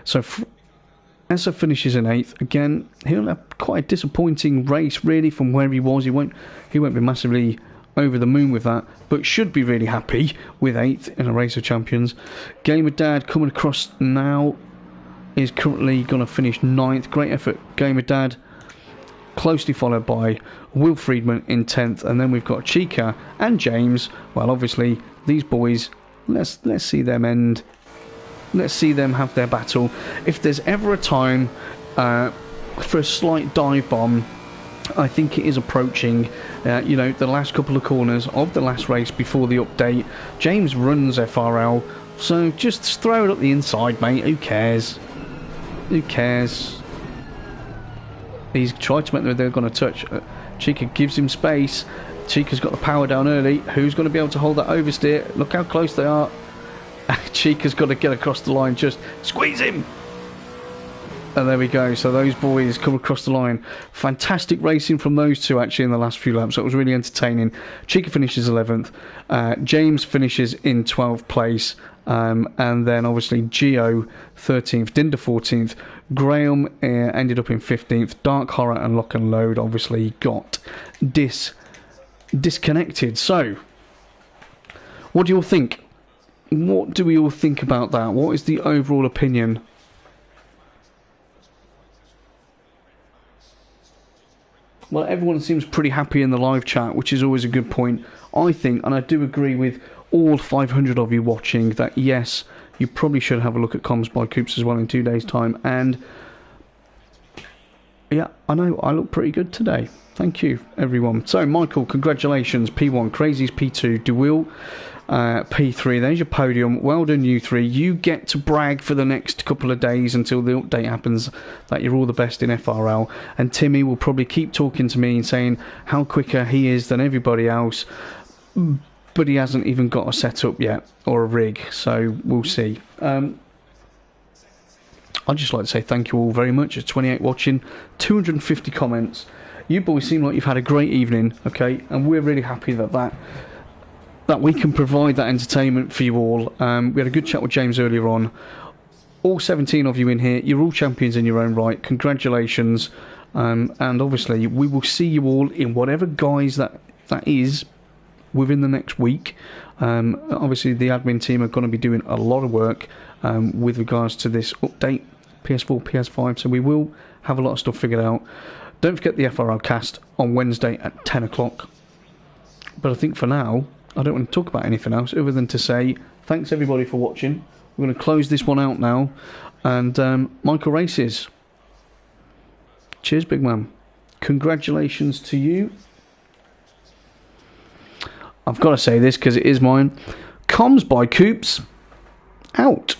So Essa finishes in eighth. Again, he'll have quite a disappointing race, really, from where he was. He won't be massively over the moon with that, but should be really happy with eighth in a Race of Champions. Gamer Dad coming across now is currently going to finish ninth. Great effort, Gamer Dad. Closely followed by Will Friedman in 10th, and then we've got Chica and James. Well, obviously, these boys, let's see them end. Let's see them have their battle. If there's ever a time for a slight dive bomb, I think it is approaching. The last couple of corners of the last race before the update. James runs FRL, so just throw it up the inside, mate. Who cares? Who cares? He's tried to make them they're going to touch. Chica gives him space. Chica's got the power down early. Who's going to be able to hold that oversteer? Look how close they are. Chica's got to get across the line. Just squeeze him. And there we go. So those boys come across the line. Fantastic racing from those two, actually, in the last few laps. So it was really entertaining. Chica finishes 11th. James finishes in 12th place. And then, obviously, Gio 13th. Dinder 14th. Graham ended up in 15th. Dark Horror and Lock and Load, obviously, got disconnected. So, what do you all think? What do we all think about that? What is the overall opinion? Well, everyone seems pretty happy in the live chat, which is always a good point. I think, and I do agree with all 500 of you watching, that yes, you probably should have a look at COMMS by Coops as well in 2 days' time. And yeah, I know I look pretty good today. Thank you, everyone. So, Michael, congratulations. P1, Crazies P2, DeWill P3. There's your podium. Well done, you three. You get to brag for the next couple of days until the update happens that you're all the best in FRL. And Timmy will probably keep talking to me and saying how quicker he is than everybody else. But he hasn't even got a setup yet or a rig. So we'll see. I'd just like to say thank you all very much. It's 28 watching, 250 comments. You boys seem like you've had a great evening, okay? And we're really happy that we can provide that entertainment for you all. We had a good chat with James earlier on. All 17 of you in here, you're all champions in your own right. Congratulations. And obviously, we will see you all in whatever guise that is within the next week. Obviously, the admin team are going to be doing a lot of work with regards to this update, PS4, PS5. So we will have a lot of stuff figured out. Don't forget the FRL cast on Wednesday at 10 o'clock. But I think for now, I don't want to talk about anything else other than to say thanks everybody for watching. We're going to close this one out now, and Michael Races, cheers big man, congratulations to you. I've got to say this because it is mine. COMMS by Coops out.